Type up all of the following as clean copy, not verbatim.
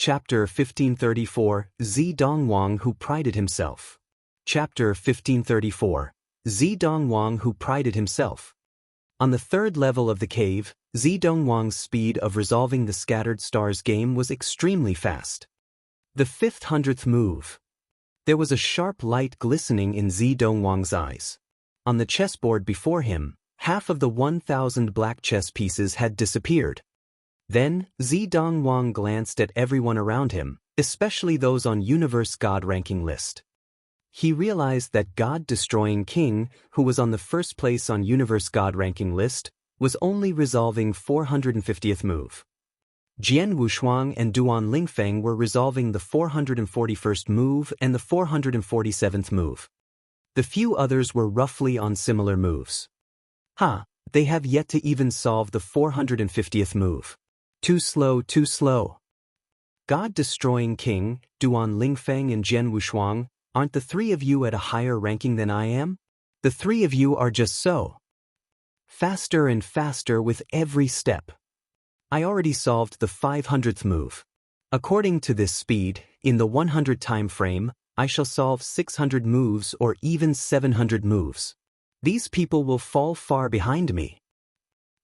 Chapter 1534, Zidongwang Who Prided Himself. Chapter 1534, Zidongwang Who Prided Himself. On the third level of the cave, Zidongwang's speed of resolving the scattered stars game was extremely fast. The 500th move. There was a sharp light glistening in Zidongwang's eyes. On the chessboard before him, half of the 1,000 black chess pieces had disappeared. Then, Zidongwang glanced at everyone around him, especially those on Universe God ranking list. He realized that God-destroying King, who was on the first place on Universe God ranking list, was only resolving 450th move. Jian Wushuang and Duan Lingfeng were resolving the 441st move and the 447th move. The few others were roughly on similar moves. They have yet to even solve the 450th move. Too slow, too slow. God-destroying King, Duan Lingfeng and Jian Wushuang, aren't the three of you at a higher ranking than I am? The three of you are just so faster and faster with every step. I already solved the 500th move. According to this speed, in the 100 time frame, I shall solve 600 moves or even 700 moves. These people will fall far behind me.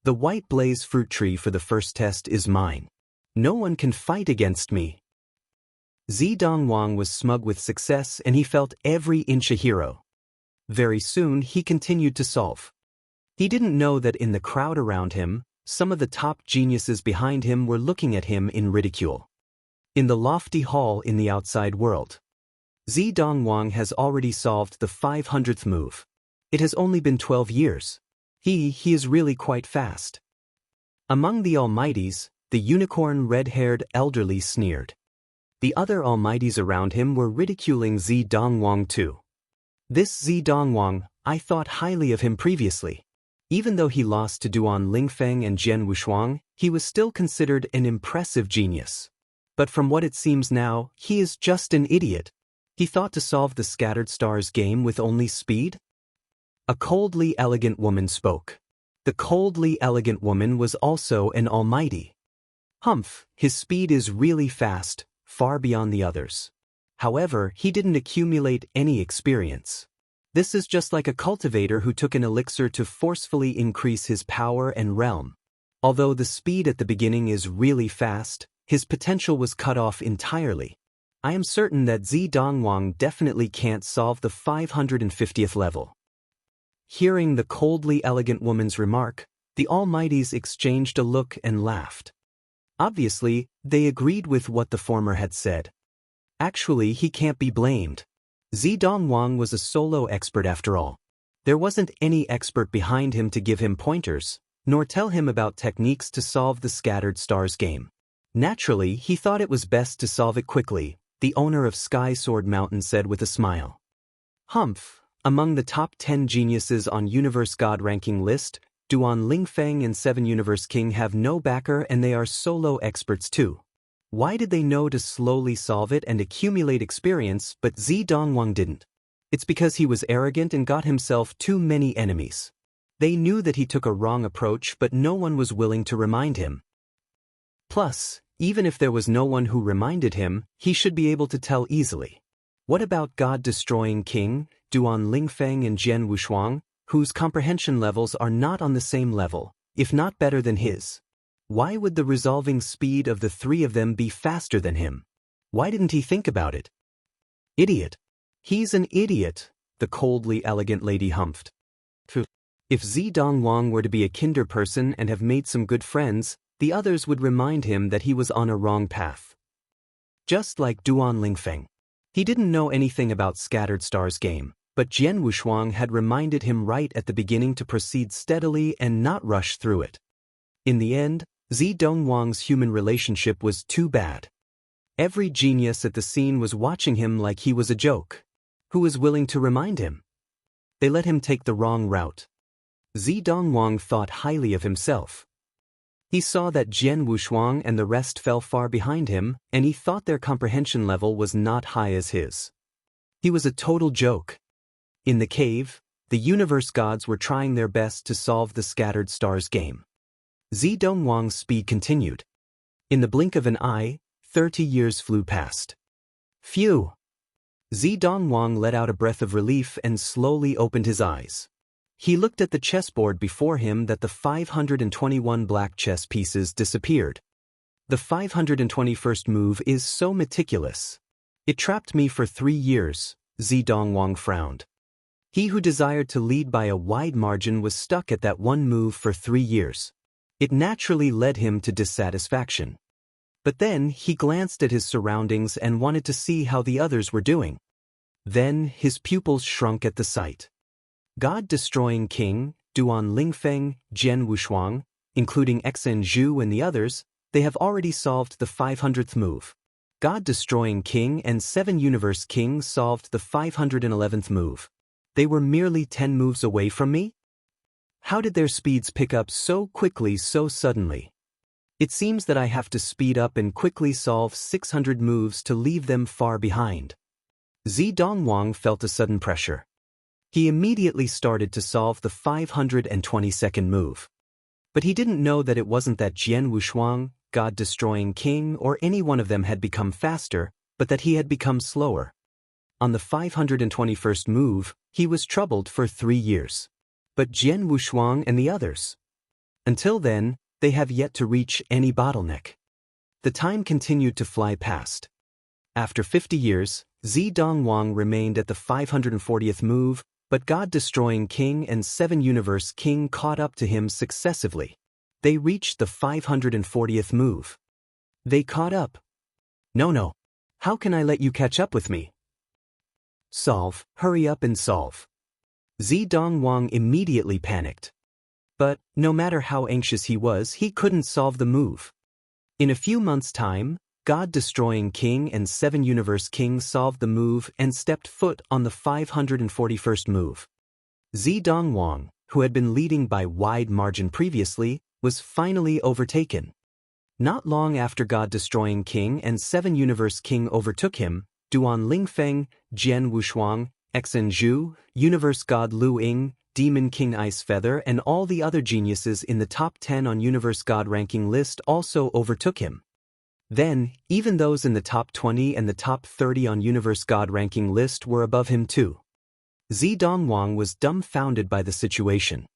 The white blaze fruit tree for the first test is mine. No one can fight against me. Zidongwang was smug with success and he felt every inch a hero. Very soon he continued to solve. He didn't know that in the crowd around him, some of the top geniuses behind him were looking at him in ridicule. In the lofty hall in the outside world, Zidongwang has already solved the 500th move. It has only been 12 years. He is really quite fast. Among the almighties, the unicorn red-haired elderly sneered. The other almighties around him were ridiculing Zidongwang too. This Zidongwang, I thought highly of him previously. Even though he lost to Duan Lingfeng and Jian Wushuang, he was still considered an impressive genius. But from what it seems now, he is just an idiot. He thought to solve the scattered stars game with only speed? A coldly elegant woman spoke. The coldly elegant woman was also an almighty. His speed is really fast, far beyond the others. However, he didn't accumulate any experience. This is just like a cultivator who took an elixir to forcefully increase his power and realm. Although the speed at the beginning is really fast, his potential was cut off entirely. I am certain that Zidongwang definitely can't solve the 550th level. Hearing the coldly elegant woman's remark, the almighties exchanged a look and laughed. Obviously, they agreed with what the former had said. Actually, he can't be blamed. Zidongwang was a solo expert after all. There wasn't any expert behind him to give him pointers, nor tell him about techniques to solve the scattered stars game. Naturally, he thought it was best to solve it quickly, the owner of Sky Sword Mountain said with a smile. Among the top 10 geniuses on Universe God ranking list, Duan Lingfeng and 7 Universe King have no backer and they are solo experts too. Why did they know to slowly solve it and accumulate experience but Zidongwang didn't? It's because he was arrogant and got himself too many enemies. They knew that he took a wrong approach but no one was willing to remind him. Plus, even if there was no one who reminded him, he should be able to tell easily. What about God-destroying King, Duan Lingfeng and Jian Wushuang, whose comprehension levels are not on the same level, if not better than his? Why would the resolving speed of the three of them be faster than him? Why didn't he think about it? Idiot. He's an idiot, the coldly elegant lady humphed. If Zidongwang were to be a kinder person and have made some good friends, the others would remind him that he was on a wrong path. Just like Duan Lingfeng. He didn't know anything about Scattered Stars game, but Jian Wushuang had reminded him right at the beginning to proceed steadily and not rush through it. In the end, Zidongwang's human relationship was too bad. Every genius at the scene was watching him like he was a joke. Who was willing to remind him? They let him take the wrong route. Zidongwang thought highly of himself. He saw that Jian Wushuang and the rest fell far behind him, and he thought their comprehension level was not high as his. He was a total joke. In the cave, the universe gods were trying their best to solve the Scattered Stars game. Zidongwang's speed continued. In the blink of an eye, 30 years flew past. Phew! Zedong let out a breath of relief and slowly opened his eyes. He looked at the chessboard before him that the 521 black chess pieces disappeared. The 521st move is so meticulous. It trapped me for 3 years, Zedong frowned. He who desired to lead by a wide margin was stuck at that one move for 3 years. It naturally led him to dissatisfaction. But then he glanced at his surroundings and wanted to see how the others were doing. Then his pupils shrunk at the sight. God-destroying King, Duan Lingfeng, Jian Wushuang, including Xen Zhu and the others, they have already solved the 500th move. God-destroying King and 7 Universe King solved the 511th move. They were merely 10 moves away from me? How did their speeds pick up so quickly so suddenly? It seems that I have to speed up and quickly solve 600 moves to leave them far behind. Zedong felt a sudden pressure. He immediately started to solve the 522nd move. But he didn't know that it wasn't that Jian Wushuang, God-destroying King, or any one of them had become faster, but that he had become slower. On the 521st move, he was troubled for 3 years. But Jian Wushuang and the others? Until then, they have yet to reach any bottleneck. The time continued to fly past. After 50 years, Zedong remained at the 540th move, but God-destroying King and 7 Universe King caught up to him successively. They reached the 540th move. They caught up. No. How can I let you catch up with me? Solve, hurry up and solve. Zedong immediately panicked. But, no matter how anxious he was, he couldn't solve the move. In a few months' time, God-destroying King and 7 Universe King solved the move and stepped foot on the 541st move. Zedong, who had been leading by wide margin previously, was finally overtaken. Not long after God-destroying King and 7 Universe King overtook him, Duan Lingfeng, Jian Wushuang, Xen Zhu, Universe God Lu Ying, Demon King Icefeather and all the other geniuses in the top 10 on Universe God ranking list also overtook him. Then, even those in the top 20 and the top 30 on Universe God ranking list were above him too. Zedong was dumbfounded by the situation.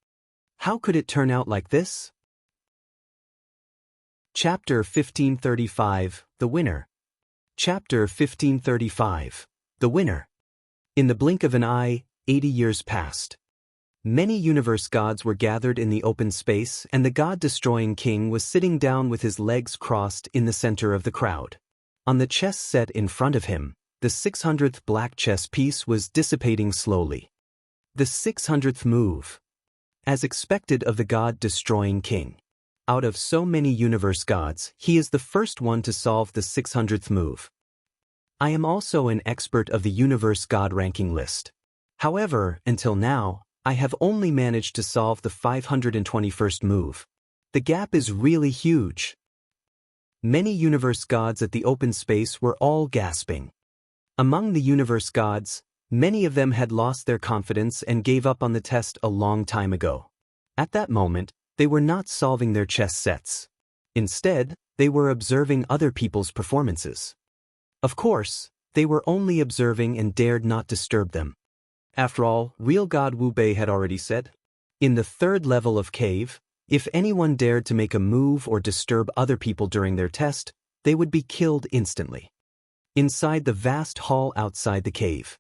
How could it turn out like this? Chapter 1535, The Winner. Chapter 1535, The Winner. In the blink of an eye, 80 years passed. Many universe gods were gathered in the open space and the god-destroying king was sitting down with his legs crossed in the center of the crowd. On the chess set in front of him, the 600th black chess piece was dissipating slowly. The 600th move. As expected of the god-destroying king. Out of so many universe gods, he is the first one to solve the 600th move. I am also an expert of the universe god ranking list. However, until now, I have only managed to solve the 521st move. The gap is really huge. Many universe gods at the open space were all gasping. Among the universe gods, many of them had lost their confidence and gave up on the test a long time ago. At that moment, they were not solving their chess sets. Instead, they were observing other people's performances. Of course, they were only observing and dared not disturb them. After all, real God Wu Bei had already said, in the 3rd level of cave, if anyone dared to make a move or disturb other people during their test, they would be killed instantly. Inside the vast hall outside the cave,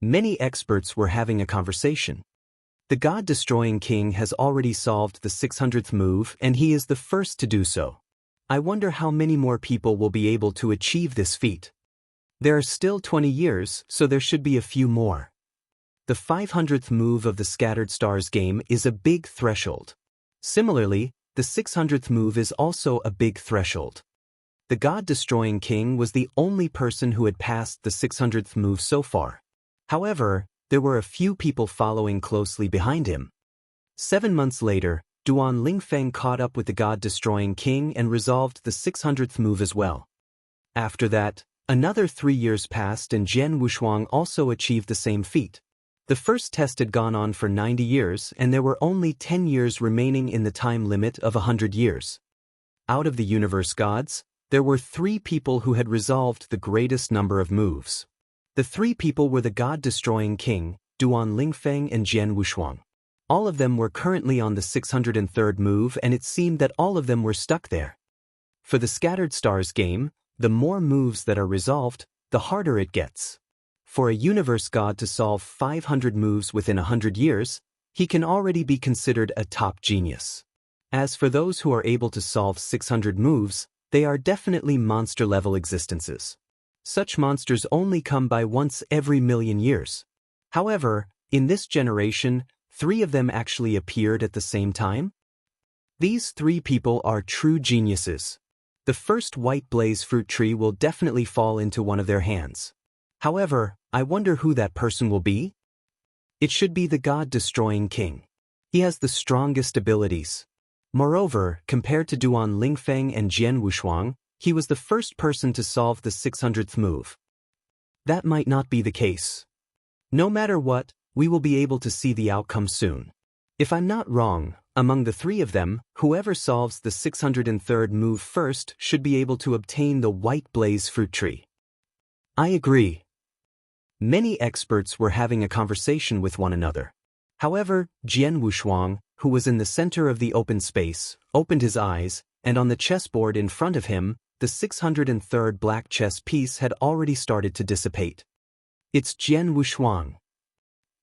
many experts were having a conversation. The god-destroying king has already solved the 600th move and he is the first to do so. I wonder how many more people will be able to achieve this feat. There are still 20 years, so there should be a few more. The 500th move of the Scattered Stars game is a big threshold. Similarly, the 600th move is also a big threshold. The god-destroying king was the only person who had passed the 600th move so far. However, there were a few people following closely behind him. 7 months later, Duan Lingfeng caught up with the god-destroying king and resolved the 600th move as well. After that, another 3 years passed and Jian Wushuang also achieved the same feat. The first test had gone on for 90 years and there were only 10 years remaining in the time limit of 100 years. Out of the universe gods, there were 3 people who had resolved the greatest number of moves. The 3 people were the God-destroying king, Duan Lingfeng and Jian Wushuang. All of them were currently on the 603rd move, and it seemed that all of them were stuck there. For the Scattered Stars game, the more moves that are resolved, the harder it gets. For a universe god to solve 500 moves within 100 years, he can already be considered a top genius. As for those who are able to solve 600 moves, they are definitely monster-level existences. Such monsters only come by once every million years. However, in this generation, 3 of them actually appeared at the same time. These 3 people are true geniuses. The first white blaze fruit tree will definitely fall into one of their hands. However, I wonder who that person will be? It should be the God-destroying king. He has the strongest abilities. Moreover, compared to Duan Lingfeng and Jian Wushuang, he was the first person to solve the 600th move. That might not be the case. No matter what, we will be able to see the outcome soon. If I'm not wrong, among the 3 of them, whoever solves the 603rd move first should be able to obtain the white blaze fruit tree. I agree. Many experts were having a conversation with one another. However, Jian Wushuang, who was in the center of the open space, opened his eyes, and on the chessboard in front of him, the 603rd black chess piece had already started to dissipate. It's Jian Wushuang.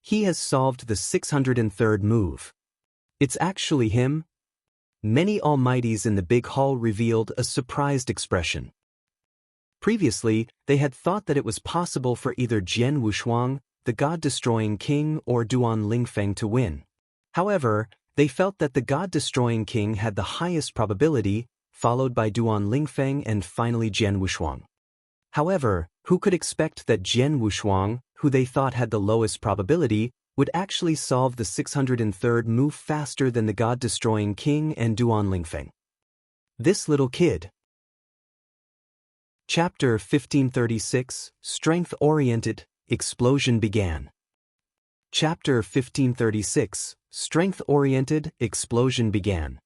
He has solved the 603rd move. It's actually him. Many almighties in the big hall revealed a surprised expression. Previously, they had thought that it was possible for either Jian Wushuang, the God-destroying king, or Duan Lingfeng to win. However, they felt that the God-destroying king had the highest probability, followed by Duan Lingfeng and finally Jian Wushuang. However, who could expect that Jian Wushuang, who they thought had the lowest probability, would actually solve the 603rd move faster than the God-destroying king and Duan Lingfeng? This little kid. Chapter 1536, Strength-Oriented, Explosion began. Chapter 1536, Strength-Oriented, Explosion began.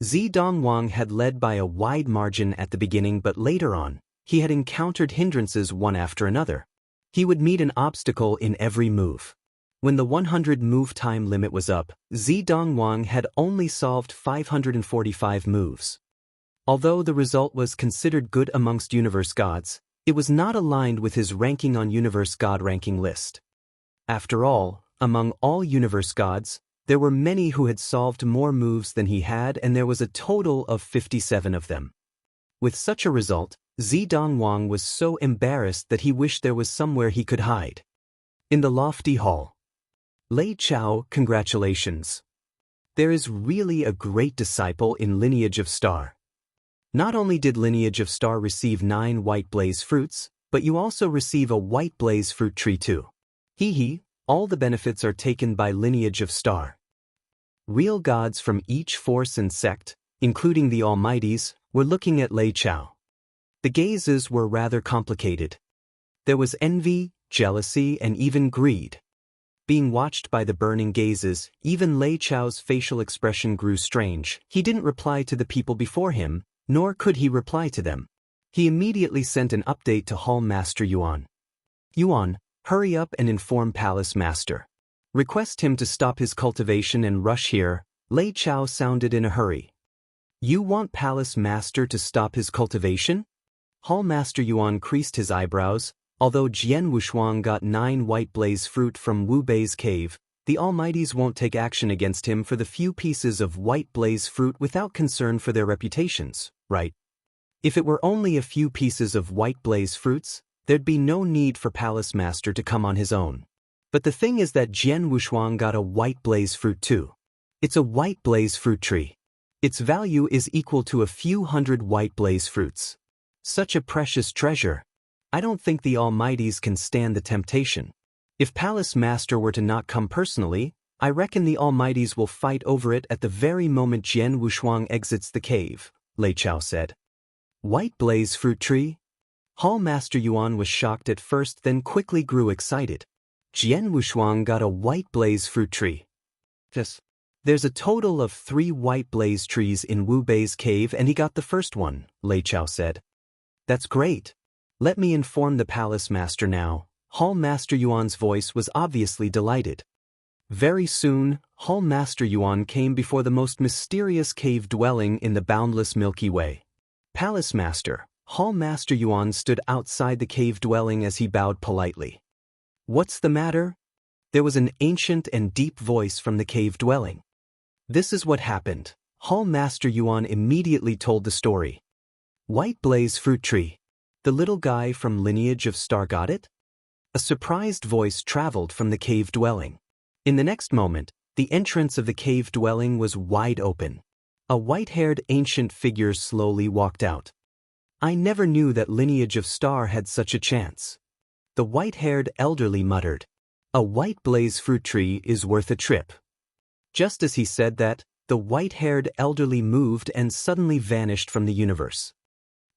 Zidongwang had led by a wide margin at the beginning, but later on, he had encountered hindrances one after another. He would meet an obstacle in every move. When the 100 move time limit was up, Zidongwang had only solved 545 moves. Although the result was considered good amongst universe gods, it was not aligned with his ranking on universe god ranking list. After all, among all universe gods, there were many who had solved more moves than he had, and there was a total of 57 of them. With such a result, Zidongwang was so embarrassed that he wished there was somewhere he could hide. In the lofty hall. Lei Chao, congratulations. There is really a great disciple in Lineage of Star. Not only did Lineage of Star receive 9 white blaze fruits, but you also receive a white blaze fruit tree too. Hee, all the benefits are taken by Lineage of Star. Real gods from each force and sect, including the Almighties, were looking at Lei Chao. The gazes were rather complicated. There was envy, jealousy, and even greed. Being watched by the burning gazes, even Lei Chao's facial expression grew strange. He didn't reply to the people before him, nor could he reply to them. He immediately sent an update to Hall Master Yuan. Yuan, hurry up and inform Palace Master. Request him to stop his cultivation and rush here. Lei Chao sounded in a hurry. You want Palace Master to stop his cultivation? Hall Master Yuan creased his eyebrows. Although Jian Wushuang got 9 white blaze fruit from Wu Bei's cave, the Almighties won't take action against him for the few pieces of white blaze fruit without concern for their reputations, right? If it were only a few pieces of white blaze fruits, there'd be no need for Palace Master to come on his own. But the thing is that Jian Wushuang got a white blaze fruit too. It's a white blaze fruit tree. Its value is equal to a few hundred white blaze fruits. Such a precious treasure. I don't think the Almighties can stand the temptation. If Palace Master were to not come personally, I reckon the Almighties will fight over it at the very moment Jian Wushuang exits the cave, Lei Chao said. White blaze fruit tree? Hall Master Yuan was shocked at first, then quickly grew excited. Jian Wushuang got a white blaze fruit tree. Yes. There's a total of 3 white blaze trees in Wu Bei's cave and he got the first one, Lei Chao said. That's great. Let me inform the palace master now. Hall Master Yuan's voice was obviously delighted. Very soon, Hall Master Yuan came before the most mysterious cave dwelling in the boundless Milky Way. Palace Master, Hall Master Yuan stood outside the cave dwelling as he bowed politely. What's the matter? There was an ancient and deep voice from the cave dwelling. This is what happened. Hall Master Yuan immediately told the story. White blaze fruit tree. The little guy from lineage of Star got it? A surprised voice traveled from the cave dwelling. In the next moment, the entrance of the cave dwelling was wide open. A white-haired ancient figure slowly walked out. I never knew that lineage of Star had such a chance. The white-haired elderly muttered. A white blaze fruit tree is worth a trip. Just as he said that, the white-haired elderly moved and suddenly vanished from the universe.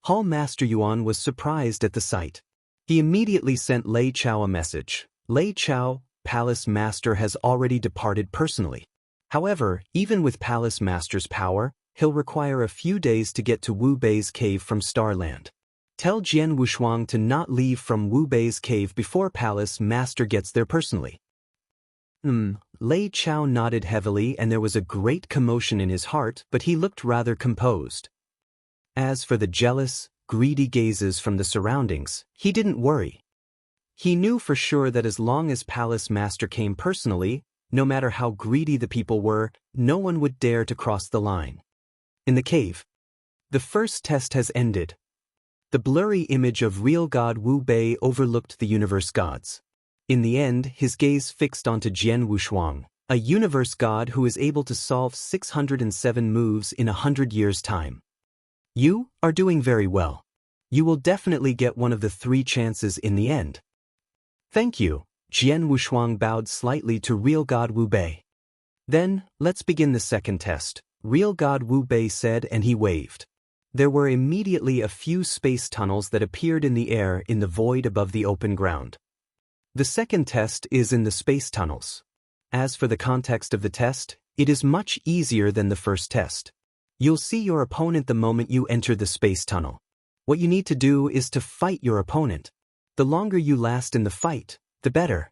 Hall Master Yuan was surprised at the sight. He immediately sent Lei Chao a message. Lei Chao, Palace Master has already departed personally. However, even with Palace Master's power, he'll require a few days to get to Wu Bei's cave from Starland. Tell Jian Wushuang to not leave from Wu Bei's cave before Palace Master gets there personally. Lei Chao nodded heavily and there was a great commotion in his heart, but he looked rather composed. As for the jealous, greedy gazes from the surroundings, he didn't worry. He knew for sure that as long as Palace Master came personally, no matter how greedy the people were, no one would dare to cross the line. In the cave. The first test has ended. The blurry image of real God Wu Bei overlooked the universe gods. In the end, his gaze fixed onto Jian Wushuang, a universe god who is able to solve 607 moves in 100 years' time. You are doing very well. You will definitely get one of the 3 chances in the end. Thank you. Jian Wushuang bowed slightly to real God Wu Bei. Then, let's begin the second test, real God Wu Bei said, and he waved. There were immediately a few space tunnels that appeared in the air in the void above the open ground. The second test is in the space tunnels. As for the context of the test, it is much easier than the first test. You'll see your opponent the moment you enter the space tunnel. What you need to do is to fight your opponent. The longer you last in the fight, the better.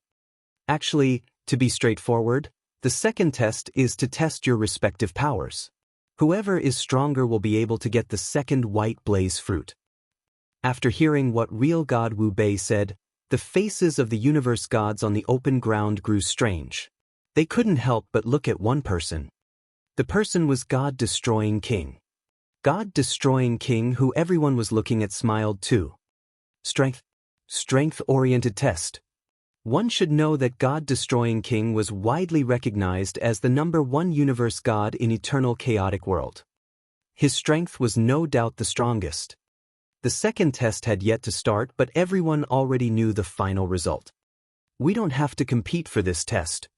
Actually, to be straightforward, the second test is to test your respective powers. Whoever is stronger will be able to get the second white blaze fruit. After hearing what real God Wu Bei said, the faces of the universe gods on the open ground grew strange. They couldn't help but look at one person. The person was God-destroying King. God-destroying King, who everyone was looking at, smiled too. Strength-oriented test. One should know that God-destroying King was widely recognized as the #1 universe god in eternal chaotic world. His strength was no doubt the strongest. The second test had yet to start, but everyone already knew the final result. We don't have to compete for this test.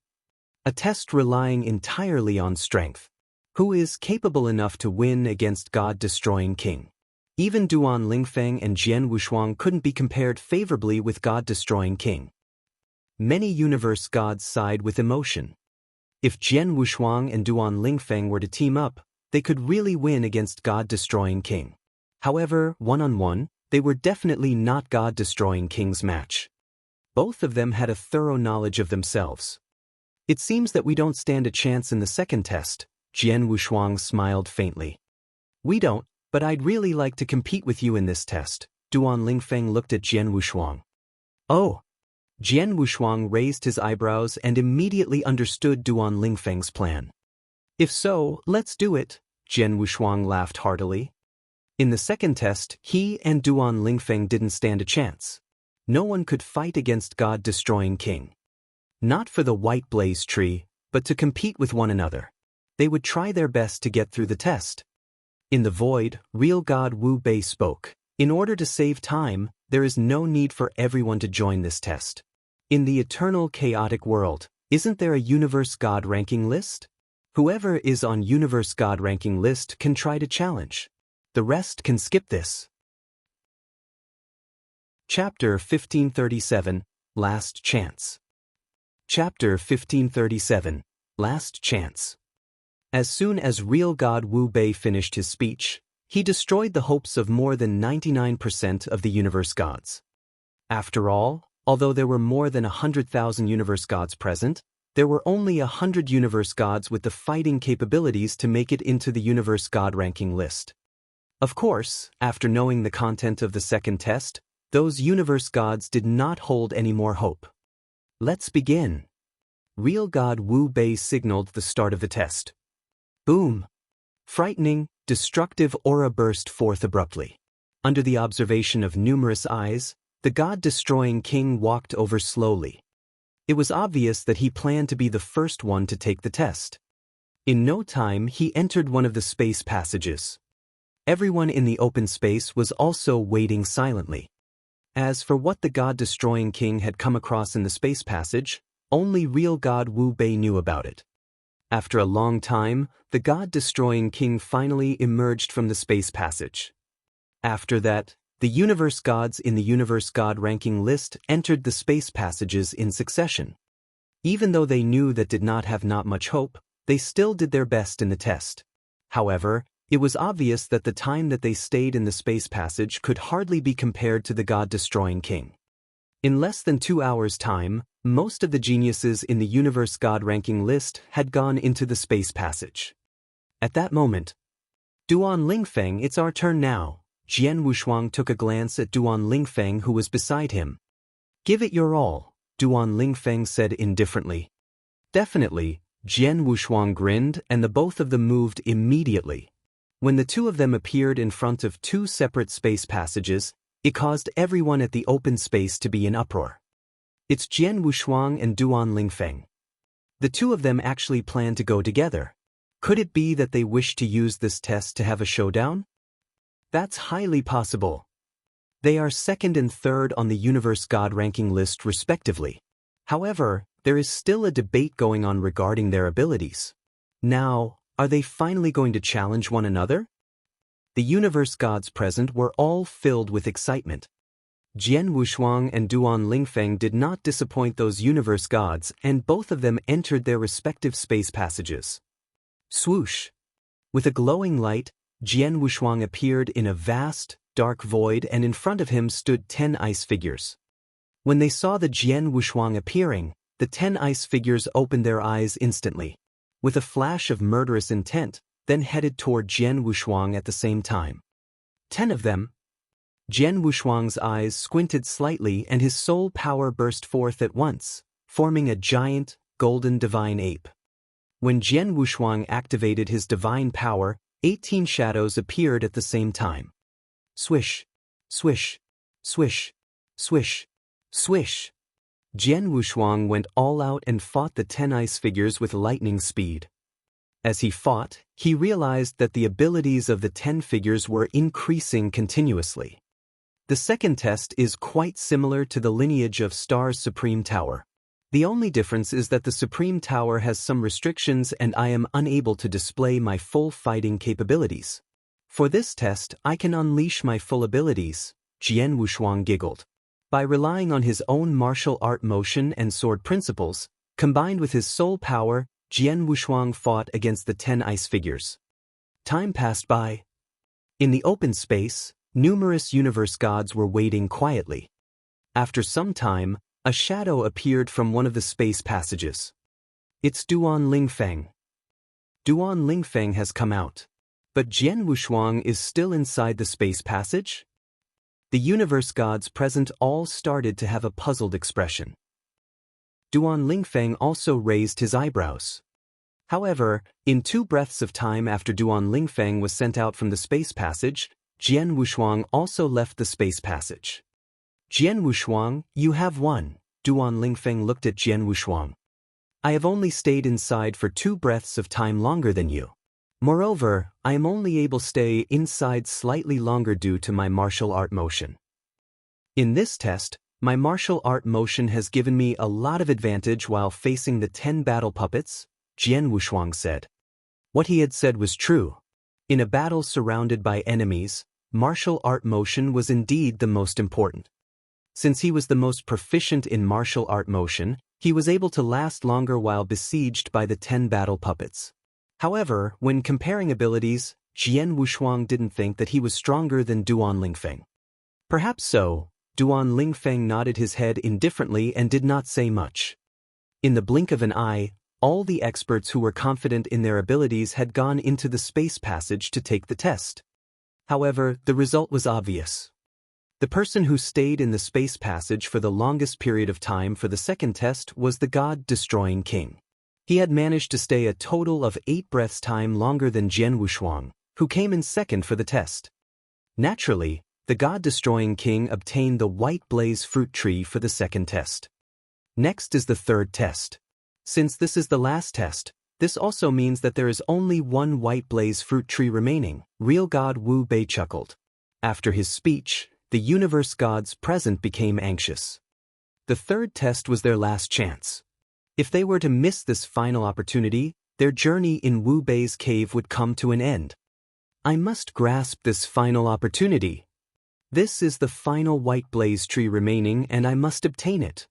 A test relying entirely on strength. Who is capable enough to win against God-destroying King? Even Duan Lingfeng and Jian Wushuang couldn't be compared favorably with God-destroying King. Many universe gods sighed with emotion. If Jian Wushuang and Duan Lingfeng were to team up, they could really win against God-destroying King. However, one-on-one, they were definitely not God-destroying King's match. Both of them had a thorough knowledge of themselves. It seems that we don't stand a chance in the second test, Jian Wushuang smiled faintly. We don't, but I'd really like to compete with you in this test. Duan Lingfeng looked at Jian Wushuang. Oh! Jian Wushuang raised his eyebrows and immediately understood Duan Lingfeng's plan. If so, let's do it, Jian Wushuang laughed heartily. In the second test, he and Duan Lingfeng didn't stand a chance. No one could fight against God-destroying King. Not for the white blaze tree, but to compete with one another. They would try their best to get through the test. In the void, real God Wu Bei spoke. In order to save time, there is no need for everyone to join this test. In the eternal chaotic world, isn't there a universe god ranking list? Whoever is on universe god ranking list can try to challenge. The rest can skip this. Chapter 1537, Last Chance. Chapter 1537, Last Chance. As soon as real god Wu Bei finished his speech, he destroyed the hopes of more than 99% of the universe gods. After all, although there were more than 100,000 universe gods present, there were only 100 universe gods with the fighting capabilities to make it into the universe god ranking list. Of course, after knowing the content of the second test, those universe gods did not hold any more hope. Let's begin. Real god Wu Bei signaled the start of the test. Boom! Frightening, destructive aura burst forth abruptly. Under the observation of numerous eyes, the god-destroying king walked over slowly. It was obvious that he planned to be the first one to take the test. In no time, he entered one of the space passages. Everyone in the open space was also waiting silently. As for what the god-destroying king had come across in the space passage, only real god Wu Bei knew about it. After a long time, the god-destroying king finally emerged from the space passage. After that, the universe gods in the universe god ranking list entered the space passages in succession. Even though they knew that did not have much hope, they still did their best in the test. However, it was obvious that the time that they stayed in the space passage could hardly be compared to the god-destroying king. In less than 2 hours' time, most of the geniuses in the universe god ranking list had gone into the space passage. At that moment, Duan Lingfeng, it's our turn now. Jian Wushuang took a glance at Duan Lingfeng, who was beside him. Give it your all, Duan Lingfeng said indifferently. Definitely, Jian Wushuang grinned, and the both of them moved immediately. When the two of them appeared in front of 2 separate space passages, it caused everyone at the open space to be in uproar. It's Jian Wushuang and Duan Lingfeng. The two of them actually planned to go together. Could it be that they wished to use this test to have a showdown? That's highly possible. They are second and third on the universe god ranking list respectively. However, there is still a debate going on regarding their abilities. Now, are they finally going to challenge one another? The universe gods present were all filled with excitement. Jian Wushuang and Duan Lingfeng did not disappoint those universe gods, and both of them entered their respective space passages. Swoosh! With a glowing light, Jian Wushuang appeared in a vast, dark void, and in front of him stood 10 ice figures. When they saw the Jian Wushuang appearing, the 10 ice figures opened their eyes instantly, with a flash of murderous intent, then headed toward Jian Wushuang at the same time. 10 of them. Jian Wushuang's eyes squinted slightly and his soul power burst forth at once, forming a giant, golden divine ape. When Jian Wushuang activated his divine power, 18 shadows appeared at the same time. Swish, swish, swish, swish, swish. Jian Wushuang went all out and fought the 10 ice figures with lightning speed. As he fought, he realized that the abilities of the 10 figures were increasing continuously. The second test is quite similar to the lineage of Star's Supreme Tower. The only difference is that the Supreme Tower has some restrictions and I am unable to display my full fighting capabilities. For this test, I can unleash my full abilities, Jian Wushuang giggled. By relying on his own martial art motion and sword principles, combined with his soul power, Jian Wushuang fought against the 10 ice figures. Time passed by. In the open space, numerous universe gods were waiting quietly. After some time, a shadow appeared from one of the space passages. It's Duan Lingfeng. Duan Lingfeng has come out. But Jian Wushuang is still inside the space passage? The universe gods present all started to have a puzzled expression. Duan Lingfeng also raised his eyebrows. However, in 2 breaths of time after Duan Lingfeng was sent out from the space passage, Jian Wushuang also left the space passage. Jian Wushuang, you have won, Duan Lingfeng looked at Jian Wushuang. I have only stayed inside for 2 breaths of time longer than you. Moreover, I am only able to stay inside slightly longer due to my martial art motion. In this test, my martial art motion has given me a lot of advantage while facing the 10 battle puppets, Jian Wushuang said. What he had said was true. In a battle surrounded by enemies, martial art motion was indeed the most important. Since he was the most proficient in martial art motion, he was able to last longer while besieged by the 10 battle puppets. However, when comparing abilities, Jian Wushuang didn't think that he was stronger than Duan Lingfeng. Perhaps so, Duan Lingfeng nodded his head indifferently and did not say much. In the blink of an eye, all the experts who were confident in their abilities had gone into the space passage to take the test. However, the result was obvious. The person who stayed in the space passage for the longest period of time for the second test was the God-destroying king. He had managed to stay a total of 8 breaths time longer than Jian Wushuang, who came in second for the test. Naturally, the God-destroying king obtained the white blaze fruit tree for the second test. Next is the third test. Since this is the last test, this also means that there is only one white blaze fruit tree remaining. Real God Wu Bei chuckled. After his speech, the universe gods present became anxious. The third test was their last chance. If they were to miss this final opportunity, their journey in Wu Bei's cave would come to an end. I must grasp this final opportunity. This is the final white blaze tree remaining and I must obtain it.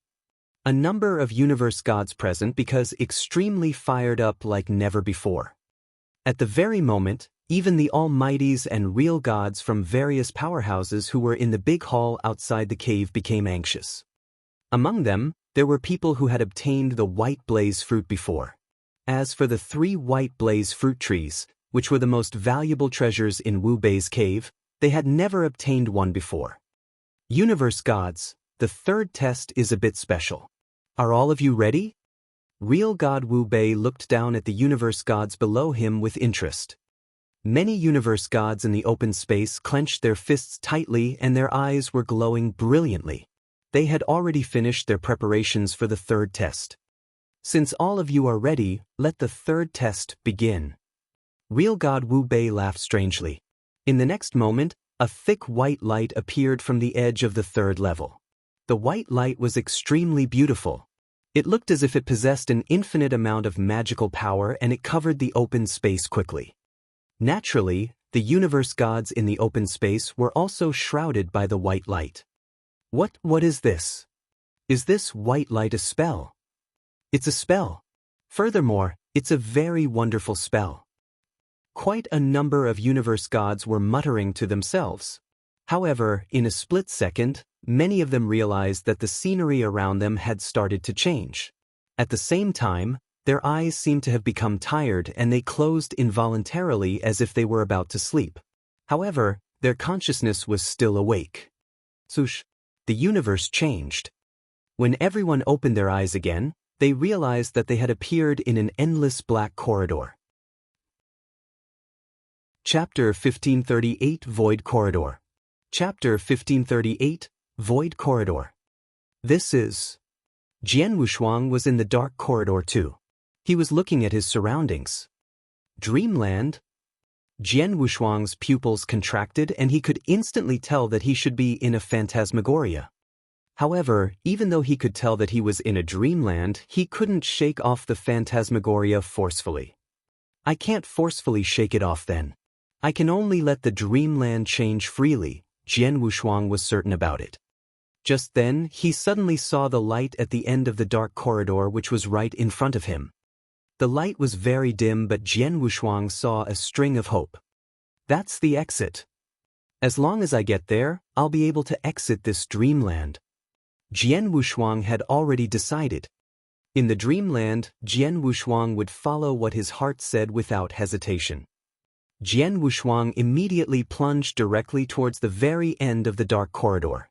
A number of universe gods present because extremely fired up like never before. At the very moment, even the almighties and real gods from various powerhouses who were in the big hall outside the cave became anxious. Among them, there were people who had obtained the white blaze fruit before. As for the 3 white blaze fruit trees, which were the most valuable treasures in Wu Bei's cave, they had never obtained one before. Universe gods, the third test is a bit special. Are all of you ready? Real God Wu Bei looked down at the universe gods below him with interest. Many universe gods in the open space clenched their fists tightly and their eyes were glowing brilliantly. They had already finished their preparations for the third test. Since all of you are ready, let the third test begin. Real God Wu Bei laughed strangely. In the next moment, a thick white light appeared from the edge of the third level. The white light was extremely beautiful. It looked as if it possessed an infinite amount of magical power and it covered the open space quickly. Naturally, the universe gods in the open space were also shrouded by the white light. What is this? Is this white light a spell? It's a spell. Furthermore, it's a very wonderful spell. Quite a number of universe gods were muttering to themselves. However, in a split second, many of them realized that the scenery around them had started to change. At the same time, their eyes seemed to have become tired and they closed involuntarily as if they were about to sleep. However, their consciousness was still awake. Swoosh! The universe changed. When everyone opened their eyes again, they realized that they had appeared in an endless black corridor. Chapter 1538 Void Corridor. Chapter 1538 Void Corridor. This is... Jian Wushuang was in the dark corridor too. He was looking at his surroundings. Dreamland? Jian Wushuang's pupils contracted and he could instantly tell that he should be in a phantasmagoria. However, even though he could tell that he was in a dreamland, he couldn't shake off the phantasmagoria forcefully. I can't forcefully shake it off then. I can only let the dreamland change freely, Jian Wushuang was certain about it. Just then, he suddenly saw the light at the end of the dark corridor which was right in front of him. The light was very dim but Jian Wushuang saw a string of hope. That's the exit. As long as I get there, I'll be able to exit this dreamland. Jian Wushuang had already decided. In the dreamland, Jian Wushuang would follow what his heart said without hesitation. Jian Wushuang immediately plunged directly towards the very end of the dark corridor.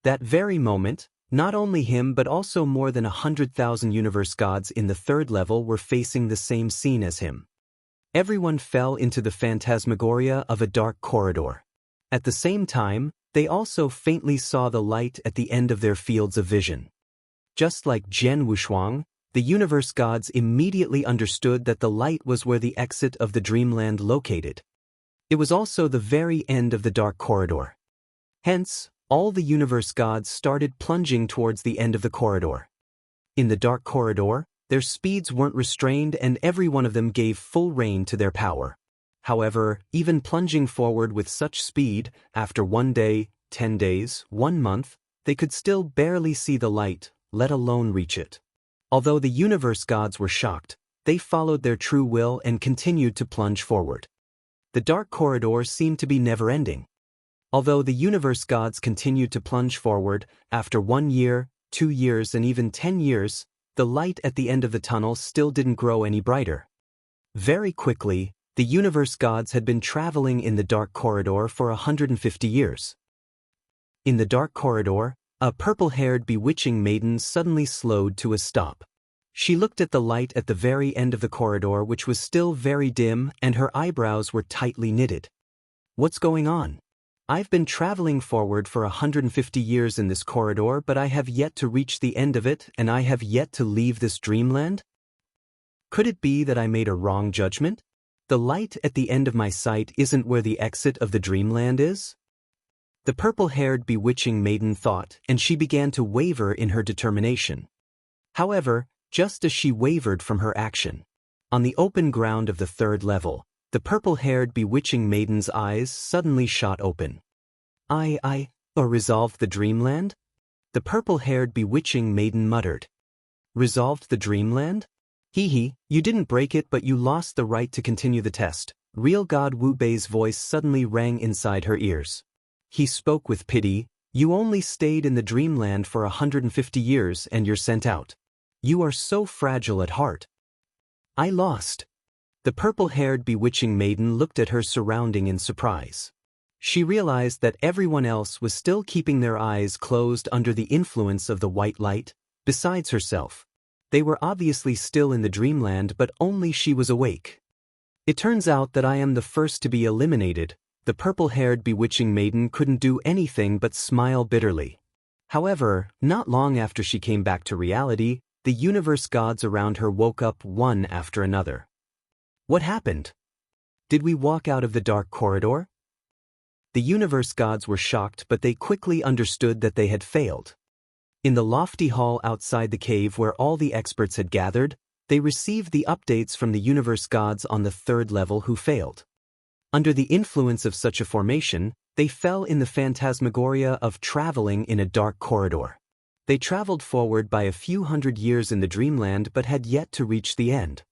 That very moment, not only him but also more than 100,000 universe gods in the third level were facing the same scene as him. Everyone fell into the phantasmagoria of a dark corridor. At the same time, they also faintly saw the light at the end of their fields of vision. Just like Jian Wushuang, the universe gods immediately understood that the light was where the exit of the dreamland located. It was also the very end of the dark corridor. Hence, all the universe gods started plunging towards the end of the corridor. In the dark corridor, their speeds weren't restrained and every one of them gave full rein to their power. However, even plunging forward with such speed, after 1 day, 10 days, 1 month, they could still barely see the light, let alone reach it. Although the universe gods were shocked, they followed their true will and continued to plunge forward. The dark corridor seemed to be never-ending. Although the universe gods continued to plunge forward, after 1 year, 2 years and even 10 years, the light at the end of the tunnel still didn't grow any brighter. Very quickly, the universe gods had been traveling in the dark corridor for 150 years. In the dark corridor, a purple-haired bewitching maiden suddenly slowed to a stop. She looked at the light at the very end of the corridor, which was still very dim, and her eyebrows were tightly knitted. "What's going on? I've been traveling forward for 150 years in this corridor, but I have yet to reach the end of it, and I have yet to leave this dreamland? Could it be that I made a wrong judgment? The light at the end of my sight isn't where the exit of the dreamland is?" The purple-haired bewitching maiden thought, and she began to waver in her determination. However, just as she wavered from her action, on the open ground of the third level, the purple-haired bewitching maiden's eyes suddenly shot open. Resolved the dreamland? The purple-haired bewitching maiden muttered. "Resolved the dreamland? Hee, you didn't break it, but you lost the right to continue the test." Real God Wu Bei's voice suddenly rang inside her ears. He spoke with pity. "You only stayed in the dreamland for 150 years and you're sent out. You are so fragile at heart." "I lost." The purple-haired bewitching maiden looked at her surrounding in surprise. She realized that everyone else was still keeping their eyes closed under the influence of the white light, besides herself. They were obviously still in the dreamland, but only she was awake. "It turns out that I am the first to be eliminated." The purple-haired bewitching maiden couldn't do anything but smile bitterly. However, not long after she came back to reality, the universe gods around her woke up one after another. "What happened? Did we walk out of the dark corridor?" The universe gods were shocked, but they quickly understood that they had failed. In the lofty hall outside the cave where all the experts had gathered, they received the updates from the universe gods on the third level who failed. Under the influence of such a formation, they fell in the phantasmagoria of traveling in a dark corridor. They traveled forward by a few hundred years in the dreamland but had yet to reach the end.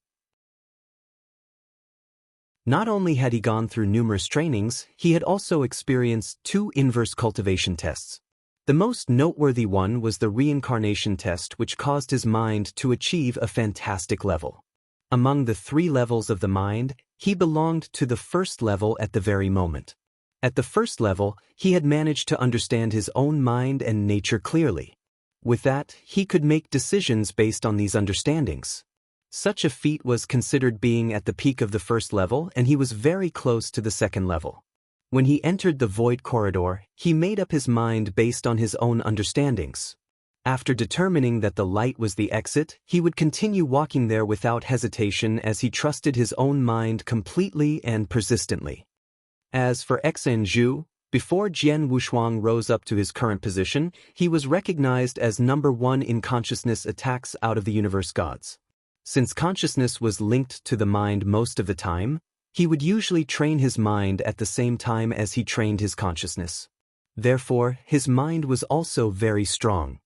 Not only had he gone through numerous trainings, he had also experienced 2 inverse cultivation tests. The most noteworthy one was the reincarnation test, which caused his mind to achieve a fantastic level. Among the 3 levels of the mind, he belonged to the first level at the very moment. At the first level, he had managed to understand his own mind and nature clearly. With that, he could make decisions based on these understandings. Such a feat was considered being at the peak of the first level, and he was very close to the second level. When he entered the void corridor, he made up his mind based on his own understandings. After determining that the light was the exit, he would continue walking there without hesitation as he trusted his own mind completely and persistently. As for Xanzhu, before Jian Wushuang rose up to his current position, he was recognized as number 1 in consciousness attacks out of the universe gods. Since consciousness was linked to the mind most of the time, he would usually train his mind at the same time as he trained his consciousness. Therefore, his mind was also very strong.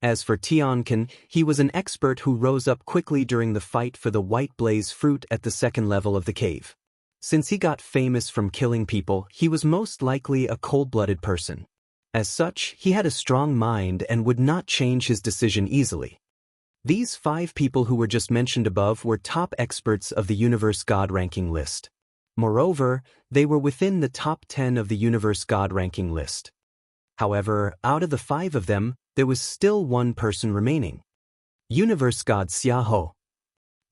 As for Tiankin, he was an expert who rose up quickly during the fight for the white blaze fruit at the second level of the cave. Since he got famous from killing people, he was most likely a cold-blooded person. As such, he had a strong mind and would not change his decision easily. These 5 people who were just mentioned above were top experts of the Universe God ranking list. Moreover, they were within the top 10 of the Universe God ranking list. However, out of the 5 of them, there was still one person remaining. Universe God Xiaohou.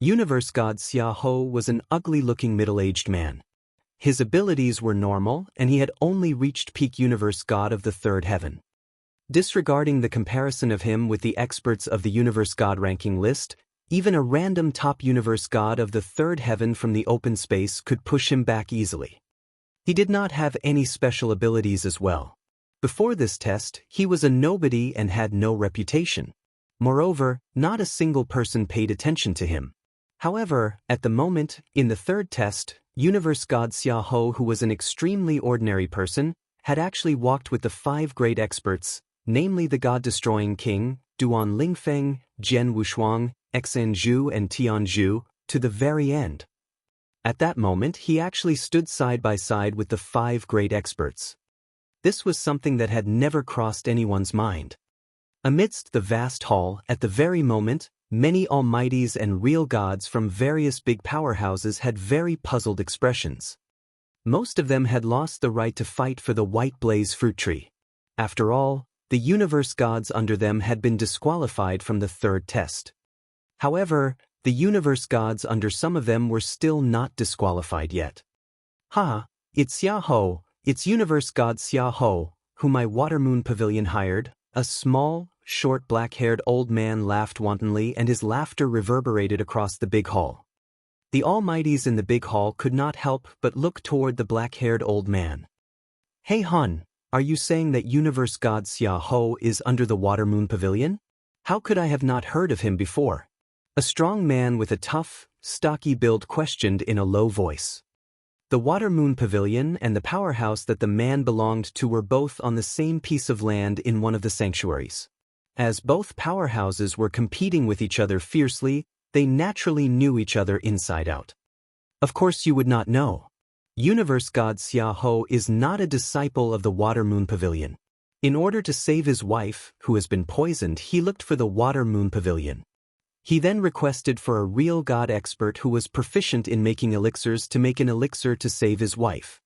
Universe God Xiaohou was an ugly-looking middle-aged man. His abilities were normal, and he had only reached peak Universe God of the 3rd heaven. Disregarding the comparison of him with the experts of the Universe God ranking list, even a random top Universe God of the 3rd heaven from the open space could push him back easily. He did not have any special abilities as well. Before this test, he was a nobody and had no reputation. Moreover, not a single person paid attention to him. However, at the moment, in the 3rd test, Universe God Xiaohou, who was an extremely ordinary person, had actually walked with the 5 great experts, namely the God-destroying King, Duan Lingfeng, Jian Wushuang, Xanzhu and Tianzhu, to the very end. At that moment he actually stood side by side with the 5 great experts. This was something that had never crossed anyone's mind. Amidst the vast hall, at the very moment, many almighties and real gods from various big powerhouses had very puzzled expressions. Most of them had lost the right to fight for the white blaze fruit tree. After all, the universe gods under them had been disqualified from the 3rd test. However, the universe gods under some of them were still not disqualified yet. Ha! It's Xiaoho, it's universe god Xiaoho, whom my Watermoon Pavilion hired. A small, short black-haired old man laughed wantonly, and his laughter reverberated across the big hall. The almighties in the big hall could not help but look toward the black-haired old man. Hey Hun, are you saying that universe god Xiaoho is under the Watermoon Pavilion? How could I have not heard of him before? A strong man with a tough, stocky build questioned in a low voice. The Watermoon Pavilion and the powerhouse that the man belonged to were both on the same piece of land in one of the sanctuaries. As both powerhouses were competing with each other fiercely, they naturally knew each other inside out. Of course you would not know. Universe god Xiaoho is not a disciple of the Watermoon Pavilion. In order to save his wife, who has been poisoned, he looked for the Watermoon Pavilion. He then requested for a real god expert who was proficient in making elixirs to make an elixir to save his wife.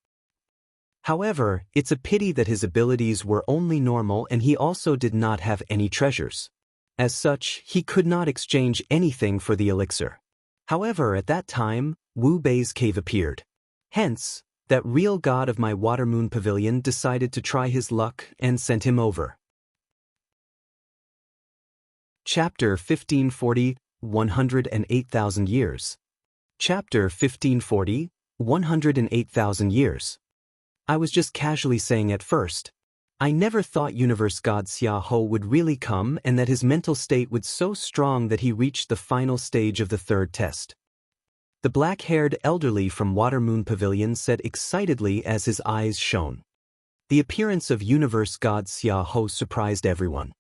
However, it's a pity that his abilities were only normal and he also did not have any treasures. As such, he could not exchange anything for the elixir. However, at that time, Wu Bei's cave appeared. Hence, that real god of my Watermoon Pavilion decided to try his luck and sent him over. Chapter 1540, 108,000 years. Chapter 1540, 108,000 years. I was just casually saying at first. I never thought universe god Xiaoho would really come and that his mental state was so strong that he reached the final stage of the 3rd test. The black-haired elderly from Watermoon Pavilion said excitedly as his eyes shone. The appearance of universe god Xiaoho surprised everyone.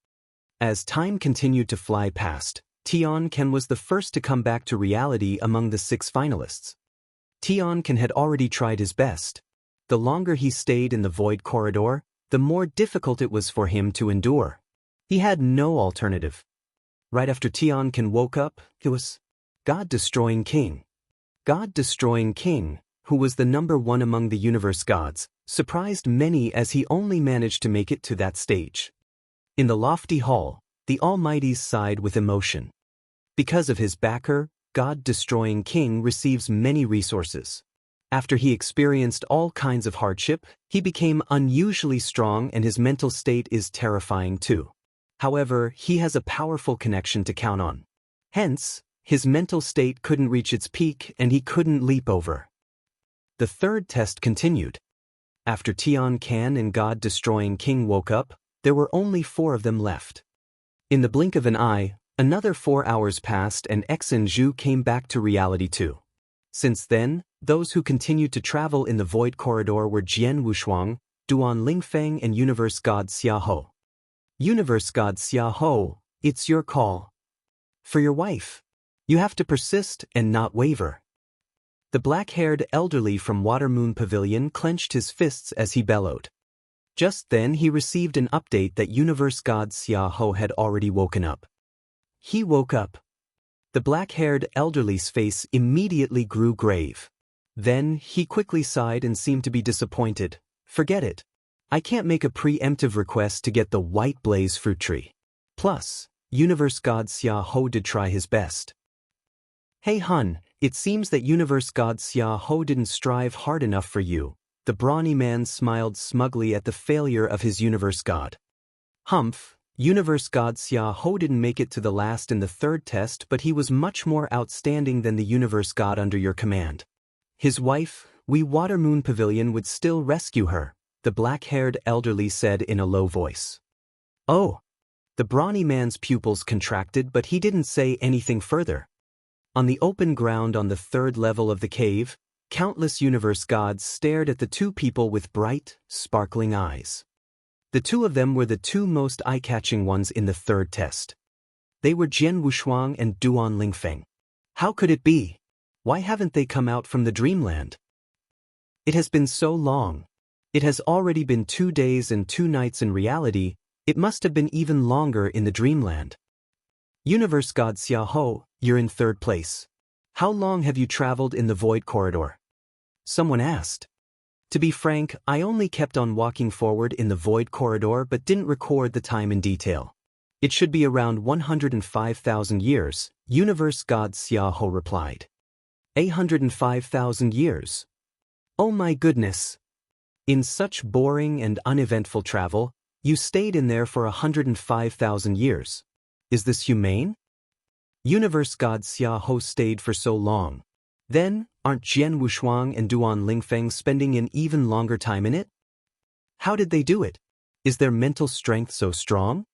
As time continued to fly past, Tianken was the first to come back to reality among the 6 finalists. Tianken had already tried his best. The longer he stayed in the void corridor, the more difficult it was for him to endure. He had no alternative. Right after Tianken woke up, it was God-destroying King. God-destroying King, who was the number 1 among the universe gods, surprised many as he only managed to make it to that stage. In the lofty hall, the Almighties sighed with emotion. Because of his backer, God-destroying King receives many resources. After he experienced all kinds of hardship, he became unusually strong and his mental state is terrifying too. However, he has a powerful connection to count on. Hence, his mental state couldn't reach its peak and he couldn't leap over. The 3rd test continued. After Tianken and God-destroying King woke up, there were only 4 of them left. In the blink of an eye, another 4 hours passed and Exin Zhu came back to reality too. Since then, those who continued to travel in the void corridor were Jian Wushuang, Duan Lingfeng and universe god Xiaoho. Universe god Xiaoho, it's your call. For your wife. You have to persist and not waver. The black-haired elderly from Watermoon Pavilion clenched his fists as he bellowed. Just then he received an update that universe god Xiaoho had already woken up. He woke up. The black-haired elderly's face immediately grew grave. Then he quickly sighed and seemed to be disappointed. Forget it. I can't make a preemptive request to get the white blaze fruit tree. Plus, universe god Xiaoho did try his best. Hey Hun, it seems that universe god Xiaoho didn't strive hard enough for you. The brawny man smiled smugly at the failure of his universe god. Humph, universe god Xiaoho didn't make it to the last in the 3rd test, but he was much more outstanding than the universe god under your command. His wife, Watermoon Pavilion would still rescue her, the black-haired elderly said in a low voice. Oh! The brawny man's pupils contracted, but he didn't say anything further. On the open ground on the 3rd level of the cave, countless universe gods stared at the 2 people with bright, sparkling eyes. The 2 of them were the 2 most eye-catching ones in the 3rd test. They were Jian Wushuang and Duan Lingfeng. How could it be? Why haven't they come out from the dreamland? It has been so long. It has already been 2 days and 2 nights in reality. It must have been even longer in the dreamland. Universe God Xiaoho, you're in 3rd place. How long have you traveled in the void corridor? Someone asked. To be frank, I only kept on walking forward in the void corridor but didn't record the time in detail. It should be around 105,000 years, Universe God Xiaoho replied. 105,000 years. Oh my goodness. In such boring and uneventful travel, you stayed in there for 105,000 years. Is this humane? Universe God Xiaoho stayed for so long. Then, aren't Jian Wushuang and Duan Lingfeng spending an even longer time in it? How did they do it? Is their mental strength so strong?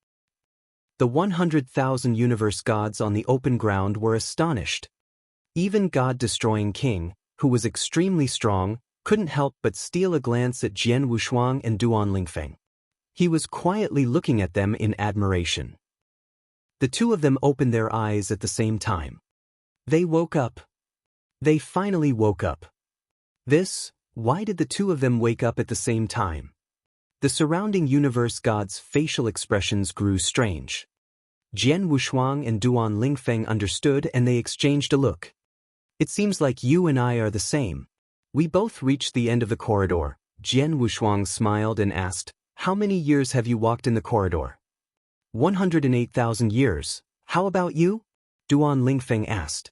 The 100,000 universe gods on the open ground were astonished. Even God-destroying King, who was extremely strong, couldn't help but steal a glance at Jian Wushuang and Duan Lingfeng. He was quietly looking at them in admiration. The two of them opened their eyes at the same time. They woke up. They finally woke up. Why did the two of them wake up at the same time? The surrounding universe gods' facial expressions grew strange. Jian Wushuang and Duan Lingfeng understood and they exchanged a look. It seems like you and I are the same. We both reached the end of the corridor. Jian Wushuang smiled and asked, how many years have you walked in the corridor? 108,000 years. How about you? Duan Lingfeng asked.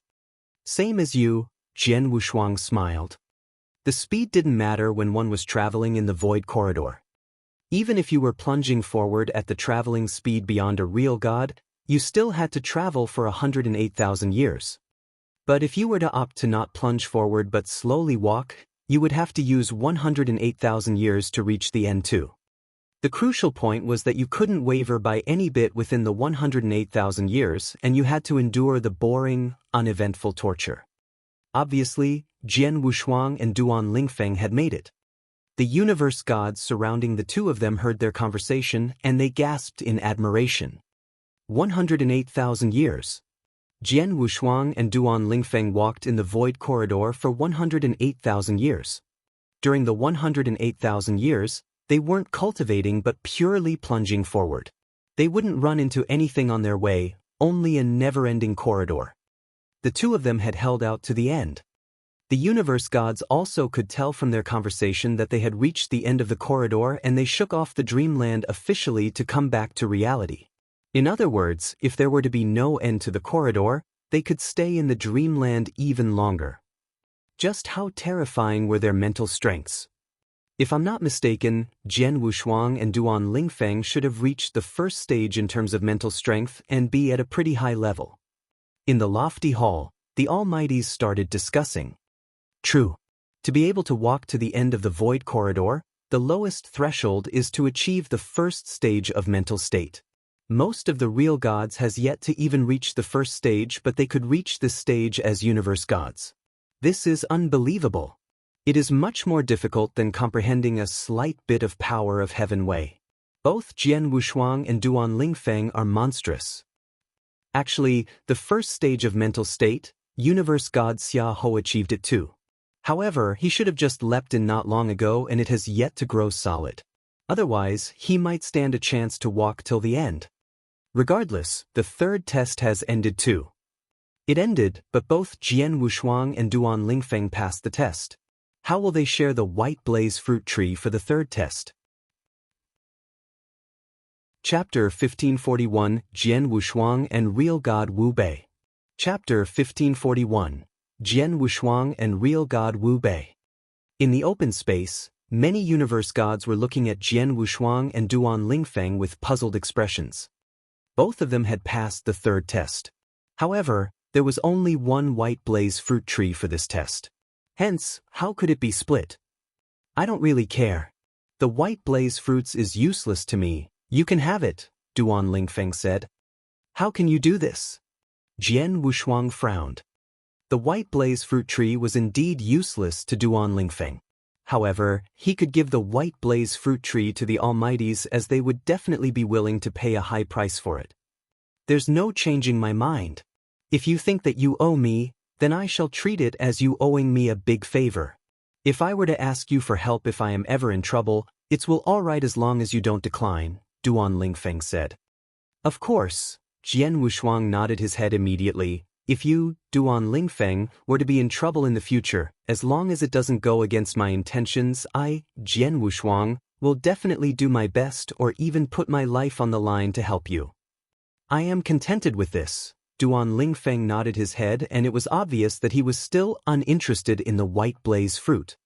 Same as you, Jian Wushuang smiled. The speed didn't matter when one was traveling in the void corridor. Even if you were plunging forward at the traveling speed beyond a real god, you still had to travel for 108,000 years. But if you were to opt to not plunge forward but slowly walk, you would have to use 108,000 years to reach the end too. The crucial point was that you couldn't waver by any bit within the 108,000 years and you had to endure the boring, uneventful torture. Obviously, Jian Wushuang and Duan Lingfeng had made it. The universe gods surrounding the two of them heard their conversation and they gasped in admiration. 108,000 years. Jian Wushuang and Duan Lingfeng walked in the void corridor for 108,000 years. During the 108,000 years, they weren't cultivating but purely plunging forward. They wouldn't run into anything on their way, only a never-ending corridor. The two of them had held out to the end. The universe gods also could tell from their conversation that they had reached the end of the corridor and they shook off the dreamland officially to come back to reality. In other words, if there were to be no end to the corridor, they could stay in the dreamland even longer. Just how terrifying were their mental strengths? If I'm not mistaken, Jian Wushuang and Duan Lingfeng should have reached the first stage in terms of mental strength and be at a pretty high level. In the lofty hall, the Almighties started discussing. True. To be able to walk to the end of the void corridor, the lowest threshold is to achieve the first stage of mental state. Most of the real gods has yet to even reach the first stage, but they could reach this stage as universe gods. This is unbelievable. It is much more difficult than comprehending a slight bit of power of heaven way. Both Jian Wushuang and Duan Lingfeng are monstrous. Actually, the first stage of mental state, universe god Xiaoho achieved it too. However, he should have just leapt in not long ago and it has yet to grow solid. Otherwise, he might stand a chance to walk till the end. Regardless, the third test has ended too. It ended, but both Jian Wushuang and Duan Lingfeng passed the test. How will they share the white blaze fruit tree for the third test? Chapter 1541, Jian Wushuang and Real God Wu Bei. Chapter 1541, Jian Wushuang and Real God Wu Bei. In the open space, many universe gods were looking at Jian Wushuang and Duan Lingfeng with puzzled expressions. Both of them had passed the third test. However, there was only one white blaze fruit tree for this test. Hence, how could it be split? I don't really care. The white blaze fruits is useless to me. You can have it, Duan Lingfeng said. How can you do this? Jian Wushuang frowned. The white blaze fruit tree was indeed useless to Duan Lingfeng. However, he could give the white blaze fruit tree to the Almighties as they would definitely be willing to pay a high price for it. There's no changing my mind. If you think that you owe me, then I shall treat it as you owing me a big favor. If I were to ask you for help if I am ever in trouble, it's will all right as long as you don't decline, Duan Lingfeng said. Of course, Jian Wushuang nodded his head immediately. If you, Duan Lingfeng, were to be in trouble in the future, as long as it doesn't go against my intentions, I, Jian Wushuang, will definitely do my best or even put my life on the line to help you. I am contented with this. Duan Lingfeng nodded his head, and it was obvious that he was still uninterested in the white blaze fruit.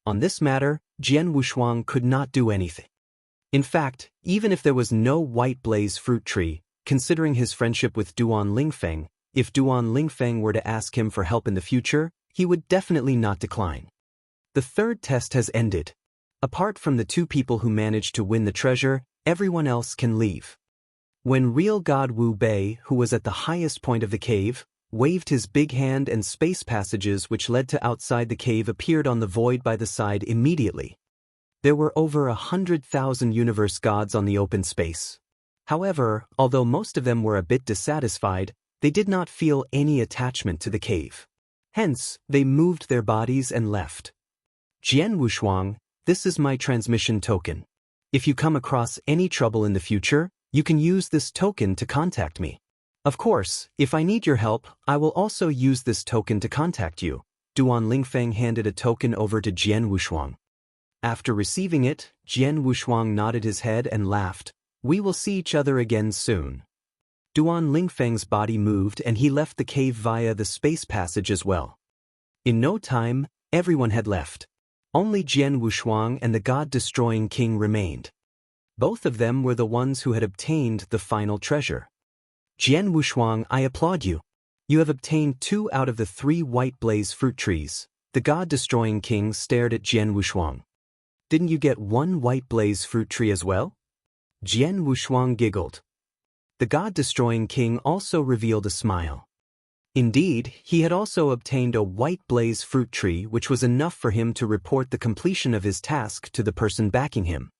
On this matter, Jian Wushuang could not do anything. In fact, even if there was no white blaze fruit tree, considering his friendship with Duan Lingfeng, if Duan Lingfeng were to ask him for help in the future, he would definitely not decline. The third test has ended. Apart from the two people who managed to win the treasure, everyone else can leave. When real god Wu Bei, who was at the highest point of the cave, waved his big hand and space passages which led to outside the cave appeared on the void by the side immediately. There were over 100,000 universe gods on the open space. However, although most of them were a bit dissatisfied, they did not feel any attachment to the cave. Hence, they moved their bodies and left. Jian Wushuang, this is my transmission token. If you come across any trouble in the future, you can use this token to contact me. Of course, if I need your help, I will also use this token to contact you. Duan Lingfeng handed a token over to Jian Wushuang. After receiving it, Jian Wushuang nodded his head and laughed. We will see each other again soon. Duan Lingfeng's body moved and he left the cave via the space passage as well. In no time, everyone had left. Only Jian Wushuang and the god-destroying king remained. Both of them were the ones who had obtained the final treasure. Jian Wushuang, I applaud you. You have obtained 2 out of the 3 white blaze fruit trees. The god-destroying king stared at Jian Wushuang. Didn't you get 1 white blaze fruit tree as well? Jian Wushuang giggled. The god-destroying king also revealed a smile. Indeed, he had also obtained a white blaze fruit tree which was enough for him to report the completion of his task to the person backing him.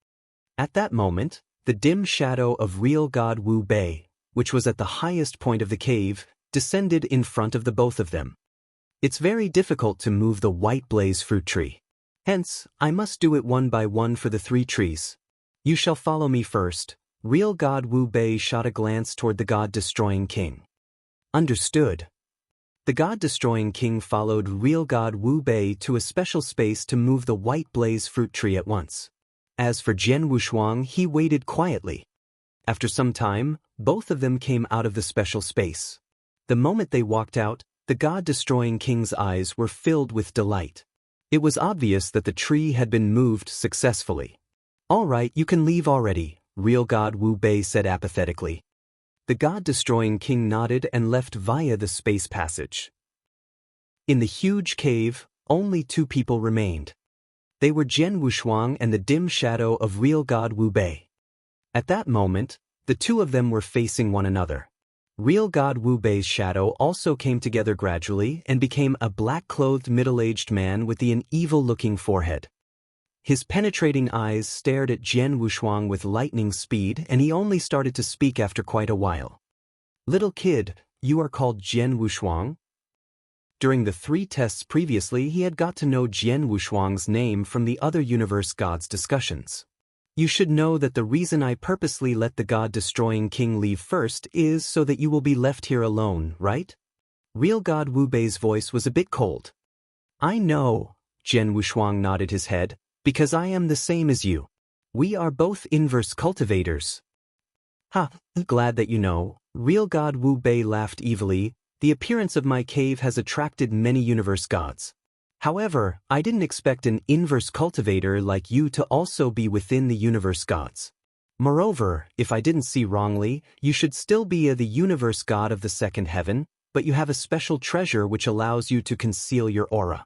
At that moment, the dim shadow of real god Wu Bei, which was at the highest point of the cave, descended in front of the both of them. It's very difficult to move the white blaze fruit tree. Hence, I must do it one by one for the 3 trees. You shall follow me first. Real god Wu Bei shot a glance toward the god-destroying king. Understood. The god-destroying king followed real god Wu Bei to a special space to move the white blaze fruit tree at once. As for Jian Wushuang, he waited quietly. After some time, both of them came out of the special space. The moment they walked out, the god-destroying king's eyes were filled with delight. It was obvious that the tree had been moved successfully. All right, you can leave already, real god Wu Bei said apathetically. The god-destroying king nodded and left via the space passage. In the huge cave, only 2 people remained. They were Jian Wushuang and the dim shadow of real god Wu Bei. At that moment, the 2 of them were facing one another. Real god Wu Bei's shadow also came together gradually and became a black-clothed middle-aged man with an evil-looking forehead. His penetrating eyes stared at Jian Wushuang with lightning speed, and he only started to speak after quite a while. Little kid, you are called Jian Wushuang? During the 3 tests previously, he had got to know Jian Wushuang's name from the other universe gods' discussions. You should know that the reason I purposely let the god-destroying king leave first is so that you will be left here alone, right? Real god Wu Bei's voice was a bit cold. I know, Jian Wushuang nodded his head, because I am the same as you. We are both inverse cultivators. Ha, glad that you know. Real god Wu Bei laughed evilly. The appearance of my cave has attracted many universe gods. However, I didn't expect an inverse cultivator like you to also be within the universe gods. Moreover, if I didn't see wrongly, you should still be the universe god of the 2nd heaven, but you have a special treasure which allows you to conceal your aura.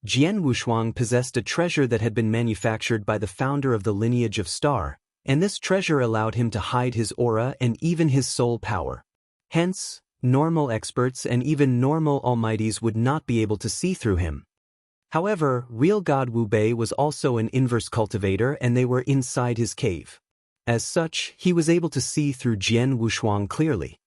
Jian Wushuang possessed a treasure that had been manufactured by the founder of the lineage of Star, and this treasure allowed him to hide his aura and even his soul power. Hence, normal experts and even normal almighties would not be able to see through him. However, real god Wu Bei was also an inverse cultivator and they were inside his cave. As such, he was able to see through Jian Wushuang clearly.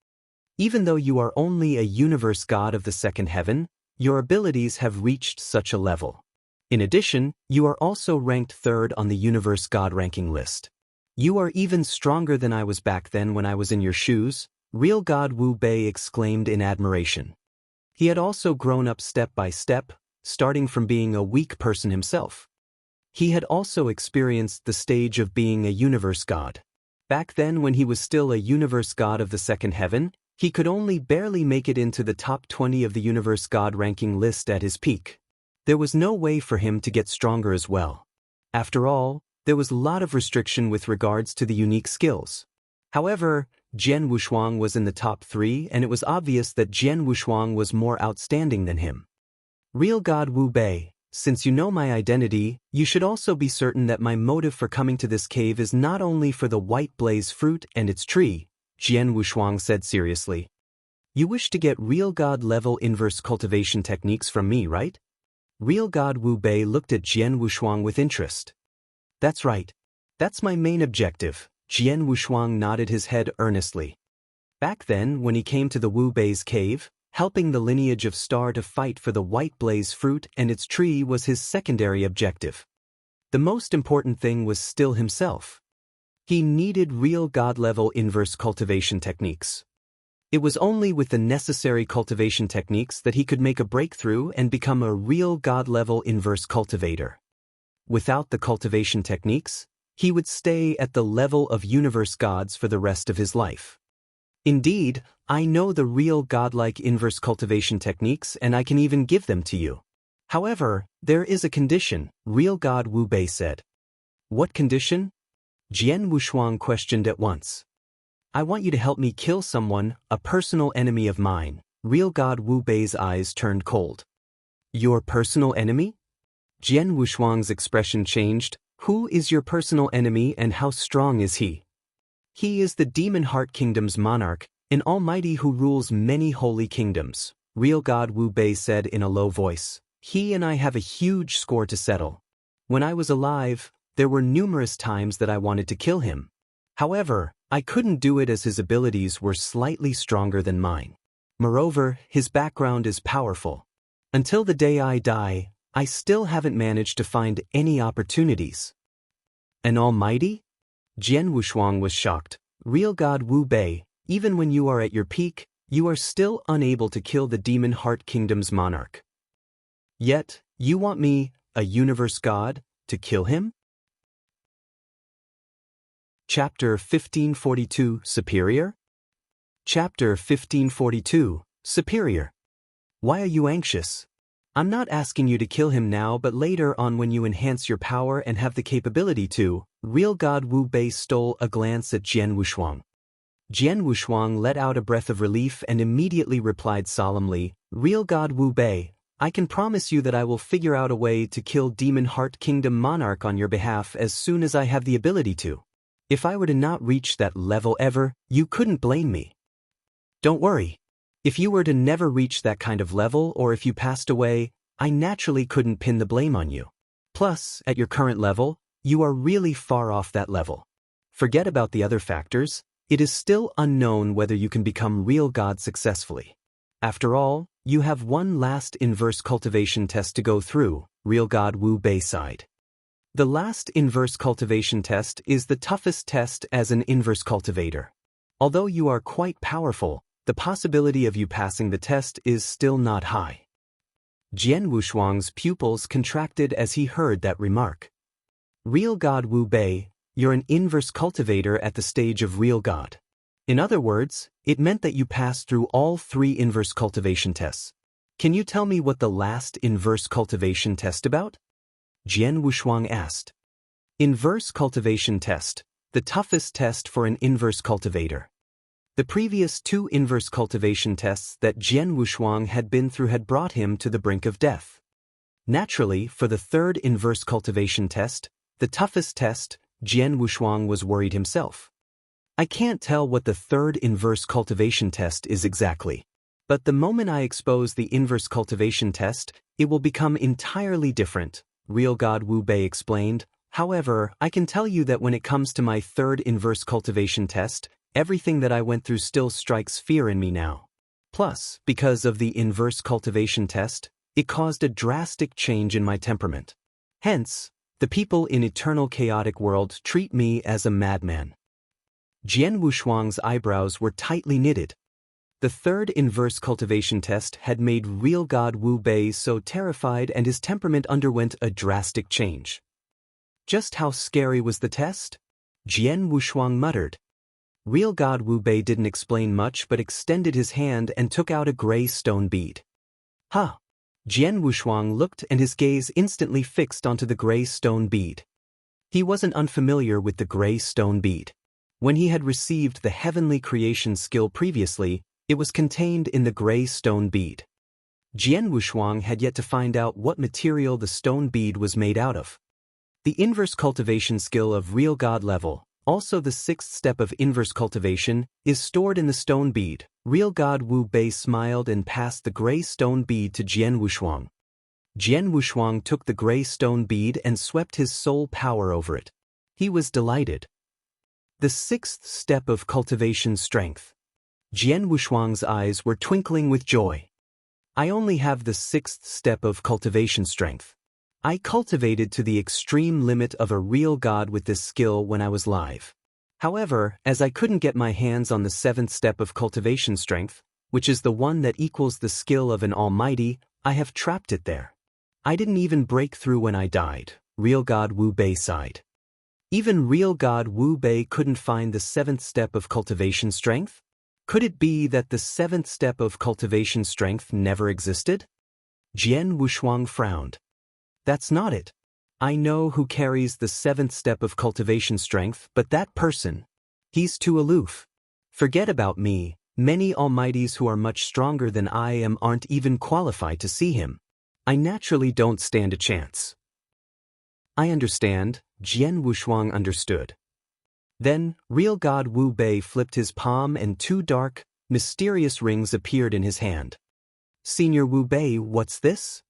Even though you are only a universe god of the second heaven, your abilities have reached such a level. In addition, you are also ranked 3rd on the universe god ranking list. You are even stronger than I was back then when I was in your shoes, real god Wu Bei exclaimed in admiration. He had also grown up step by step, starting from being a weak person himself. He had also experienced the stage of being a universe god. Back then, when he was still a universe god of the second heaven, he could only barely make it into the top 20 of the universe god ranking list at his peak. There was no way for him to get stronger as well. After all, there was a lot of restriction with regards to the unique skills. However, Jian Wushuang was in the top 3 and it was obvious that Jian Wushuang was more outstanding than him. Real God Wu Bei, since you know my identity, you should also be certain that my motive for coming to this cave is not only for the white blaze fruit and its tree, Jian Wushuang said seriously. You wish to get real God level inverse cultivation techniques from me, right? Real God Wu Bei looked at Jian Wushuang with interest. That's right. That's my main objective. Jian Wushuang nodded his head earnestly. Back then, when he came to the Wu Bei's cave, helping the lineage of Star to fight for the white blaze fruit and its tree was his secondary objective. The most important thing was still himself. He needed real God-level inverse cultivation techniques. It was only with the necessary cultivation techniques that he could make a breakthrough and become a real God-level inverse cultivator. Without the cultivation techniques, he would stay at the level of universe gods for the rest of his life. Indeed, I know the real godlike inverse cultivation techniques and I can even give them to you. However, there is a condition, real God Wu Bei said. What condition? Jian Wushuang questioned at once. I want you to help me kill someone, a personal enemy of mine. Real God Wu Bei's eyes turned cold. Your personal enemy? Jian Wushuang's expression changed. Who is your personal enemy and how strong is he? He is the Demon Heart Kingdom's monarch, an almighty who rules many holy kingdoms, Real God Wu Bei said in a low voice. He and I have a huge score to settle. When I was alive, there were numerous times that I wanted to kill him. However, I couldn't do it as his abilities were slightly stronger than mine. Moreover, his background is powerful. Until the day I die, I still haven't managed to find any opportunities. An almighty? Jian Wushuang was shocked. Real God Wu Bei, even when you are at your peak, you are still unable to kill the Demon Heart Kingdom's monarch. Yet, you want me, a universe god, to kill him? Chapter 1542, Superior? Chapter 1542, Superior. Why are you anxious? I'm not asking you to kill him now but later on when you enhance your power and have the capability to. Real God Wu Bei stole a glance at Jian Wushuang. Jian Wushuang let out a breath of relief and immediately replied solemnly, Real God Wu Bei, I can promise you that I will figure out a way to kill Demon Heart Kingdom Monarch on your behalf as soon as I have the ability to. If I were to not reach that level ever, you couldn't blame me. Don't worry. If you were to never reach that kind of level or if you passed away, I naturally couldn't pin the blame on you. Plus, at your current level, you are really far off that level. Forget about the other factors. It is still unknown whether you can become real god successfully. After all, you have one last inverse cultivation test to go through, Real God Wu Bei sighed. The last inverse cultivation test is the toughest test as an inverse cultivator. Although you are quite powerful, the possibility of you passing the test is still not high. Jian Wushuang's pupils contracted as he heard that remark. Real God Wu Bei, you're an inverse cultivator at the stage of real god. In other words, it meant that you passed through all 3 inverse cultivation tests. Can you tell me what the last inverse cultivation test about? Jian Wushuang asked. Inverse cultivation test, the toughest test for an inverse cultivator. The previous 2 inverse cultivation tests that Jian Wushuang had been through had brought him to the brink of death. Naturally, for the 3rd inverse cultivation test, the toughest test, Jian Wushuang was worried himself. I can't tell what the 3rd inverse cultivation test is exactly. But the moment I expose the inverse cultivation test, it will become entirely different, Real God Wu Bei explained. However, I can tell you that when it comes to my 3rd inverse cultivation test, Everything that I went through still strikes fear in me now. Plus, because of the inverse cultivation test, it caused a drastic change in my temperament. Hence, the people in eternal chaotic world treat me as a madman. Jian Wushuang's eyebrows were tightly knitted. The third inverse cultivation test had made real God Wu Bei so terrified and his temperament underwent a drastic change. Just how scary was the test? Jian Wushuang muttered. Real God Wu Bei didn't explain much but extended his hand and took out a gray stone bead. Huh! Jian Wushuang looked and his gaze instantly fixed onto the gray stone bead. He wasn't unfamiliar with the gray stone bead. When he had received the heavenly creation skill previously, it was contained in the gray stone bead. Jian Wushuang had yet to find out what material the stone bead was made out of. The inverse cultivation skill of real God level, also the sixth step of inverse cultivation, is stored in the stone bead. Real God Wu Bei smiled and passed the gray stone bead to Jian Wushuang. Jian Wushuang took the gray stone bead and swept his soul power over it. He was delighted. The sixth step of cultivation strength. Jian Wushuang's eyes were twinkling with joy. I only have the sixth step of cultivation strength. I cultivated to the extreme limit of a real god with this skill when I was live. However, as I couldn't get my hands on the seventh step of cultivation strength, which is the one that equals the skill of an almighty, I have trapped it there. I didn't even break through when I died, real God Wu Bei sighed. Even real God Wu Bei couldn't find the seventh step of cultivation strength? Could it be that the seventh step of cultivation strength never existed? Jian Wushuang frowned. That's not it. I know who carries the seventh step of cultivation strength, but that person, he's too aloof. Forget about me, many almighties who are much stronger than I am aren't even qualified to see him. I naturally don't stand a chance. I understand, Jian Wushuang understood. Then, real God Wu Bei flipped his palm and two dark, mysterious rings appeared in his hand. Senior Wu Bei, what's this?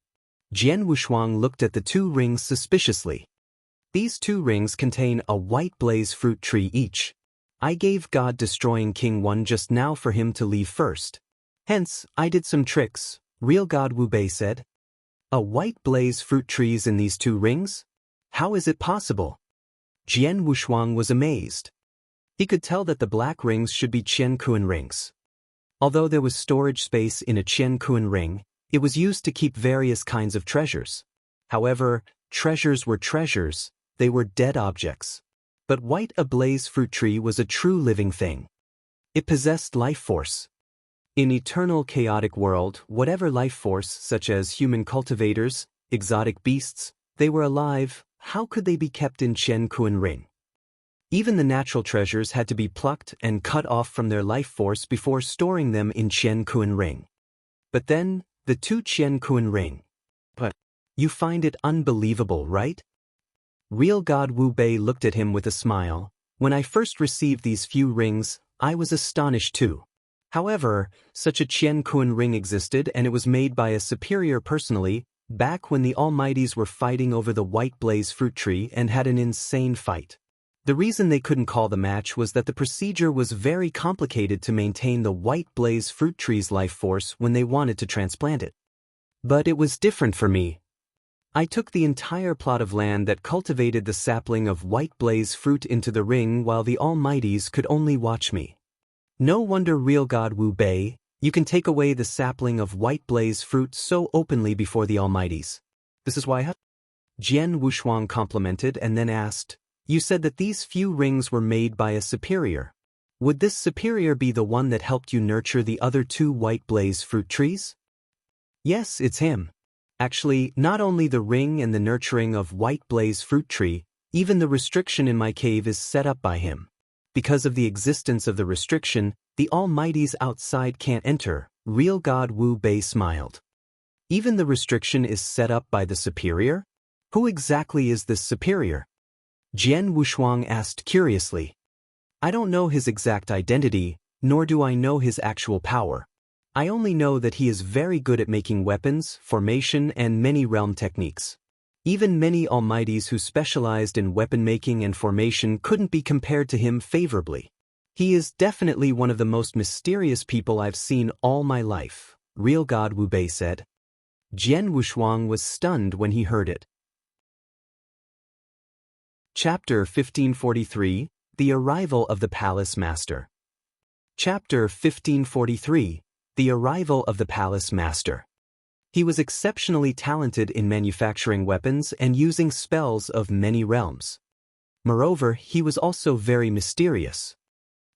Jian Wushuang looked at the two rings suspiciously. These two rings contain a white blaze fruit tree each. I gave God-destroying King one just now for him to leave first. Hence, I did some tricks, real God Wu Bei said. A white blaze fruit trees in these two rings? How is it possible? Jian Wushuang was amazed. He could tell that the black rings should be Qian Kuan rings. Although there was storage space in a Qian Kuan ring, it was used to keep various kinds of treasures. However, treasures were treasures, they were dead objects. But white ablaze fruit tree was a true living thing. It possessed life force. In eternal chaotic world, whatever life force, such as human cultivators, exotic beasts, they were alive. How could they be kept in Qian Kuan ring? Even the natural treasures had to be plucked and cut off from their life force before storing them in Qian Kuan ring. But then, the two Qian Kuan ring. But you find it unbelievable, right? Real God Wu Bei looked at him with a smile. When I first received these few rings, I was astonished too. However, such a Qian Kuan ring existed and it was made by a superior personally, back when the Almighties were fighting over the white blaze fruit tree and had an insane fight. The reason they couldn't call the match was that the procedure was very complicated to maintain the white blaze fruit tree's life force when they wanted to transplant it. But it was different for me. I took the entire plot of land that cultivated the sapling of white blaze fruit into the ring while the Almighties could only watch me. No wonder real God Wu Bei, you can take away the sapling of white blaze fruit so openly before the Almighties. This is why Jian Wushuang complimented and then asked, you said that these few rings were made by a superior. Would this superior be the one that helped you nurture the other two white blaze fruit trees? Yes, it's him. Actually, not only the ring and the nurturing of white blaze fruit tree, even the restriction in my cave is set up by him. Because of the existence of the restriction, the Almighties outside can't enter, real God Wu Bei smiled. Even the restriction is set up by the superior? Who exactly is this superior? Jian Wushuang asked curiously. I don't know his exact identity, nor do I know his actual power. I only know that he is very good at making weapons, formation, and many realm techniques. Even many Almighties who specialized in weapon making and formation couldn't be compared to him favorably. He is definitely one of the most mysterious people I've seen all my life, real God Wu Bei said. Jian Wushuang was stunned when he heard it. Chapter 1543, The Arrival of the Palace Master. Chapter 1543, The Arrival of the Palace Master. He was exceptionally talented in manufacturing weapons and using spells of many realms. Moreover, he was also very mysterious.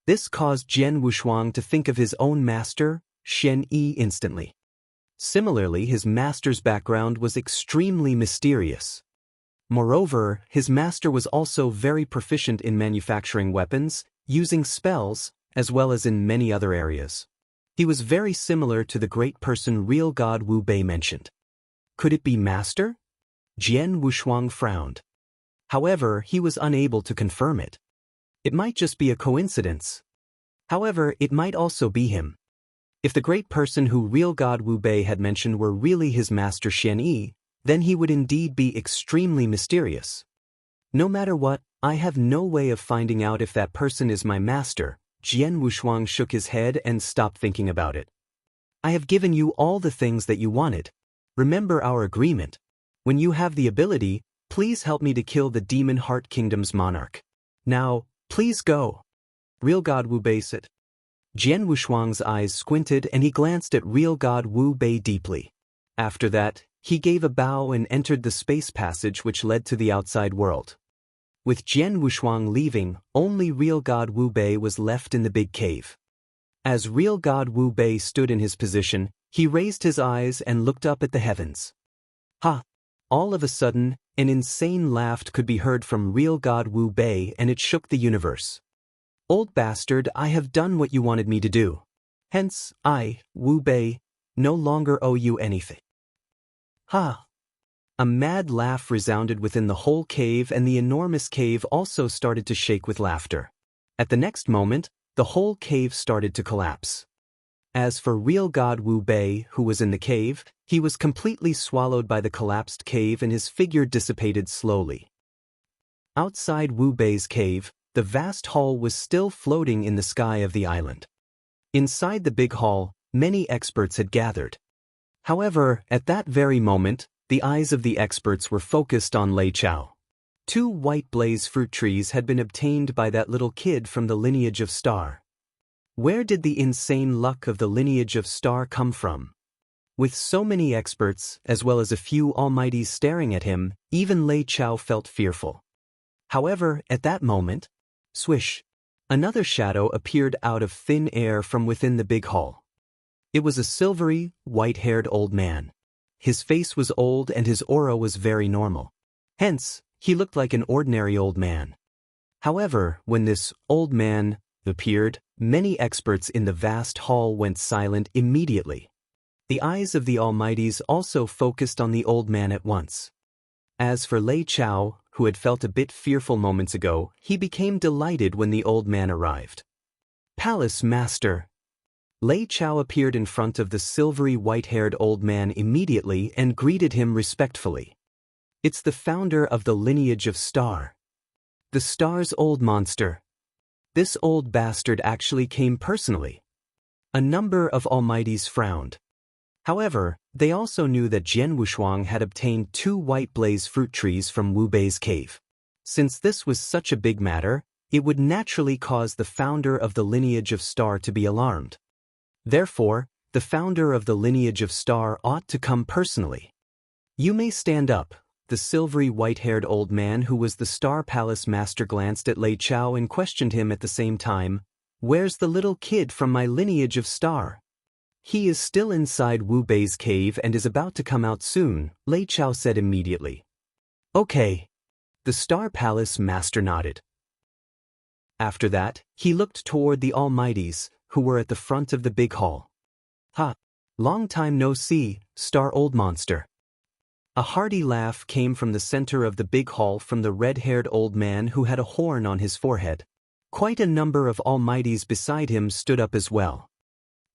This caused Jian Wushuang to think of his own master, Shen Yi, instantly. Similarly, his master's background was extremely mysterious. Moreover, his master was also very proficient in manufacturing weapons, using spells, as well as in many other areas. He was very similar to the great person real God Wu Bei mentioned. Could it be master? Jian Wushuang frowned. However, he was unable to confirm it. It might just be a coincidence. However, it might also be him. If the great person who real God Wu Bei had mentioned were really his master Shen Yi, then he would indeed be extremely mysterious. No matter what, I have no way of finding out if that person is my master. Jian Wushuang shook his head and stopped thinking about it. I have given you all the things that you wanted. Remember our agreement. When you have the ability, please help me to kill the Demon Heart Kingdom's monarch. Now, please go. Real God Wu Bei said. Jian Wushuang's eyes squinted and he glanced at real God Wu Bei deeply. After that, he gave a bow and entered the space passage which led to the outside world. With Jian Wushuang leaving, only real God Wu Bei was left in the big cave. As real God Wu Bei stood in his position, he raised his eyes and looked up at the heavens. Ha! All of a sudden, an insane laugh could be heard from real God Wu Bei and it shook the universe. Old bastard, I have done what you wanted me to do. Hence, I, Wu Bei, no longer owe you anything. Ha! A mad laugh resounded within the whole cave and the enormous cave also started to shake with laughter. At the next moment, the whole cave started to collapse. As for real God Wu Bei, who was in the cave, he was completely swallowed by the collapsed cave and his figure dissipated slowly. Outside Wu Bei's cave, the vast hall was still floating in the sky of the island. Inside the big hall, many experts had gathered. However, at that very moment, the eyes of the experts were focused on Lei Chao. 2 white blaze fruit trees had been obtained by that little kid from the lineage of Star. Where did the insane luck of the lineage of Star come from? With so many experts, as well as a few almighties staring at him, even Lei Chao felt fearful. However, at that moment, swish, another shadow appeared out of thin air from within the big hall. It was a silvery, white-haired old man. His face was old and his aura was very normal. Hence, he looked like an ordinary old man. However, when this old man appeared, many experts in the vast hall went silent immediately. The eyes of the almighties also focused on the old man at once. As for Lei Chao, who had felt a bit fearful moments ago, he became delighted when the old man arrived. Palace Master! Lei Chao appeared in front of the silvery white-haired old man immediately and greeted him respectfully. It's the founder of the lineage of Star. The Star's old monster. This old bastard actually came personally. A number of almighties frowned. However, they also knew that Jian Wushuang had obtained 2 white blaze fruit trees from Wu Bei's cave. Since this was such a big matter, it would naturally cause the founder of the lineage of Star to be alarmed. Therefore, the founder of the lineage of Star ought to come personally. You may stand up. The silvery white-haired old man who was the Star Palace Master glanced at Lei Chao and questioned him at the same time. Where's the little kid from my lineage of Star? He is still inside Wu Bei's cave and is about to come out soon, Lei Chao said immediately. Okay. The Star Palace Master nodded. After that, he looked toward the almighties, who were at the front of the big hall. Ha! Long time no see, Star Old Monster. A hearty laugh came from the center of the big hall from the red-haired old man who had a horn on his forehead. Quite a number of almighties beside him stood up as well.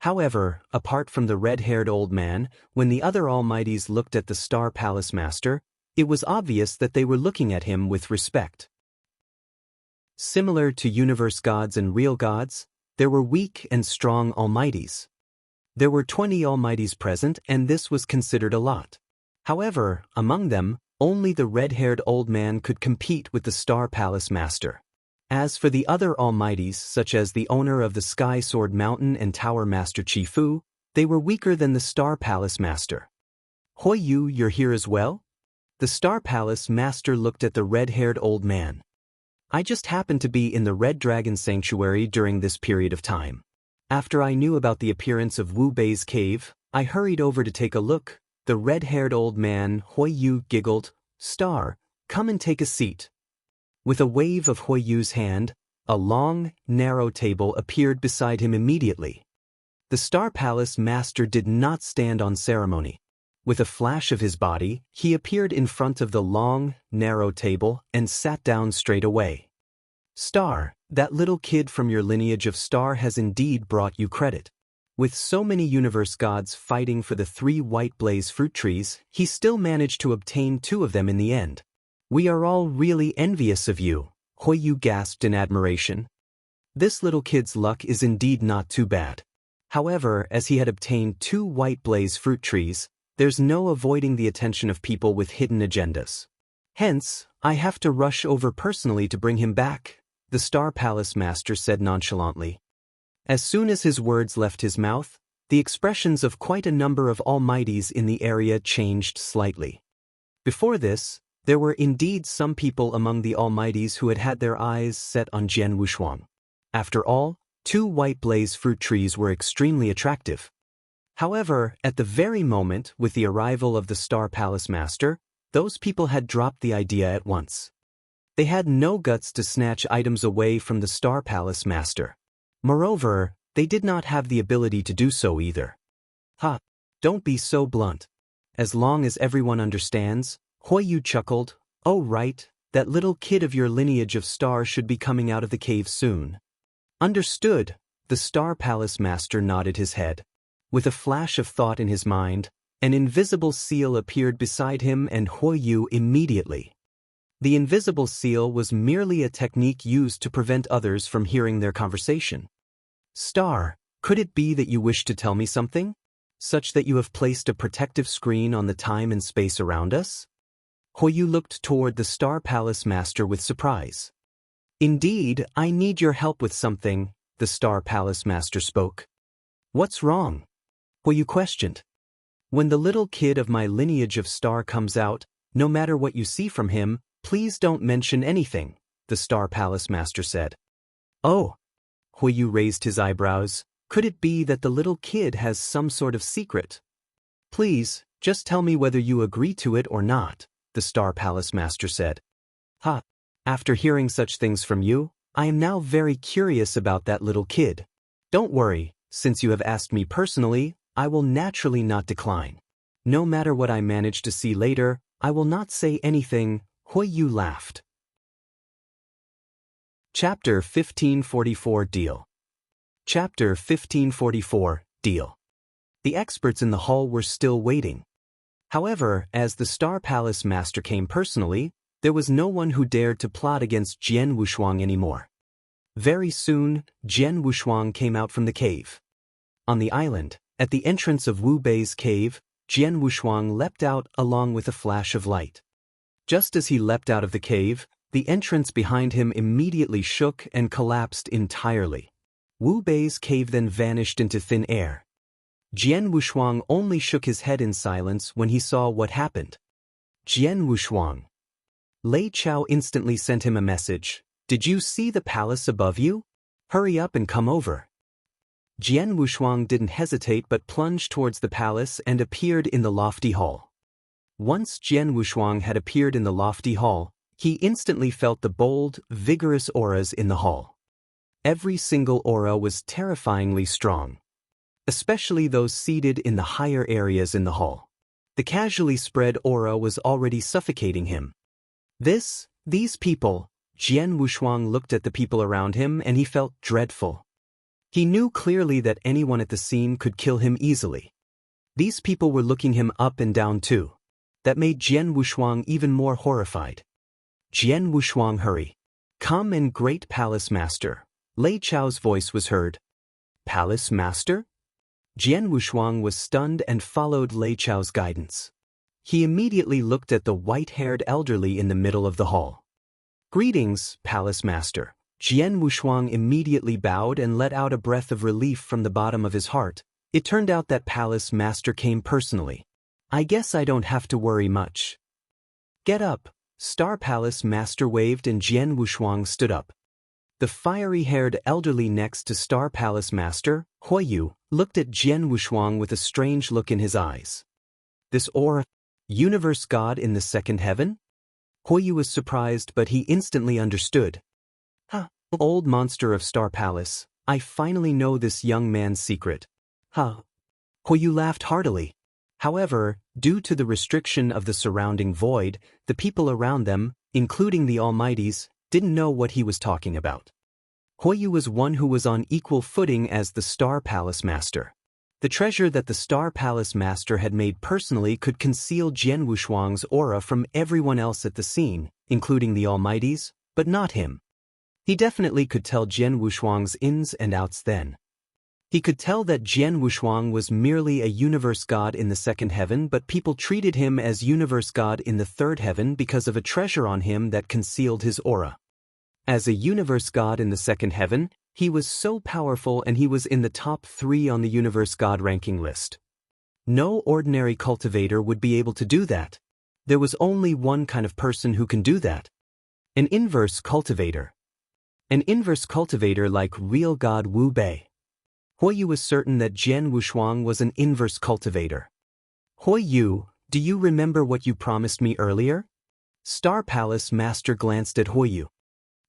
However, apart from the red-haired old man, when the other almighties looked at the Star Palace Master, it was obvious that they were looking at him with respect. Similar to universe gods and real gods, there were weak and strong almighties. There were 20 almighties present, and this was considered a lot. However, among them, only the red-haired old man could compete with the Star Palace Master. As for the other almighties, such as the owner of the Sky Sword Mountain and Tower Master Chifu, they were weaker than the Star Palace Master. Huiyu, you're here as well? The Star Palace Master looked at the red-haired old man. I just happened to be in the Red Dragon Sanctuary during this period of time. After I knew about the appearance of Wu Bei's cave, I hurried over to take a look. The red-haired old man, Huiyu, giggled. Star, come and take a seat. With a wave of Huiyu's hand, a long, narrow table appeared beside him immediately. The Star Palace Master did not stand on ceremony. With a flash of his body, he appeared in front of the long, narrow table and sat down straight away. Star, that little kid from your lineage of Star has indeed brought you credit. With so many universe gods fighting for the 3 white blaze fruit trees, he still managed to obtain 2 of them in the end. We are all really envious of you, Huiyu gasped in admiration. This little kid's luck is indeed not too bad. However, as he had obtained 2 white blaze fruit trees, there's no avoiding the attention of people with hidden agendas. Hence, I have to rush over personally to bring him back, the Star Palace Master said nonchalantly. As soon as his words left his mouth, the expressions of quite a number of almighties in the area changed slightly. Before this, there were indeed some people among the almighties who had had their eyes set on Jian Wushuang. After all, 2 white blaze fruit trees were extremely attractive. However, at the very moment with the arrival of the Star Palace Master, those people had dropped the idea at once. They had no guts to snatch items away from the Star Palace Master. Moreover, they did not have the ability to do so either. Ha! Don't be so blunt. As long as everyone understands, Huiyu chuckled, oh right, that little kid of your lineage of Star should be coming out of the cave soon. Understood, the Star Palace Master nodded his head. With a flash of thought in his mind, an invisible seal appeared beside him and Huiyu immediately. The invisible seal was merely a technique used to prevent others from hearing their conversation. Star, could it be that you wish to tell me something? Such that you have placed a protective screen on the time and space around us? Huiyu looked toward the Star Palace Master with surprise. Indeed, I need your help with something, the Star Palace Master spoke. What's wrong? Huiyu questioned. When the little kid of my lineage of Star comes out, no matter what you see from him, please don't mention anything, the Star Palace Master said. Oh. Huiyu raised his eyebrows. Could it be that the little kid has some sort of secret? Please, just tell me whether you agree to it or not, the Star Palace Master said. Ha! After hearing such things from you, I am now very curious about that little kid. Don't worry, since you have asked me personally, I will naturally not decline. No matter what I manage to see later, I will not say anything, Huiyu laughed. Chapter 1544 Deal. Chapter 1544 Deal. The experts in the hall were still waiting. However, as the Star Palace Master came personally, there was no one who dared to plot against Jian Wushuang anymore. Very soon, Jian Wushuang came out from the cave. On the island, at the entrance of Wu Bei's cave, Jian Wushuang leapt out along with a flash of light. Just as he leapt out of the cave, the entrance behind him immediately shook and collapsed entirely. Wu Bei's cave then vanished into thin air. Jian Wushuang only shook his head in silence when he saw what happened. Jian Wushuang. Lei Chao instantly sent him a message. Did you see the palace above you? Hurry up and come over. Jian Wushuang didn't hesitate but plunged towards the palace and appeared in the lofty hall. Once Jian Wushuang had appeared in the lofty hall, he instantly felt the bold, vigorous auras in the hall. Every single aura was terrifyingly strong, especially those seated in the higher areas in the hall. The casually spread aura was already suffocating him. These people, Jian Wushuang looked at the people around him and he felt dreadful. He knew clearly that anyone at the scene could kill him easily. These people were looking him up and down too. That made Jian Wushuang even more horrified. Jian Wushuang, hurry. Come and great Palace Master. Lei Chao's voice was heard. Palace Master? Jian Wushuang was stunned and followed Lei Chao's guidance. He immediately looked at the white-haired elderly in the middle of the hall. Greetings, Palace Master. Jian Wushuang immediately bowed and let out a breath of relief from the bottom of his heart. It turned out that Palace Master came personally. I guess I don't have to worry much. Get up. Star Palace Master waved and Jian Wushuang stood up. The fiery-haired elderly next to Star Palace Master, Huoyu, looked at Jian Wushuang with a strange look in his eyes. This aura, universe god in the second heaven? Huoyu was surprised, but he instantly understood. Ha, old monster of Star Palace, I finally know this young man's secret. Ha. Huoyu laughed heartily. However, due to the restriction of the surrounding void, the people around them, including the Almighties, didn't know what he was talking about. Huoyu was one who was on equal footing as the Star Palace Master. The treasure that the Star Palace Master had made personally could conceal Jian Wushuang's aura from everyone else at the scene, including the Almighties, but not him. He definitely could tell Jian Wushuang's ins and outs then. He could tell that Jian Wushuang was merely a universe god in the second heaven, but people treated him as universe god in the third heaven because of a treasure on him that concealed his aura. As a universe god in the second heaven, he was so powerful and he was in the top 3 on the universe god ranking list. No ordinary cultivator would be able to do that. There was only one kind of person who can do that. An inverse cultivator. An inverse cultivator like real god Wu Bei. Huoyu was certain that Jian Wushuang was an inverse cultivator. Huoyu, do you remember what you promised me earlier? Star Palace Master glanced at Huoyu.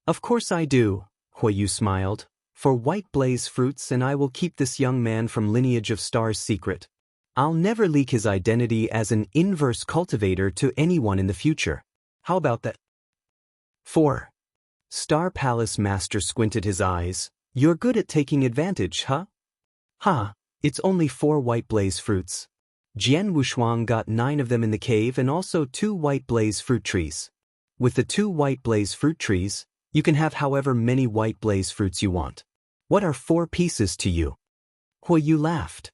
Of course I do, Huoyu smiled. For white blaze fruits, and I will keep this young man from Lineage of Stars secret. I'll never leak his identity as an inverse cultivator to anyone in the future. How about that? 4. Star Palace Master squinted his eyes. You're good at taking advantage, huh? Ha, it's only 4 white blaze fruits. Jian Wushuang got 9 of them in the cave and also 2 white blaze fruit trees. With the 2 white blaze fruit trees, you can have however many white blaze fruits you want. What are 4 pieces to you? Huoyu laughed.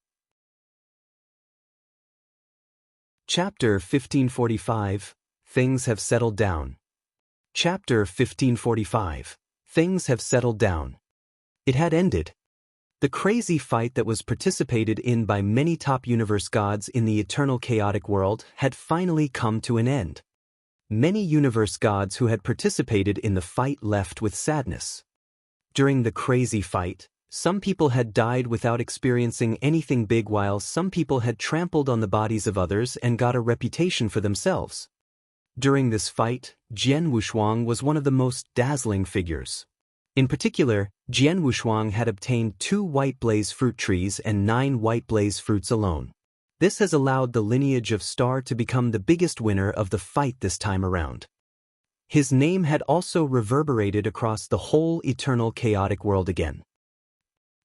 Chapter 1545, Things Have Settled Down. Chapter 1545, Things Have Settled Down. It had ended. The crazy fight that was participated in by many top universe gods in the eternal chaotic world had finally come to an end. Many universe gods who had participated in the fight left with sadness. During the crazy fight, some people had died without experiencing anything big, while some people had trampled on the bodies of others and got a reputation for themselves. During this fight, Jian Wushuang was one of the most dazzling figures. In particular, Jian Wushuang had obtained 2 white blaze fruit trees and 9 white blaze fruits alone. This has allowed the Lineage of Star to become the biggest winner of the fight this time around. His name had also reverberated across the whole eternal chaotic world again.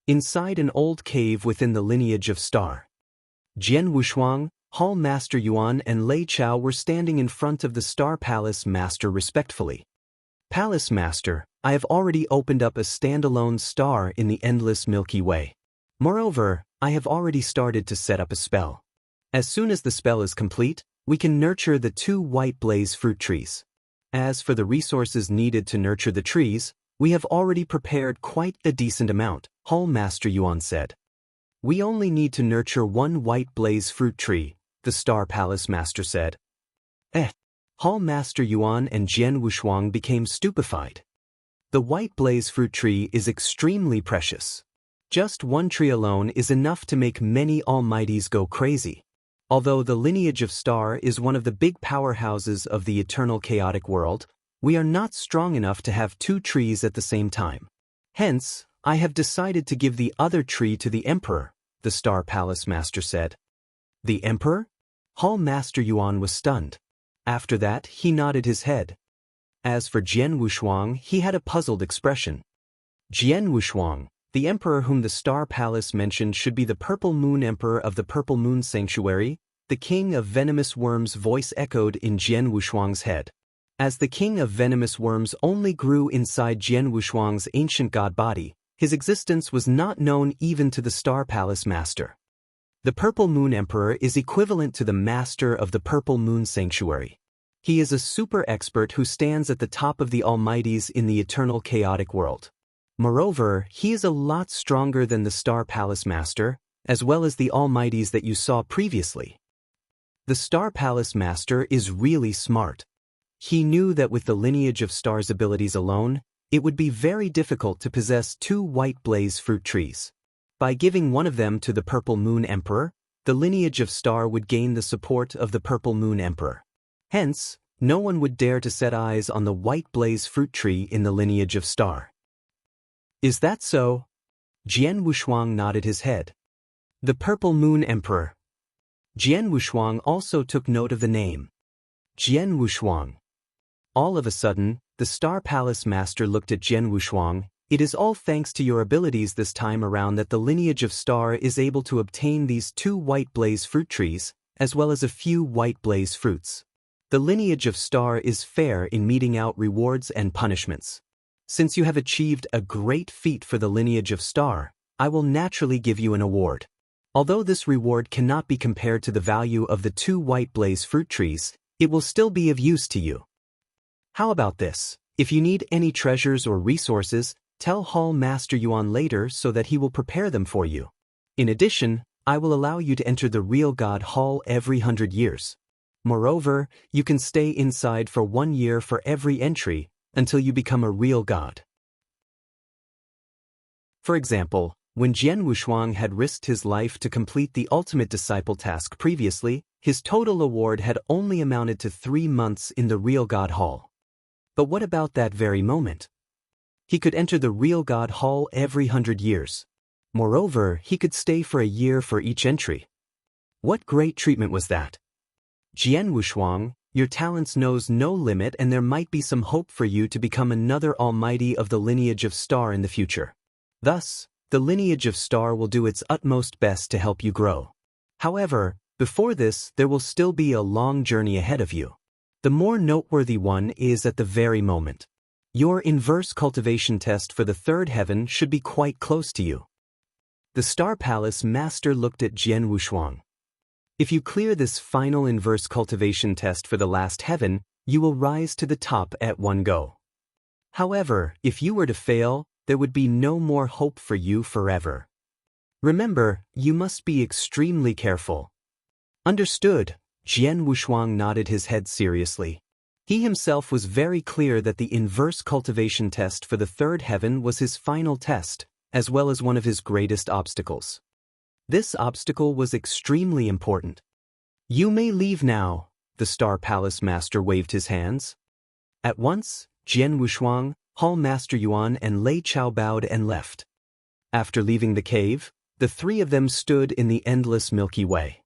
Inside an old cave within the Lineage of Star, Jian Wushuang, Hall Master Yuan and Lei Chao were standing in front of the Star Palace Master respectfully. Palace Master, I have already opened up a standalone star in the endless Milky Way. Moreover, I have already started to set up a spell. As soon as the spell is complete, we can nurture the 2 white blaze fruit trees. As for the resources needed to nurture the trees, we have already prepared quite a decent amount, Hall Master Yuan said. We only need to nurture 1 white blaze fruit tree, the Star Palace Master said. Hall Master Yuan and Jian Wushuang became stupefied. The white blaze fruit tree is extremely precious. Just 1 tree alone is enough to make many Almighties go crazy. Although the Lineage of Star is one of the big powerhouses of the eternal chaotic world, we are not strong enough to have 2 trees at the same time. Hence, I have decided to give the other tree to the Emperor, the Star Palace Master said. The Emperor? Hall Master Yuan was stunned. After that, he nodded his head. As for Jian Wushuang, he had a puzzled expression. Jian Wushuang, the Emperor whom the Star Palace mentioned should be the Purple Moon Emperor of the Purple Moon Sanctuary, the King of Venomous Worms' voice echoed in Jian Wushuang's head. As the king of venomous worms only grew inside Jian Wushuang's ancient god body, his existence was not known even to the Star Palace Master. The Purple Moon Emperor is equivalent to the Master of the Purple Moon Sanctuary. He is a super expert who stands at the top of the Almighties in the eternal chaotic world. Moreover, he is a lot stronger than the Star Palace Master, as well as the Almighties that you saw previously. The Star Palace Master is really smart. He knew that with the lineage of stars' abilities alone, it would be very difficult to possess 2 white blaze fruit trees. By giving one of them to the Purple Moon Emperor, the lineage of star would gain the support of the Purple Moon Emperor. Hence, no one would dare to set eyes on the white blaze fruit tree in the lineage of star. Is that so? Jian Wushuang nodded his head. The Purple Moon Emperor. Jian Wushuang also took note of the name. Jian Wushuang. All of a sudden, the Star Palace Master looked at Jian Wushuang. It is all thanks to your abilities this time around that the lineage of star is able to obtain these 2 white blaze fruit trees, as well as a few white blaze fruits. The lineage of star is fair in meting out rewards and punishments. Since you have achieved a great feat for the lineage of star, I will naturally give you an award. Although this reward cannot be compared to the value of the 2 white blaze fruit trees, it will still be of use to you. How about this? If you need any treasures or resources, tell Hall Master Yuan later so that he will prepare them for you. In addition, I will allow you to enter the Real God Hall every 100 years. Moreover, you can stay inside for 1 year for every entry, until you become a real god. For example, when Jian Wushuang had risked his life to complete the ultimate disciple task previously, his total award had only amounted to 3 months in the Real God Hall. But what about that very moment? He could enter the Real God Hall every 100 years. Moreover, he could stay for a year for each entry. What great treatment was that? Jian Wushuang, your talents knows no limit and there might be some hope for you to become another almighty of the lineage of star in the future. Thus, the lineage of star will do its utmost best to help you grow. However, before this, there will still be a long journey ahead of you. The more noteworthy one is at the very moment. Your inverse cultivation test for the 3rd heaven should be quite close to you. The Star Palace Master looked at Jian Wushuang. If you clear this final inverse cultivation test for the last heaven, you will rise to the top at one go. However, if you were to fail, there would be no more hope for you forever. Remember, you must be extremely careful. Understood. Jian Wushuang nodded his head seriously. He himself was very clear that the inverse cultivation test for the 3rd heaven was his final test, as well as one of his greatest obstacles. This obstacle was extremely important. You may leave now, the Star Palace Master waved his hands. At once, Jian Wushuang, Hall Master Yuan and Lei Chao bowed and left. After leaving the cave, the 3 of them stood in the endless Milky Way.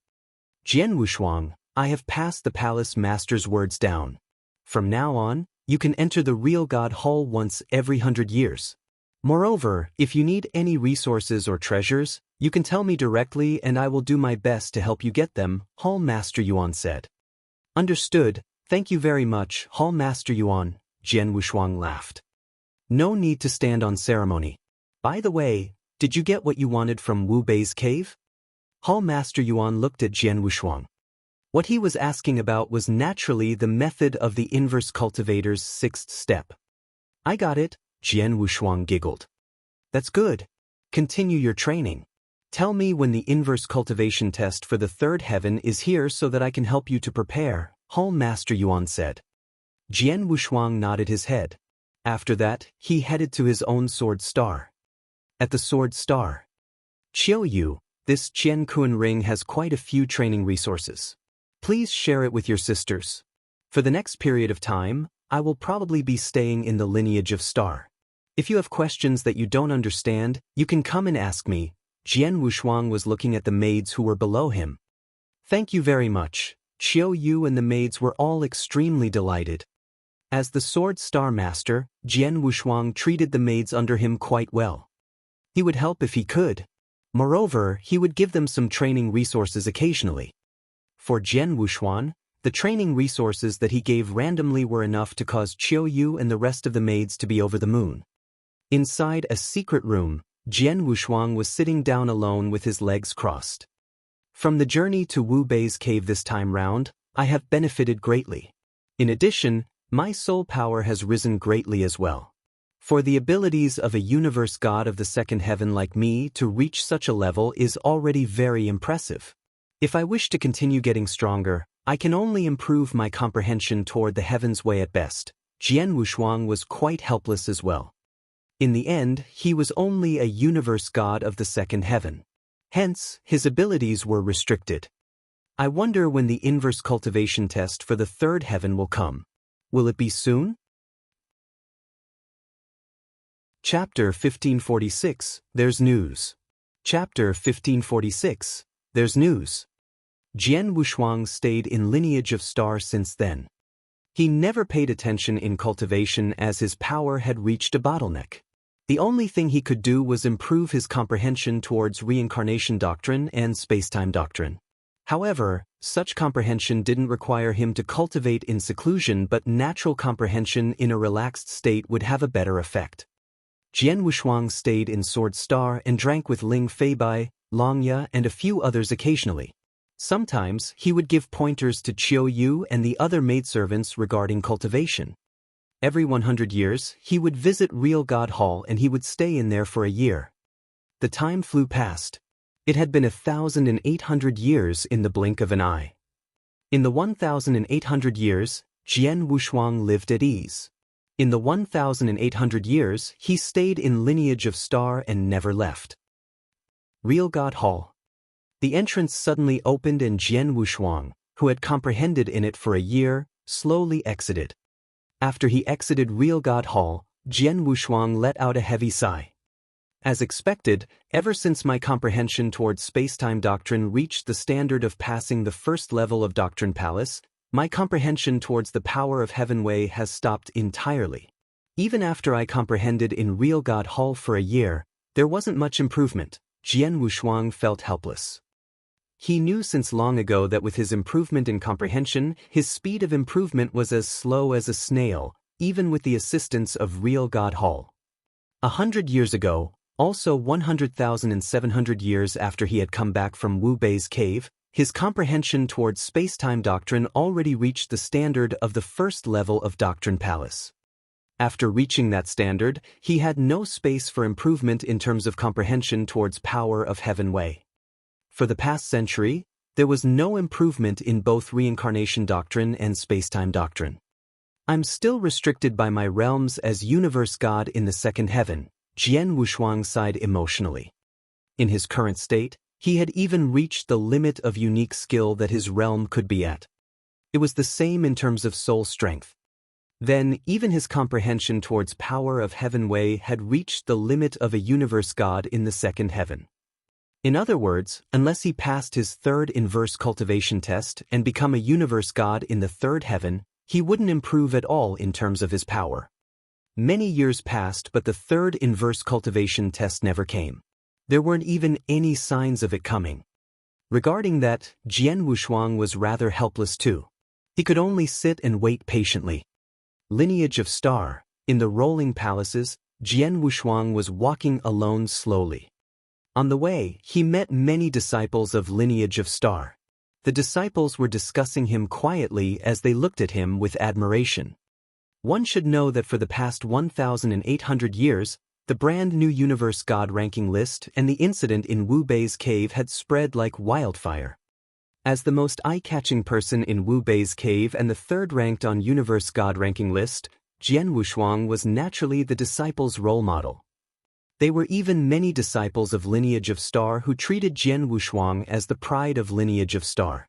Jian Wushuang, I have passed the Palace Master's words down. From now on, you can enter the Real God Hall once every 100 years. Moreover, if you need any resources or treasures, you can tell me directly and I will do my best to help you get them, Hall Master Yuan said. Understood, thank you very much, Hall Master Yuan, Jian Wushuang laughed. No need to stand on ceremony. By the way, did you get what you wanted from Wu Bei's cave? Hall Master Yuan looked at Jian Wushuang. What he was asking about was naturally the method of the inverse cultivator's 6th step. I got it, Jian Wushuang giggled. That's good. Continue your training. Tell me when the inverse cultivation test for the 3rd heaven is here so that I can help you to prepare, Hall Master Yuan said. Jian Wushuang nodded his head. After that, he headed to his own Sword Star. At the Sword Star. Qiu Yu, this Qian Kun ring has quite a few training resources. Please share it with your sisters. For the next period of time, I will probably be staying in the lineage of star. If you have questions that you don't understand, you can come and ask me. Jian Wushuang was looking at the maids who were below him. Thank you very much. Qiu Yu and the maids were all extremely delighted. As the Sword Star Master, Jian Wushuang treated the maids under him quite well. He would help if he could. Moreover, he would give them some training resources occasionally. For Jian Wushuang, The training resources that he gave randomly were enough to cause Qiu Yu and the rest of the maids to be over the moon. Inside a secret room, Jian Wushuang was sitting down alone with his legs crossed. From the journey to Wu Bei's cave this time round, I have benefited greatly. In addition, my soul power has risen greatly as well. For the abilities of a universe god of the second heaven like me to reach such a level is already very impressive. If I wish to continue getting stronger, I can only improve my comprehension toward the heaven's way at best. Jian Wushuang was quite helpless as well. In the end, he was only a universe god of the second heaven. Hence, his abilities were restricted. I wonder when the inverse cultivation test for the third heaven will come. Will it be soon? Chapter 1546, There's News. Chapter 1546, There's News. Jian Wushuang stayed in Lineage of Star since then. He never paid attention in cultivation as his power had reached a bottleneck. The only thing he could do was improve his comprehension towards reincarnation doctrine and spacetime doctrine. However, such comprehension didn't require him to cultivate in seclusion, but natural comprehension in a relaxed state would have a better effect. Jian Wushuang stayed in Sword Star and drank with Ling Feibai, Longya and a few others occasionally. Sometimes he would give pointers to Qiu Yu and the other maidservants regarding cultivation. Every 100 years, he would visit Real God Hall and he would stay in there for a year. The time flew past. It had been 1,800 years in the blink of an eye. In the 1,800 years, Jian Wushuang lived at ease. In the 1,800 years, he stayed in Lineage of Star and never left. Real God Hall. The entrance suddenly opened and Jian Wushuang, who had comprehended in it for a year, slowly exited. After he exited Real God Hall, Jian Wushuang let out a heavy sigh. As expected, ever since my comprehension towards spacetime doctrine reached the standard of passing the first level of Doctrine Palace, my comprehension towards the power of Heaven Way has stopped entirely. Even after I comprehended in Real God Hall for a year, there wasn't much improvement. Jian Wushuang felt helpless. He knew since long ago that with his improvement in comprehension, his speed of improvement was as slow as a snail, even with the assistance of Real God Hall. 100 years ago, also 100,700 years after he had come back from Wu Bei's cave, his comprehension towards spacetime doctrine already reached the standard of the first level of Doctrine Palace. After reaching that standard, he had no space for improvement in terms of comprehension towards power of Heaven Way. For the past century, there was no improvement in both reincarnation doctrine and spacetime doctrine. I'm still restricted by my realms as universe god in the second heaven, Jian Wushuang sighed emotionally. In his current state, he had even reached the limit of unique skill that his realm could be at. It was the same in terms of soul strength. Then, even his comprehension towards power of Heaven Way had reached the limit of a universe god in the second heaven. In other words, unless he passed his third inverse cultivation test and become a universe god in the third heaven, he wouldn't improve at all in terms of his power. Many years passed, but the third inverse cultivation test never came. There weren't even any signs of it coming. Regarding that, Jian Wushuang was rather helpless too. He could only sit and wait patiently. Lineage of Star. In the rolling palaces, Jian Wushuang was walking alone slowly. On the way, he met many disciples of Lineage of Star. The disciples were discussing him quietly as they looked at him with admiration. One should know that for the past 1,800 years, the brand new Universe God ranking list and the incident in Wu Bei's cave had spread like wildfire. As the most eye-catching person in Wu Bei's cave and the third ranked on Universe God ranking list, Jian Wushuang was naturally the disciples' role model. There were even many disciples of Lineage of Star who treated Jian Wushuang as the pride of Lineage of Star.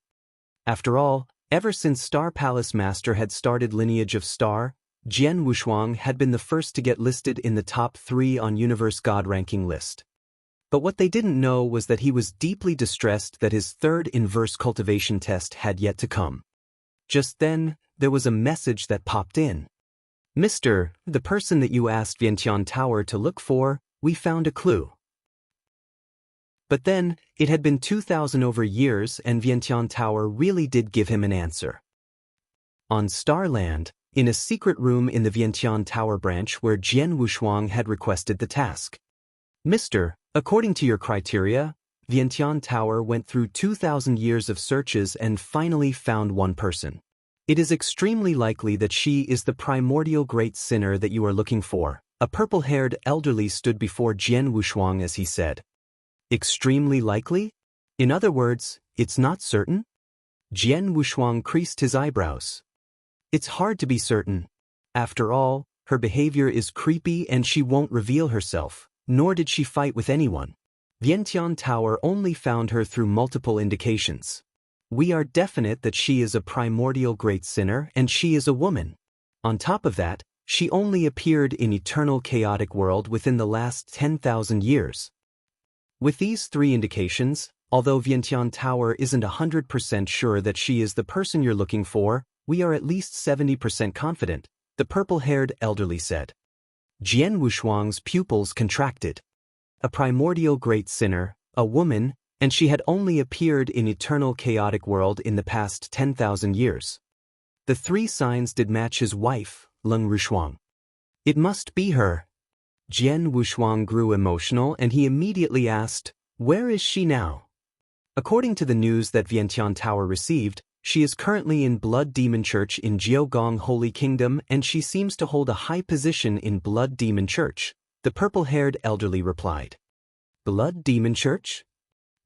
After all, ever since Star Palace Master had started Lineage of Star, Jian Wushuang had been the first to get listed in the top 3 on Universe God ranking list. But what they didn't know was that he was deeply distressed that his third inverse cultivation test had yet to come. Just then, there was a message that popped in. "Mr. The person that you asked Vientiane Tower to look for, we found a clue." But then, it had been 2,000 over years and Vientiane Tower really did give him an answer. On Starland, in a secret room in the Vientiane Tower branch where Jian Wushuang had requested the task. Mr. According to your criteria, Vientiane Tower went through 2,000 years of searches and finally found one person. It is extremely likely that she is the primordial great sinner that you are looking for. A purple-haired elderly stood before Jian Wushuang as he said. Extremely likely? In other words, it's not certain? Jian Wushuang creased his eyebrows. It's hard to be certain. After all, her behavior is creepy and she won't reveal herself, nor did she fight with anyone. Vientiane Tower only found her through multiple indications. We are definite that she is a primordial great sinner and she is a woman. On top of that, she only appeared in eternal chaotic world within the last 10,000 years. With these three indications, although Vientiane Tower isn't 100% sure that she is the person you're looking for, we are at least 70% confident, the purple-haired elderly said. Jian Wushuang's pupils contracted. A primordial great sinner, a woman, and she had only appeared in eternal chaotic world in the past 10,000 years. The three signs did match his wife, Leng Rushuang. It must be her. Jian Wushuang grew emotional and he immediately asked, "Where is she now?" According to the news that Vientiane Tower received, she is currently in Blood Demon Church in Jiogong Holy Kingdom and she seems to hold a high position in Blood Demon Church, the purple-haired elderly replied. Blood Demon Church?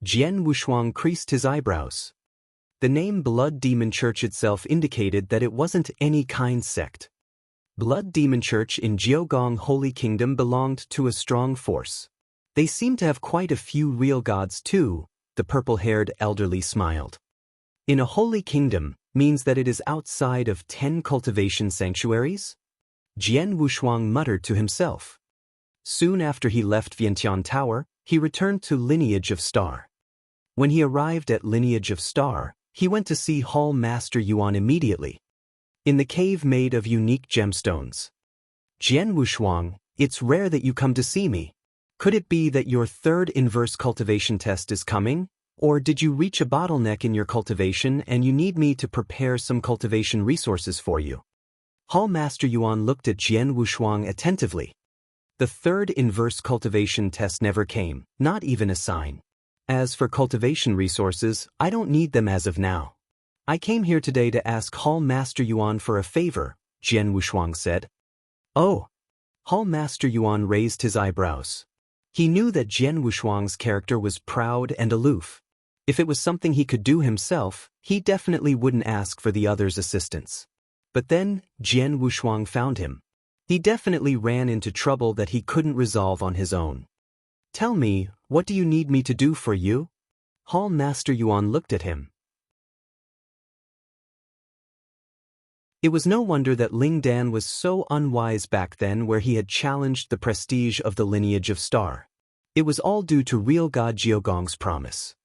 Jian Wushuang creased his eyebrows. The name Blood Demon Church itself indicated that it wasn't any kind sect. Blood Demon Church in Jiogong Holy Kingdom belonged to a strong force. They seem to have quite a few real gods too, the purple-haired elderly smiled. In a holy kingdom means that it is outside of 10 cultivation sanctuaries? Jian Wushuang muttered to himself. Soon after he left Vientiane Tower, he returned to Lineage of Star. When he arrived at Lineage of Star, he went to see Hall Master Yuan immediately. In the cave made of unique gemstones. Jian Wushuang, it's rare that you come to see me. Could it be that your third inverse cultivation test is coming? Or did you reach a bottleneck in your cultivation and you need me to prepare some cultivation resources for you? Hall Master Yuan looked at Jian Wushuang attentively. The third inverse cultivation test never came, not even a sign. As for cultivation resources, I don't need them as of now. I came here today to ask Hall Master Yuan for a favor, Jian Wushuang said. Oh. Hall Master Yuan raised his eyebrows. He knew that Jian Wushuang's character was proud and aloof. If it was something he could do himself, he definitely wouldn't ask for the others' assistance. But then, Jian Wushuang found him. He definitely ran into trouble that he couldn't resolve on his own. Tell me, what do you need me to do for you? Hall Master Yuan looked at him. It was no wonder that Ling Dan was so unwise back then where he had challenged the prestige of the Lineage of Star. It was all due to real God Jiogong's promise.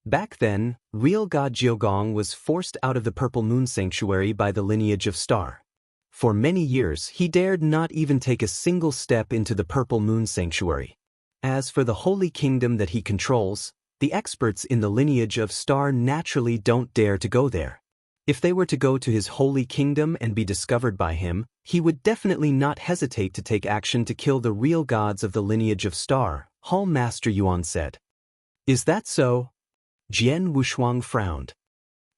Back then, real God Jiogong was forced out of the Purple Moon Sanctuary by the Lineage of Star. For many years, he dared not even take a single step into the Purple Moon Sanctuary. As for the Holy Kingdom that he controls, the experts in the Lineage of Star naturally don't dare to go there. If they were to go to his Holy Kingdom and be discovered by him, he would definitely not hesitate to take action to kill the real gods of the Lineage of Star, Hall Master Yuan said. Is that so? Jian Wushuang frowned.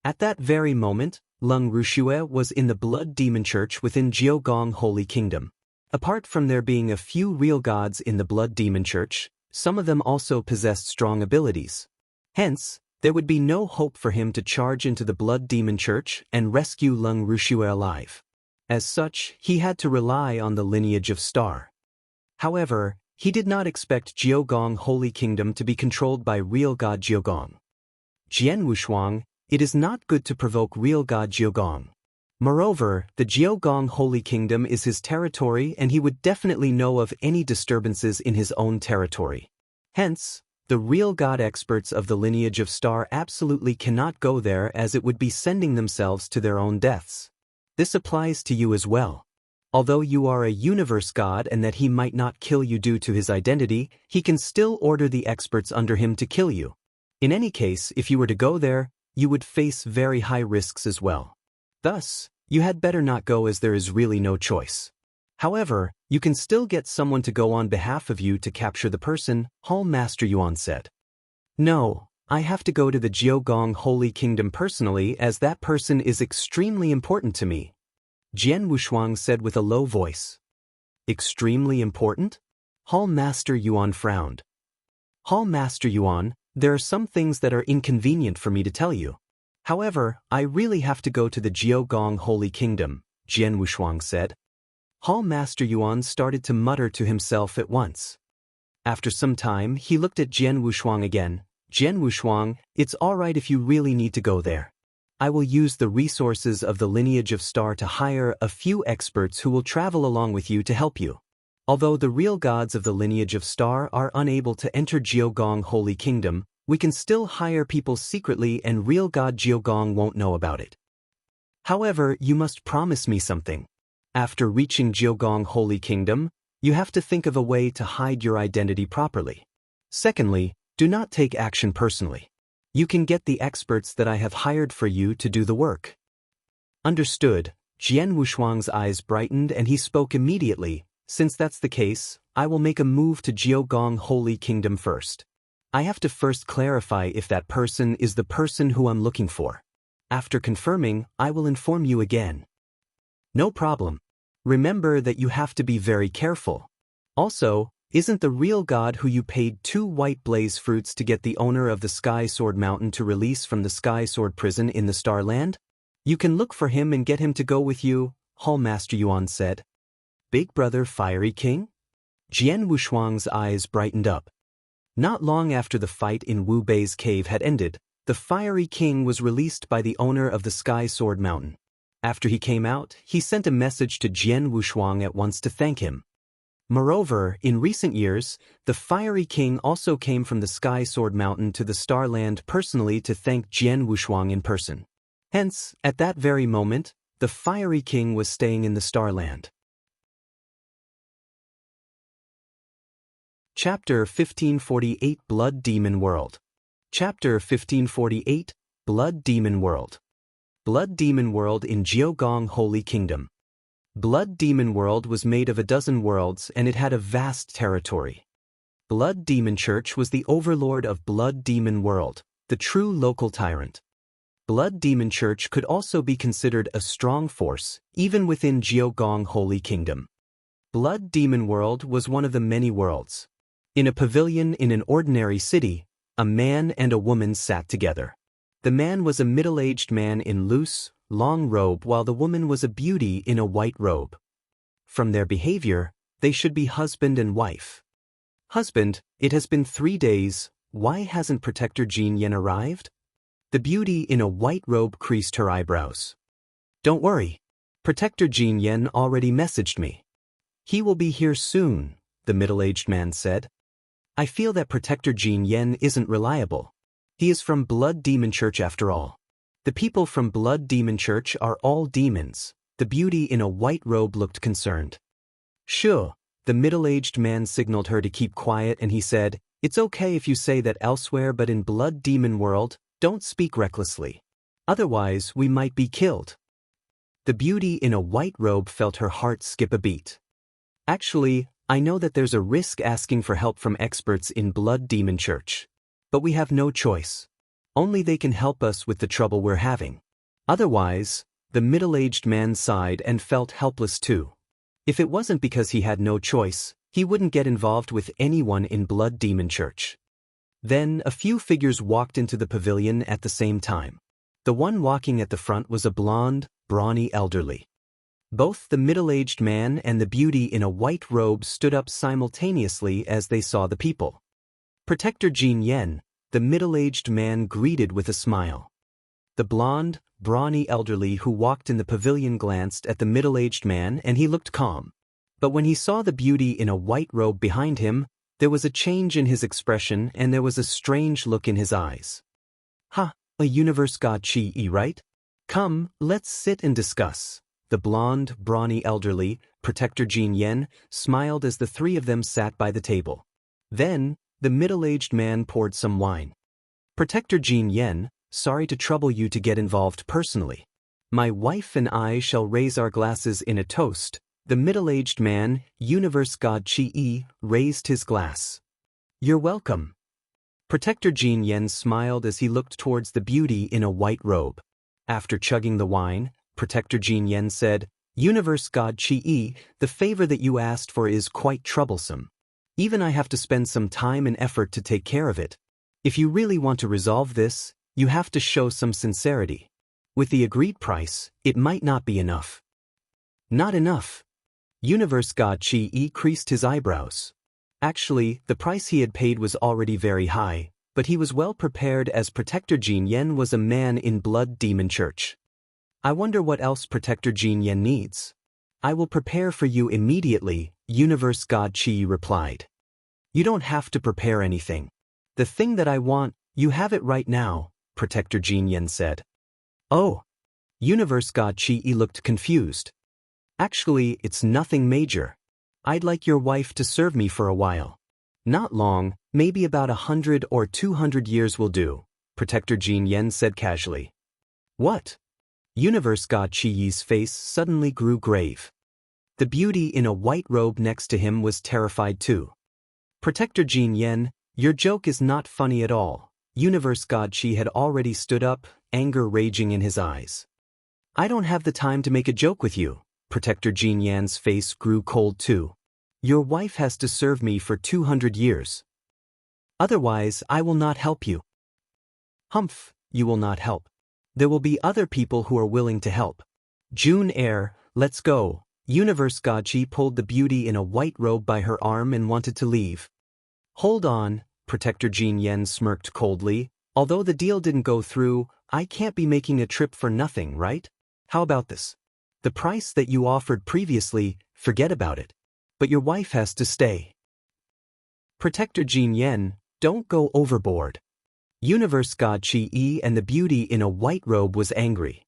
At that very moment, Leng Rushue was in the Blood Demon Church within Jiogong Holy Kingdom. Apart from there being a few real gods in the Blood Demon Church, some of them also possessed strong abilities. Hence, there would be no hope for him to charge into the Blood Demon Church and rescue Leng Rushue alive. As such, he had to rely on the Lineage of Star. However, he did not expect Jiogong Holy Kingdom to be controlled by real God Jiogong. Jian Wushuang, it is not good to provoke real God Jiogong. Moreover, the Jiogong Holy Kingdom is his territory and he would definitely know of any disturbances in his own territory. Hence, the real God experts of the Lineage of Star absolutely cannot go there as it would be sending themselves to their own deaths. This applies to you as well. Although you are a universe god and that he might not kill you due to his identity, he can still order the experts under him to kill you. In any case, if you were to go there, you would face very high risks as well. Thus, You had better not go as there is really no choice. However, you can still get someone to go on behalf of you to capture the person, Hall Master Yuan said. No, I have to go to the Jiogong Holy Kingdom personally as that person is extremely important to me, Jian Wushuang said with a low voice. Extremely important? Hall Master Yuan frowned. Hall Master Yuan, there are some things that are inconvenient for me to tell you. However, I really have to go to the Jiogong Holy Kingdom, Jian Wushuang said. Hall Master Yuan started to mutter to himself at once. After some time, he looked at Jian Wushuang again. Jian Wushuang, it's all right if you really need to go there. I will use the resources of the lineage of Star to hire a few experts who will travel along with you to help you. Although the real gods of the lineage of Star are unable to enter Jiogong Holy Kingdom, we can still hire people secretly and real god Jiogong won't know about it. However, you must promise me something. After reaching Jiogong Holy Kingdom, you have to think of a way to hide your identity properly. Secondly, do not take action personally. You can get the experts that I have hired for you to do the work. Understood. Jian Wushuang's eyes brightened and he spoke immediately. Since that's the case, I will make a move to Jiogong Holy Kingdom first. I have to first clarify if that person is the person who I'm looking for. After confirming, I will inform you again. No problem. Remember that you have to be very careful. Also, isn't the real god who you paid 2 white blaze fruits to get the owner of the Sky Sword Mountain to release from the Sky Sword prison in the Starland? You can look for him and get him to go with you, Hall Master Yuan said. Big Brother Fiery King? Jian Wushuang's eyes brightened up. Not long after the fight in Wu Bei's cave had ended, the Fiery King was released by the owner of the Sky Sword Mountain. After he came out, he sent a message to Jian Wushuang at once to thank him. Moreover, in recent years, the Fiery King also came from the Sky Sword Mountain to the Starland personally to thank Jian Wushuang in person. Hence, at that very moment, the Fiery King was staying in the Starland. Chapter 1548 Blood Demon World. Chapter 1548 Blood Demon World. Blood Demon World in Jiogong Holy Kingdom. Blood Demon World was made of a dozen worlds and it had a vast territory. Blood Demon Church was the overlord of Blood Demon World, the true local tyrant. Blood Demon Church could also be considered a strong force, even within Jiogong Holy Kingdom. Blood Demon World was one of the many worlds. In a pavilion in an ordinary city, a man and a woman sat together. The man was a middle-aged man in loose, long robe while the woman was a beauty in a white robe. From their behavior, they should be husband and wife. Husband, it has been 3 days, why hasn't Protector Jean Yen arrived? The beauty in a white robe creased her eyebrows. Don't worry. Protector Jean Yen already messaged me. He will be here soon, the middle-aged man said. I feel that Protector Jean Yen isn't reliable. He is from Blood Demon Church after all. The people from Blood Demon Church are all demons. The beauty in a white robe looked concerned. Sure, the middle-aged man signaled her to keep quiet and he said, it's okay if you say that elsewhere but in Blood Demon World, don't speak recklessly. Otherwise, we might be killed. The beauty in a white robe felt her heart skip a beat. Actually, I know that there's a risk asking for help from experts in Blood Demon Church. But we have no choice. Only they can help us with the trouble we're having. Otherwise, the middle-aged man sighed and felt helpless too. If it wasn't because he had no choice, he wouldn't get involved with anyone in Blood Demon Church. Then a few figures walked into the pavilion at the same time. The one walking at the front was a blonde, brawny elderly. Both the middle-aged man and the beauty in a white robe stood up simultaneously as they saw the people. Protector Jean Yen, the middle-aged man greeted with a smile. The blonde, brawny elderly who walked in the pavilion glanced at the middle-aged man and he looked calm. But when he saw the beauty in a white robe behind him, there was a change in his expression and there was a strange look in his eyes. Ha, a universe god Chi-E, right? Come, let's sit and discuss. The blonde, brawny elderly, Protector Jean Yen, smiled as the three of them sat by the table. Then, the middle-aged man poured some wine. Protector Jean Yen, sorry to trouble you to get involved personally. My wife and I shall raise our glasses in a toast. The middle-aged man, Universe God Chi-E, raised his glass. You're welcome. Protector Jin Yen smiled as he looked towards the beauty in a white robe. After chugging the wine, Protector Jin Yen said, Universe God Chi-E, the favor that you asked for is quite troublesome. Even I have to spend some time and effort to take care of it. If you really want to resolve this, you have to show some sincerity. With the agreed price, it might not be enough. Not enough. Universe God Chi-E creased his eyebrows. Actually, the price he had paid was already very high, but he was well prepared as Protector Jin Yen was a man in Blood Demon Church. I wonder what else Protector Jin Yen needs. I will prepare for you immediately, Universe God Chi replied. You don't have to prepare anything. The thing that I want, you have it right now, Protector Jin Yen said. Oh. Universe God Chi looked confused. Actually, it's nothing major. I'd like your wife to serve me for a while. Not long, maybe about 100 or 200 years will do, Protector Jin Yen said casually. What? Universe God Chi-Yi's face suddenly grew grave. The beauty in a white robe next to him was terrified too. Protector Jin Yen, your joke is not funny at all. Universe God Chi had already stood up, anger raging in his eyes. I don't have the time to make a joke with you. Protector Jin Yan's face grew cold too. Your wife has to serve me for 200 years. Otherwise, I will not help you. Humph, you will not help. There will be other people who are willing to help. June Air, let's go. Universe God Chi pulled the beauty in a white robe by her arm and wanted to leave. Hold on, Protector Jin Yen smirked coldly. Although the deal didn't go through, I can't be making a trip for nothing, right? How about this? The price that you offered previously, forget about it. But your wife has to stay. Protector Jin Yen, don't go overboard. Universe God Chi-E and the beauty in a white robe was angry.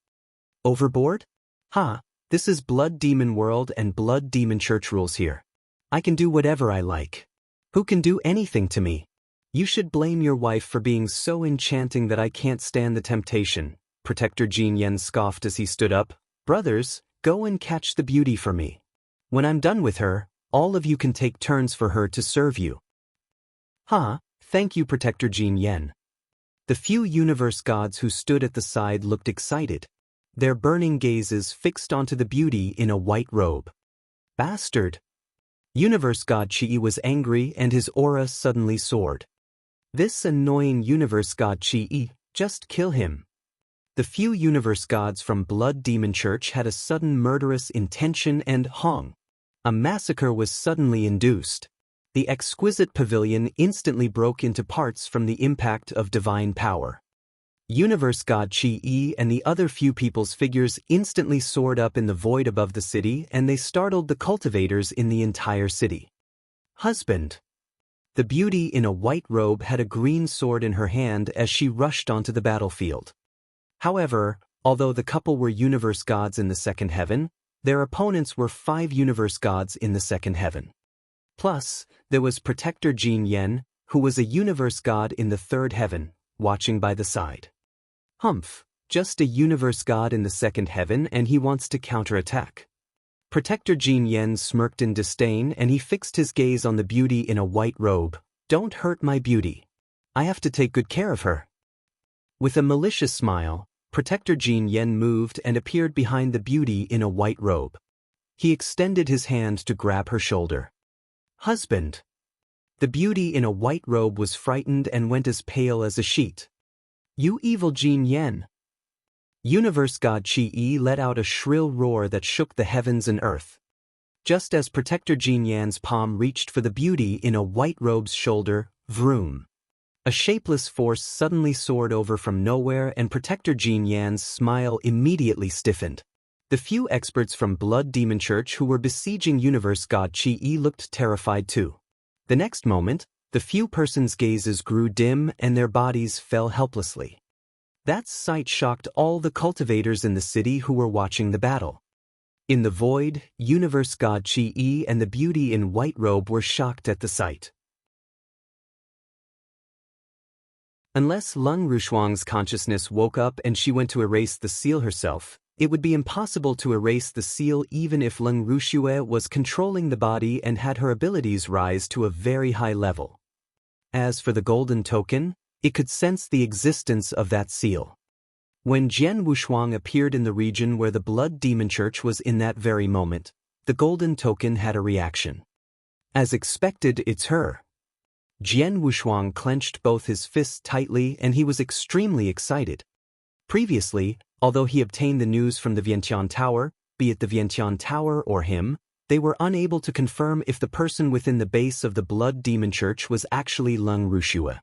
Overboard? Ha, this is Blood Demon World and Blood Demon Church rules here. I can do whatever I like. Who can do anything to me? You should blame your wife for being so enchanting that I can't stand the temptation. Protector Jin Yen scoffed as he stood up. Brothers, go and catch the beauty for me. When I'm done with her, all of you can take turns for her to serve you. Huh, thank you Protector Jin Yen. The few universe gods who stood at the side looked excited, their burning gazes fixed onto the beauty in a white robe. Bastard! Universe God Chi was angry and his aura suddenly soared. This annoying universe god Chi, just kill him. The few universe gods from Blood Demon Church had a sudden murderous intention and Hong. A massacre was suddenly induced. The exquisite pavilion instantly broke into parts from the impact of divine power. Universe god Chi and the other few people's figures instantly soared up in the void above the city and they startled the cultivators in the entire city. Husband. The beauty in a white robe had a green sword in her hand as she rushed onto the battlefield. However, although the couple were universe gods in the second heaven, their opponents were 5 universe gods in the second heaven. Plus, there was Protector Jin Yen, who was a universe god in the third heaven, watching by the side. Humph, just a universe god in the second heaven and he wants to counterattack. Protector Jin Yen smirked in disdain and he fixed his gaze on the beauty in a white robe. Don't hurt my beauty. I have to take good care of her. With a malicious smile, Protector Jin Yen moved and appeared behind the beauty in a white robe. He extended his hand to grab her shoulder. Husband. The beauty in a white robe was frightened and went as pale as a sheet. You evil Jin Yen. Universe god Chi let out a shrill roar that shook the heavens and earth. Just as Protector Jin Yan's palm reached for the beauty in a white robe's shoulder, vroom. A shapeless force suddenly soared over from nowhere and Protector Jin Yan's smile immediately stiffened. The few experts from Blood Demon Church who were besieging Universe God Chi looked terrified too. The next moment, the few persons' gazes grew dim and their bodies fell helplessly. That sight shocked all the cultivators in the city who were watching the battle. In the void, Universe God Chi and the beauty in white robe were shocked at the sight. Unless Lung Rushuang's consciousness woke up and she went to erase the seal herself, It would be impossible to erase the seal even if Leng Rushue was controlling the body and had her abilities rise to a very high level. As for the golden token, it could sense the existence of that seal. When Jian Wushuang appeared in the region where the Blood Demon Church was in that very moment, the golden token had a reaction. As expected, it's her. Jian Wushuang clenched both his fists tightly and he was extremely excited. Previously, although he obtained the news from the Vientiane Tower, be it the Vientiane Tower or him, they were unable to confirm if the person within the base of the Blood Demon Church was actually Leng Rushue.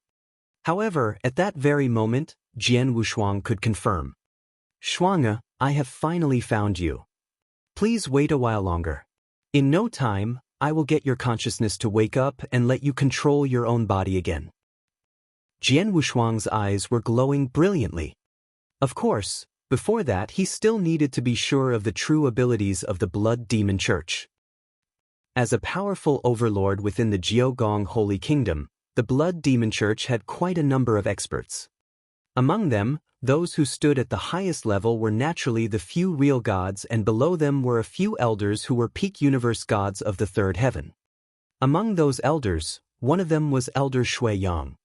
However, at that very moment, Jian Wushuang could confirm. Shuang, I have finally found you. Please wait a while longer. In no time, I will get your consciousness to wake up and let you control your own body again. Jian Wushuang's eyes were glowing brilliantly. Of course, before that he still needed to be sure of the true abilities of the Blood Demon Church. As a powerful overlord within the Jiogong Holy Kingdom, the Blood Demon Church had quite a number of experts. Among them, those who stood at the highest level were naturally the few real gods, and below them were a few elders who were peak universe gods of the third heaven. Among those elders, one of them was Elder Shui Yang.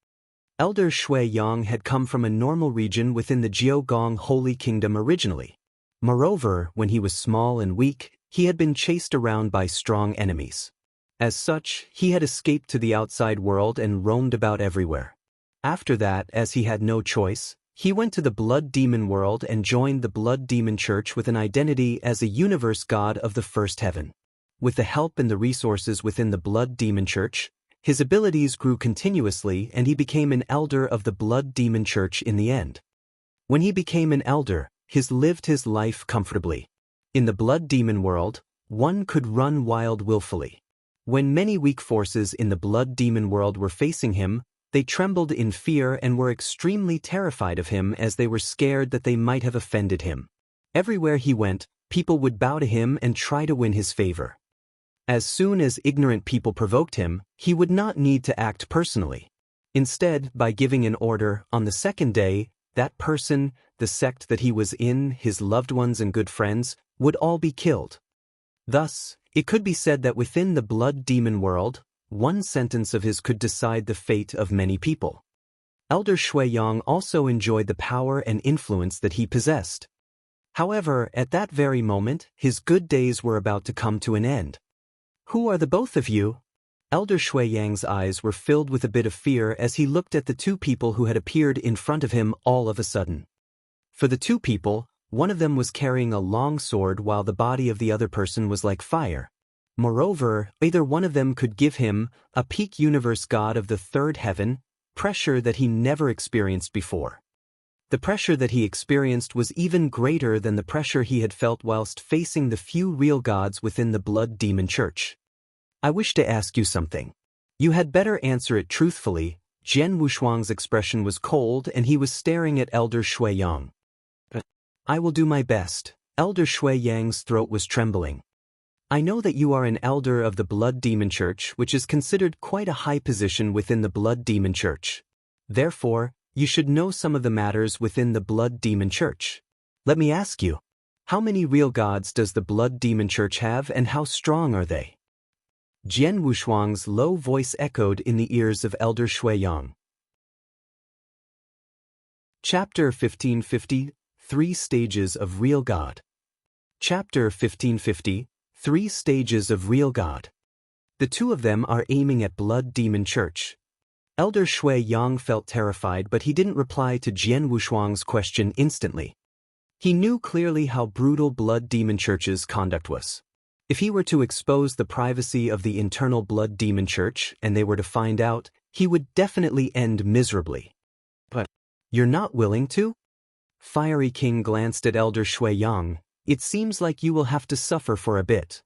Elder Shui Yang had come from a normal region within the Jiogong Holy Kingdom originally. Moreover, when he was small and weak, he had been chased around by strong enemies. As such, he had escaped to the outside world and roamed about everywhere. After that, as he had no choice, he went to the Blood Demon world and joined the Blood Demon Church with an identity as a universe god of the first heaven. With the help and the resources within the Blood Demon Church, his abilities grew continuously and he became an elder of the Blood Demon Church in the end. When he became an elder, he lived his life comfortably. In the Blood Demon world, one could run wild willfully. When many weak forces in the Blood Demon world were facing him, they trembled in fear and were extremely terrified of him as they were scared that they might have offended him. Everywhere he went, people would bow to him and try to win his favor. As soon as ignorant people provoked him, he would not need to act personally. Instead, by giving an order, on the second day, that person, the sect that he was in, his loved ones and good friends, would all be killed. Thus, it could be said that within the Blood Demon world, one sentence of his could decide the fate of many people. Elder Shui Yang also enjoyed the power and influence that he possessed. However, at that very moment, his good days were about to come to an end. Who are the both of you? Elder Shui Yang's eyes were filled with a bit of fear as he looked at the two people who had appeared in front of him all of a sudden. For the two people, one of them was carrying a long sword while the body of the other person was like fire. Moreover, either one of them could give him, a peak universe god of the third heaven, pressure that he never experienced before. The pressure that he experienced was even greater than the pressure he had felt whilst facing the few real gods within the Blood Demon Church. I wish to ask you something. You had better answer it truthfully. Jian Wushuang's expression was cold and he was staring at Elder Shui Yang. I will do my best. Elder Shui Yang's throat was trembling. I know that you are an elder of the Blood Demon Church, which is considered quite a high position within the Blood Demon Church. Therefore, you should know some of the matters within the Blood Demon Church. Let me ask you, how many real gods does the Blood Demon Church have and how strong are they? Jian Wushuang's low voice echoed in the ears of Elder Shui Yang. Chapter 1550, 3 Stages of Real God. Chapter 1550, 3 Stages of Real God. The two of them are aiming at Blood Demon Church. Elder Shui Yang felt terrified, but he didn't reply to Jian Wushuang's question instantly. He knew clearly how brutal Blood Demon Church's conduct was. If he were to expose the privacy of the internal Blood Demon Church and they were to find out, he would definitely end miserably. But, you're not willing to? Fiery King glanced at Elder Shui Yang. It seems like you will have to suffer for a bit.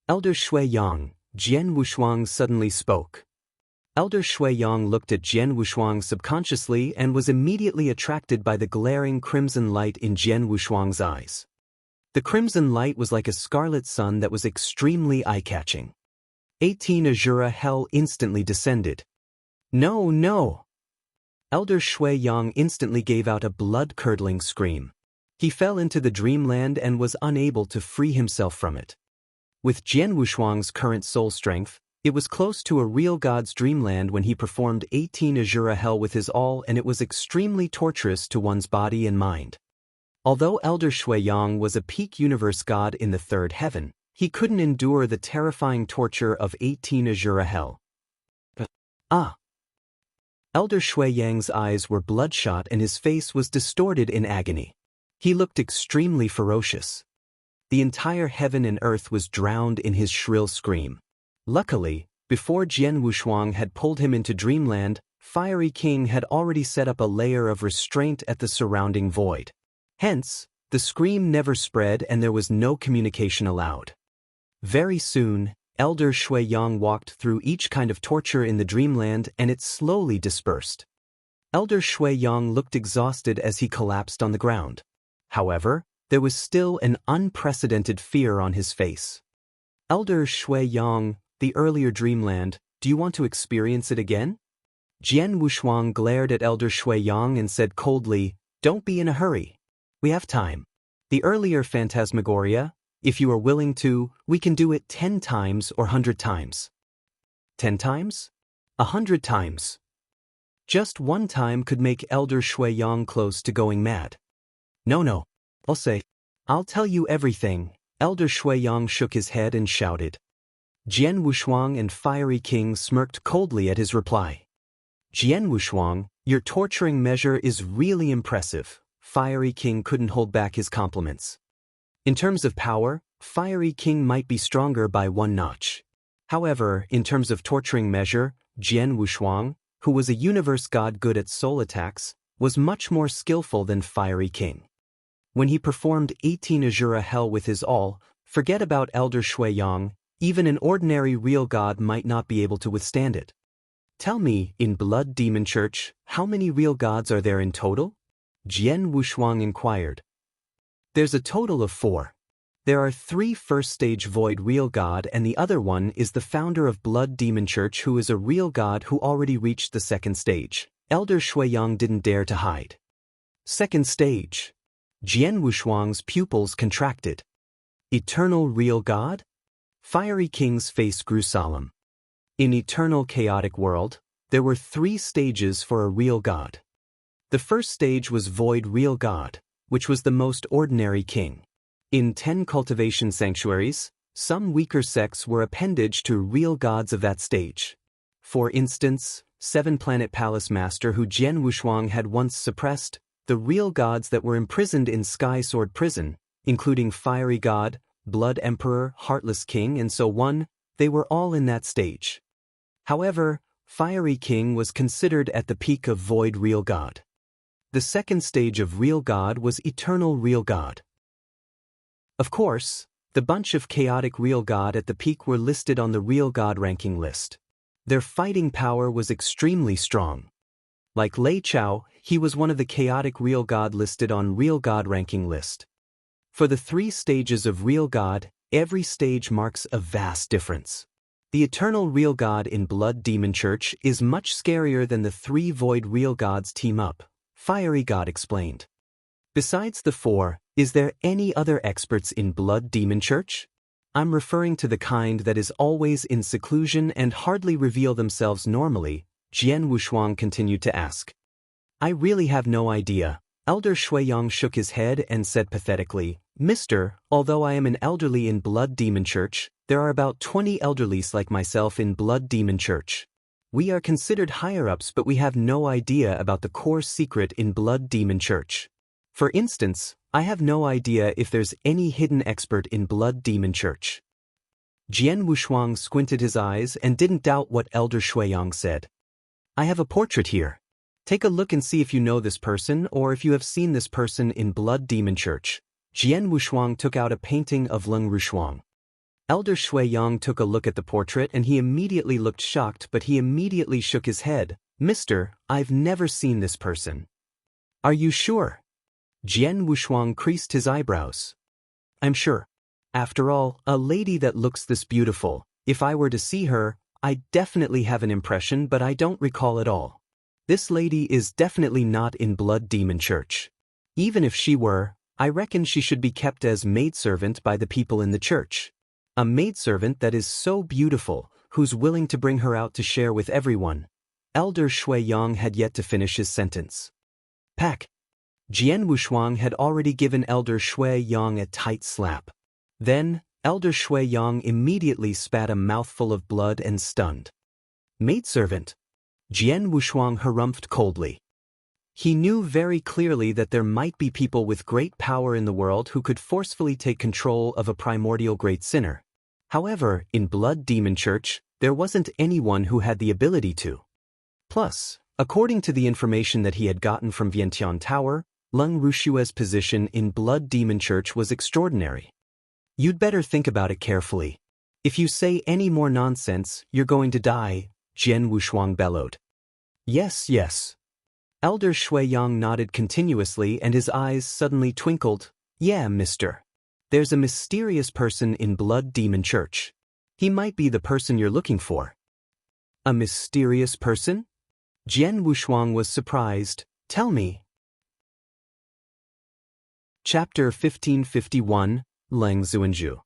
Elder Shui Yang, Jian Wushuang suddenly spoke. Elder Shui Yang looked at Jian Wushuang subconsciously and was immediately attracted by the glaring crimson light in Jian Wushuang's eyes. The crimson light was like a scarlet sun that was extremely eye-catching. 18 Azura hell instantly descended. No, no! Elder Shui Yang instantly gave out a blood-curdling scream. He fell into the dreamland and was unable to free himself from it. With Jian Wushuang's current soul strength, it was close to a real god's dreamland when he performed 18 Azura Hell with his all, and it was extremely torturous to one's body and mind. Although Elder Shui Yang was a peak universe god in the third heaven, he couldn't endure the terrifying torture of 18 Azura Hell. Elder Shui Yang's eyes were bloodshot and his face was distorted in agony. He looked extremely ferocious. The entire heaven and earth was drowned in his shrill scream. Luckily, before Jian Wushuang had pulled him into dreamland, Fiery King had already set up a layer of restraint at the surrounding void. Hence, the scream never spread and there was no communication allowed. Very soon, Elder Shui Yang walked through each kind of torture in the dreamland and it slowly dispersed. Elder Shui Yang looked exhausted as he collapsed on the ground. However, there was still an unprecedented fear on his face. Elder Shui Yang, the earlier dreamland, do you want to experience it again? Jian Wushuang glared at Elder Shui Yang and said coldly, "Don't be in a hurry. We have time. The earlier Phantasmagoria, if you are willing to, we can do it 10 times or 100 times. 10 times? 100 times. Just one time could make Elder Shui Yang close to going mad. No. I'll tell you everything." Elder Shui Yang shook his head and shouted. Jian Wushuang and Fiery King smirked coldly at his reply. "Jian Wushuang, your torturing measure is really impressive." Fiery King couldn't hold back his compliments. In terms of power, Fiery King might be stronger by one notch. However, in terms of torturing measure, Jian Wushuang, who was a universe god good at soul attacks, was much more skillful than Fiery King. When he performed 18 Azura Hell with his all, forget about Elder Shui Yang, even an ordinary real god might not be able to withstand it. Tell me, in Blood Demon Church, how many real gods are there in total? Jian Wushuang inquired. There's a total of 4. There are 3 first-stage Void real god and the other one is the founder of Blood Demon Church who is a real god who already reached the 2nd stage. Elder Shui Yang didn't dare to hide. 2nd stage. Jian Wushuang's pupils contracted. Eternal real god? Fiery King's face grew solemn. In Eternal Chaotic World, there were 3 stages for a real god. The first stage was Void real god, which was the most ordinary king. In 10 cultivation sanctuaries, some weaker sects were appendage to real gods of that stage. For instance, 7-Planet Palace Master who Jian Wushuang had once suppressed, the real gods that were imprisoned in Sky Sword Prison, including Fiery God, Blood Emperor, Heartless King and so on, they were all in that stage. However, Fiery King was considered at the peak of Void Real God. The 2nd stage of Real God was Eternal Real God. Of course, the bunch of Chaotic Real God at the peak were listed on the Real God ranking list. Their fighting power was extremely strong. Like Lei Chao, he was one of the Chaotic Real God listed on Real God ranking list. For the 3 stages of Real God, every stage marks a vast difference. The Eternal Real God in Blood Demon Church is much scarier than the 3 Void Real Gods team up, Fiery God explained. Besides the 4, is there any other experts in Blood Demon Church? I'm referring to the kind that is always in seclusion and hardly reveal themselves normally, Jian Wushuang continued to ask. I really have no idea. Elder Shui Yang shook his head and said pathetically, Mister, although I am an elderly in Blood Demon Church, there are about 20 elderlies like myself in Blood Demon Church. We are considered higher-ups but we have no idea about the core secret in Blood Demon Church. For instance, I have no idea if there's any hidden expert in Blood Demon Church. Jian Wushuang squinted his eyes and didn't doubt what Elder Shui Yang said. I have a portrait here. Take a look and see if you know this person or if you have seen this person in Blood Demon Church. Jian Wushuang took out a painting of Leng Rushuang. Elder Shui Yang took a look at the portrait and he immediately looked shocked but he immediately shook his head. Mister, I've never seen this person. Are you sure? Jian Wushuang creased his eyebrows. I'm sure. After all, a lady that looks this beautiful, if I were to see her, I definitely have an impression but I don't recall it all. This lady is definitely not in Blood Demon Church. Even if she were, I reckon she should be kept as maidservant by the people in the church. A maidservant that is so beautiful, who's willing to bring her out to share with everyone. Elder Shui Yang had yet to finish his sentence. Pack. Jian Wushuang had already given Elder Shui Yang a tight slap. Then, Elder Shui Yang immediately spat a mouthful of blood and stunned. Maidservant. Jian Wushuang harumphed coldly. He knew very clearly that there might be people with great power in the world who could forcefully take control of a primordial great sinner. However, in Blood Demon Church, there wasn't anyone who had the ability to. Plus, according to the information that he had gotten from Vientiane Tower, Leng Rushue's position in Blood Demon Church was extraordinary. You'd better think about it carefully. If you say any more nonsense, you're going to die, Jian Wushuang bellowed. Yes, yes. Elder Shui Yang nodded continuously and his eyes suddenly twinkled. Yeah, mister. There's a mysterious person in Blood Demon Church. He might be the person you're looking for. A mysterious person? Jian Wushuang was surprised. Tell me. Chapter 1551, Leng Zuanju.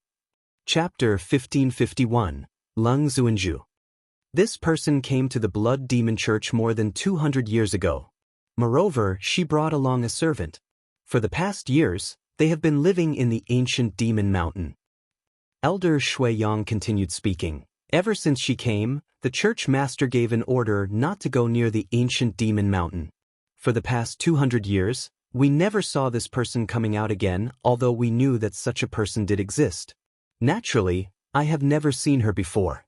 Chapter 1551, Leng Zuanju. This person came to the Blood Demon Church more than 200 years ago. Moreover, she brought along a servant. For the past years, they have been living in the ancient Demon Mountain. Elder Shui Yang continued speaking. Ever since she came, the church master gave an order not to go near the ancient Demon Mountain. For the past 200 years, we never saw this person coming out again, although we knew that such a person did exist. Naturally, I have never seen her before.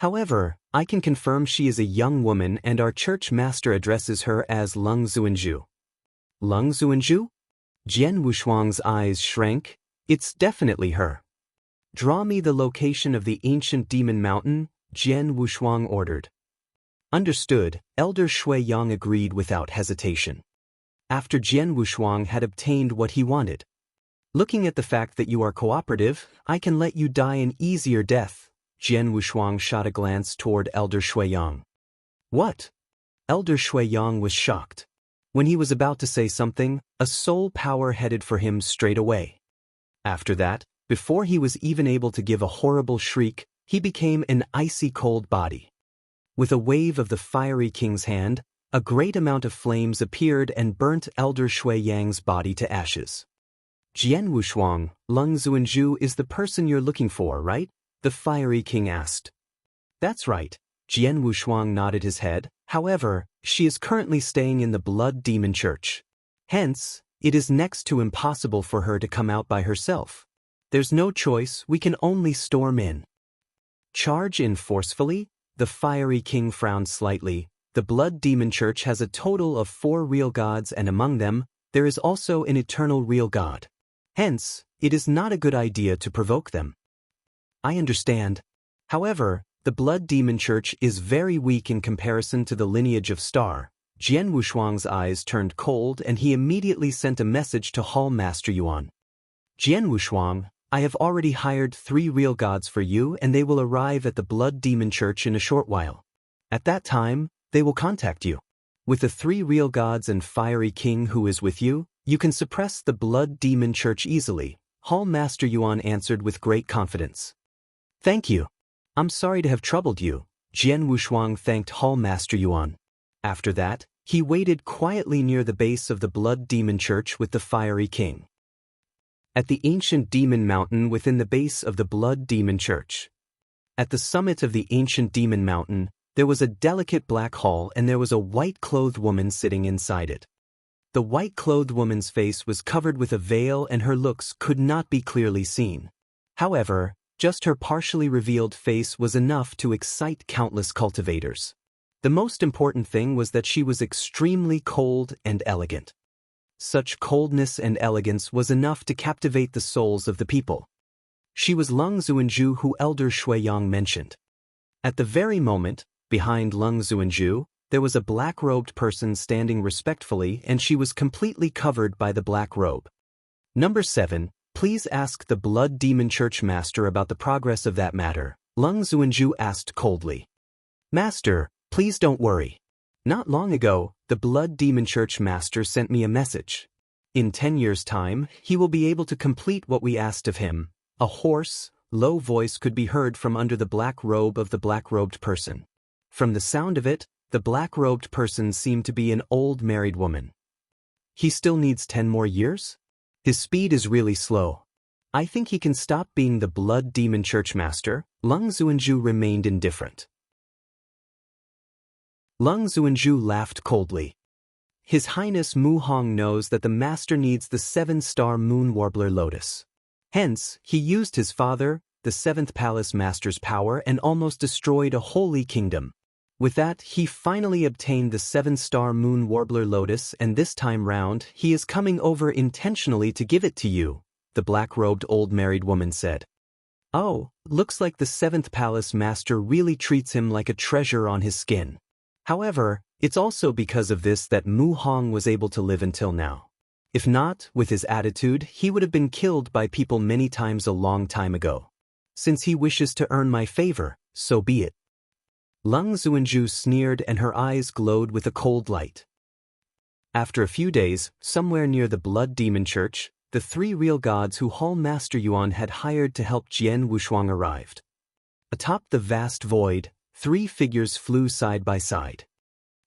However, I can confirm she is a young woman and our church master addresses her as Leng Zuanju. Leng Zuanju? Jian Wushuang's eyes shrank. It's definitely her. Draw me the location of the ancient Demon Mountain, Jian Wushuang ordered. Understood, Elder Shui Yang agreed without hesitation. After Jian Wushuang had obtained what he wanted. Looking at the fact that you are cooperative, I can let you die an easier death. Jian Wushuang shot a glance toward Elder Shui Yang. What? Elder Shui Yang was shocked. When he was about to say something, a soul power headed for him straight away. After that, before he was even able to give a horrible shriek, he became an icy cold body. With a wave of the fiery king's hand, a great amount of flames appeared and burnt Elder Shui Yang's body to ashes. Jian Wushuang, Leng Zuanju is the person you're looking for, right? The fiery king asked. That's right. Jian Wushuang nodded his head. However, she is currently staying in the Blood Demon Church. Hence, it is next to impossible for her to come out by herself. There's no choice, we can only storm in. Charge in forcefully? The fiery king frowned slightly. The Blood Demon Church has a total of 4 real gods and among them, there is also an eternal real god. Hence, it is not a good idea to provoke them. I understand. However, the Blood Demon Church is very weak in comparison to the lineage of Star. Jian Wushuang's eyes turned cold and he immediately sent a message to Hall Master Yuan. Jian Wushuang, I have already hired 3 real gods for you and they will arrive at the Blood Demon Church in a short while. At that time, they will contact you. With the 3 real gods and fiery king who is with you, you can suppress the Blood Demon Church easily, Hall Master Yuan answered with great confidence. Thank you. I'm sorry to have troubled you, Jian Wushuang thanked Hall Master Yuan. After that, he waited quietly near the base of the Blood Demon Church with the fiery king. At the ancient Demon Mountain within the base of the Blood Demon Church. At the summit of the ancient Demon Mountain, there was a delicate black hall and there was a white-clothed woman sitting inside it. The white-clothed woman's face was covered with a veil and her looks could not be clearly seen. However, just her partially revealed face was enough to excite countless cultivators. The most important thing was that she was extremely cold and elegant. Such coldness and elegance was enough to captivate the souls of the people. She was Leng Zuanju who Elder Shui Yang mentioned. At the very moment, behind Leng Zuanju, there was a black-robed person standing respectfully and she was completely covered by the black robe. Number 7, please ask the Blood Demon Church Master about the progress of that matter, Leng Zuanju asked coldly. Master, please don't worry. Not long ago, the Blood Demon Church Master sent me a message. In 10 years' time, he will be able to complete what we asked of him. A hoarse, low voice could be heard from under the black robe of the black-robed person. From the sound of it, the black-robed person seemed to be an old married woman. He still needs 10 more years? His speed is really slow. I think he can stop being the blood demon churchmaster. Lung Xuanzhu remained indifferent. Lung Xuanzhu laughed coldly. His Highness Mu Hong knows that the master needs the 7-star moon warbler lotus. Hence, he used his father, the 7th palace master's power and almost destroyed a holy kingdom. With that, he finally obtained the 7-star moon warbler lotus, and this time round, he is coming over intentionally to give it to you, the black-robed old married woman said. Oh, looks like the 7th palace master really treats him like a treasure on his skin. However, it's also because of this that Mu Hong was able to live until now. If not, with his attitude, he would have been killed by people many times a long time ago. Since he wishes to earn my favor, so be it. Lung Xuanzhu sneered and her eyes glowed with a cold light. After a few days, somewhere near the Blood Demon Church, the 3 real gods who Hall Master Yuan had hired to help Jian Wushuang arrived. Atop the vast void, 3 figures flew side by side.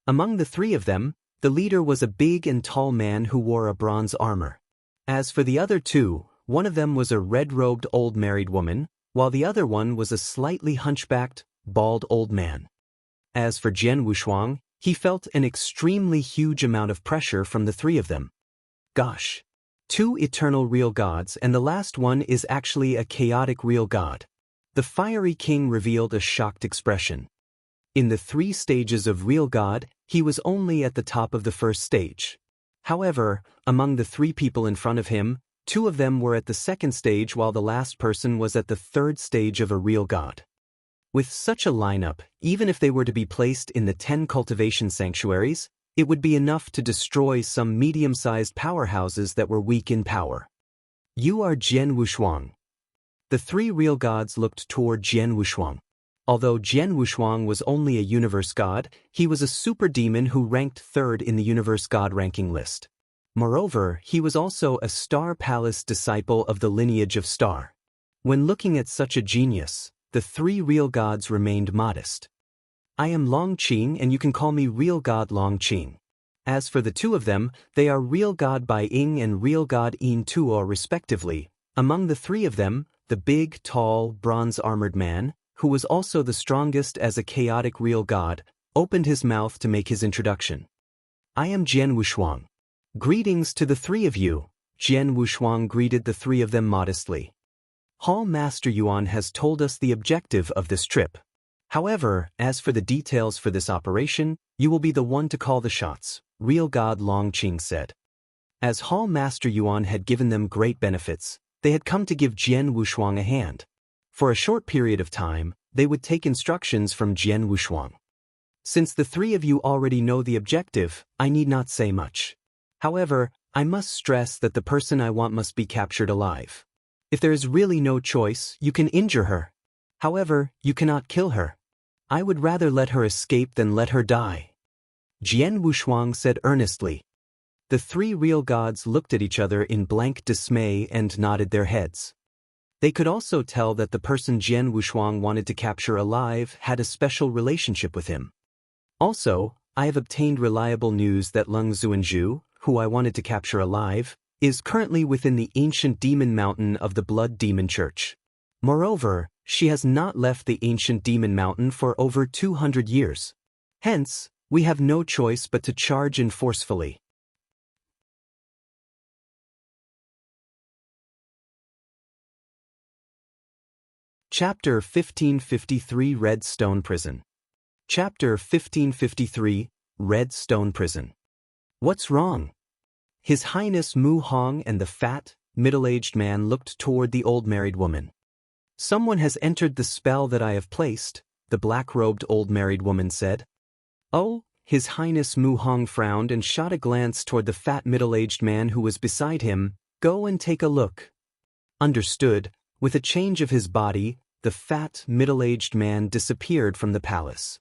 Among the 3 of them, the leader was a big and tall man who wore a bronze armor. As for the other 2, one of them was a red-robed old married woman, while the other one was a slightly hunchbacked, bald old man. As for Jian Wushuang, he felt an extremely huge amount of pressure from the 3 of them. Gosh. 2 eternal real gods, and the last one is actually a chaotic real god. The fiery king revealed a shocked expression. In the 3 stages of real god, he was only at the top of the first stage. However, among the 3 people in front of him, 2 of them were at the second stage while the last person was at the 3rd stage of a real god. With such a lineup, even if they were to be placed in the 10 cultivation sanctuaries, it would be enough to destroy some medium-sized powerhouses that were weak in power. You are Jian Wushuang. The 3 real gods looked toward Jian Wushuang. Although Jian Wushuang was only a universe god, he was a super demon who ranked 3rd in the universe god ranking list. Moreover, he was also a Star Palace disciple of the lineage of Star. When looking at such a genius, the 3 real gods remained modest. I am Long Qing and you can call me Real God Long Qing. As for the 2 of them, they are Real God Bai Ying and Real God Yin Tuo respectively. Among the 3 of them, the big, tall, bronze-armored man, who was also the strongest as a chaotic real god, opened his mouth to make his introduction. I am Jian Wushuang. Greetings to the 3 of you. Jian Wushuang greeted the 3 of them modestly. Hall Master Yuan has told us the objective of this trip. However, as for the details for this operation, you will be the one to call the shots, Real God Long Qing said. As Hall Master Yuan had given them great benefits, they had come to give Jian Wushuang a hand. For a short period of time, they would take instructions from Jian Wushuang. Since the 3 of you already know the objective, I need not say much. However, I must stress that the person I want must be captured alive. If there is really no choice, you can injure her. However, you cannot kill her. I would rather let her escape than let her die. Jian Wushuang said earnestly. The 3 real gods looked at each other in blank dismay and nodded their heads. They could also tell that the person Jian Wushuang wanted to capture alive had a special relationship with him. Also, I have obtained reliable news that Lung Xuanzhu, who I wanted to capture alive, is currently within the ancient demon mountain of the Blood Demon Church. Moreover, she has not left the ancient demon mountain for over 200 years. Hence, we have no choice but to charge in forcefully. Chapter 1553 Red Stone Prison. Chapter 1553 Red Stone Prison. What's wrong? His Highness Mu Hong and the fat, middle-aged man looked toward the old married woman. Someone has entered the spell that I have placed, the black-robed old married woman said. Oh, His Highness Mu Hong frowned and shot a glance toward the fat middle-aged man who was beside him. Go and take a look. Understood. With a change of his body, the fat, middle-aged man disappeared from the palace.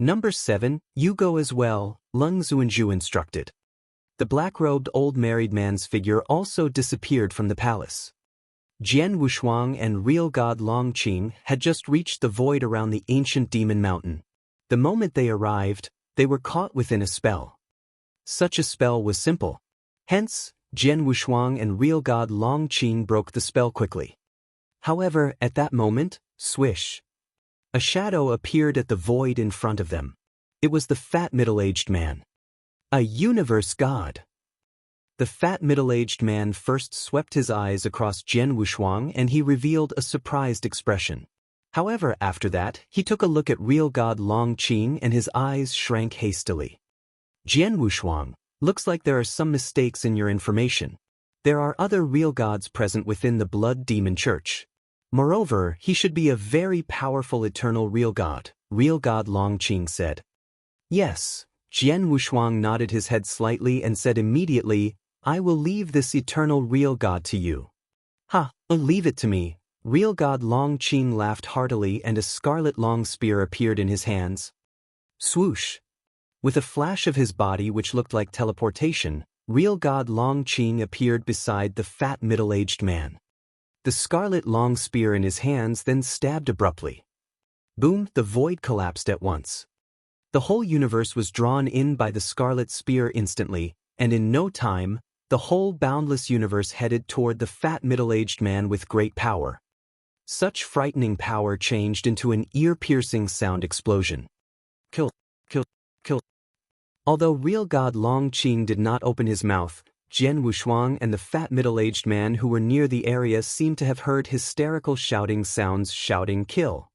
Number 7, you go as well, Lung Xuanzhu instructed. The black-robed old married man's figure also disappeared from the palace. Jian Wushuang and real god Long Qing had just reached the void around the ancient demon mountain. The moment they arrived, they were caught within a spell. Such a spell was simple. Hence, Jian Wushuang and real god Long Qing broke the spell quickly. However, at that moment, swish! A shadow appeared at the void in front of them. It was the fat middle-aged man. A universe god! The fat middle-aged man first swept his eyes across Jian Wushuang and he revealed a surprised expression. However, after that, he took a look at real god Long Qing and his eyes shrank hastily. Jian Wushuang, looks like there are some mistakes in your information. There are other real gods present within the Blood Demon Church. Moreover, he should be a very powerful eternal real god Long Qing said. Yes, Jian Wushuang nodded his head slightly and said immediately, I will leave this eternal real god to you. Ha, leave it to me. Real god Long Qing laughed heartily and a scarlet long spear appeared in his hands. Swoosh! With a flash of his body which looked like teleportation, real god Long Qing appeared beside the fat middle-aged man. The scarlet long spear in his hands then stabbed abruptly. Boom, the void collapsed at once. The whole universe was drawn in by the scarlet spear instantly, and in no time, the whole boundless universe headed toward the fat middle-aged man with great power. Such frightening power changed into an ear-piercing sound explosion. Kill, kill, kill. Although real god Long Qing did not open his mouth, Jian Wushuang and the fat middle-aged man who were near the area seemed to have heard hysterical shouting sounds shouting kill.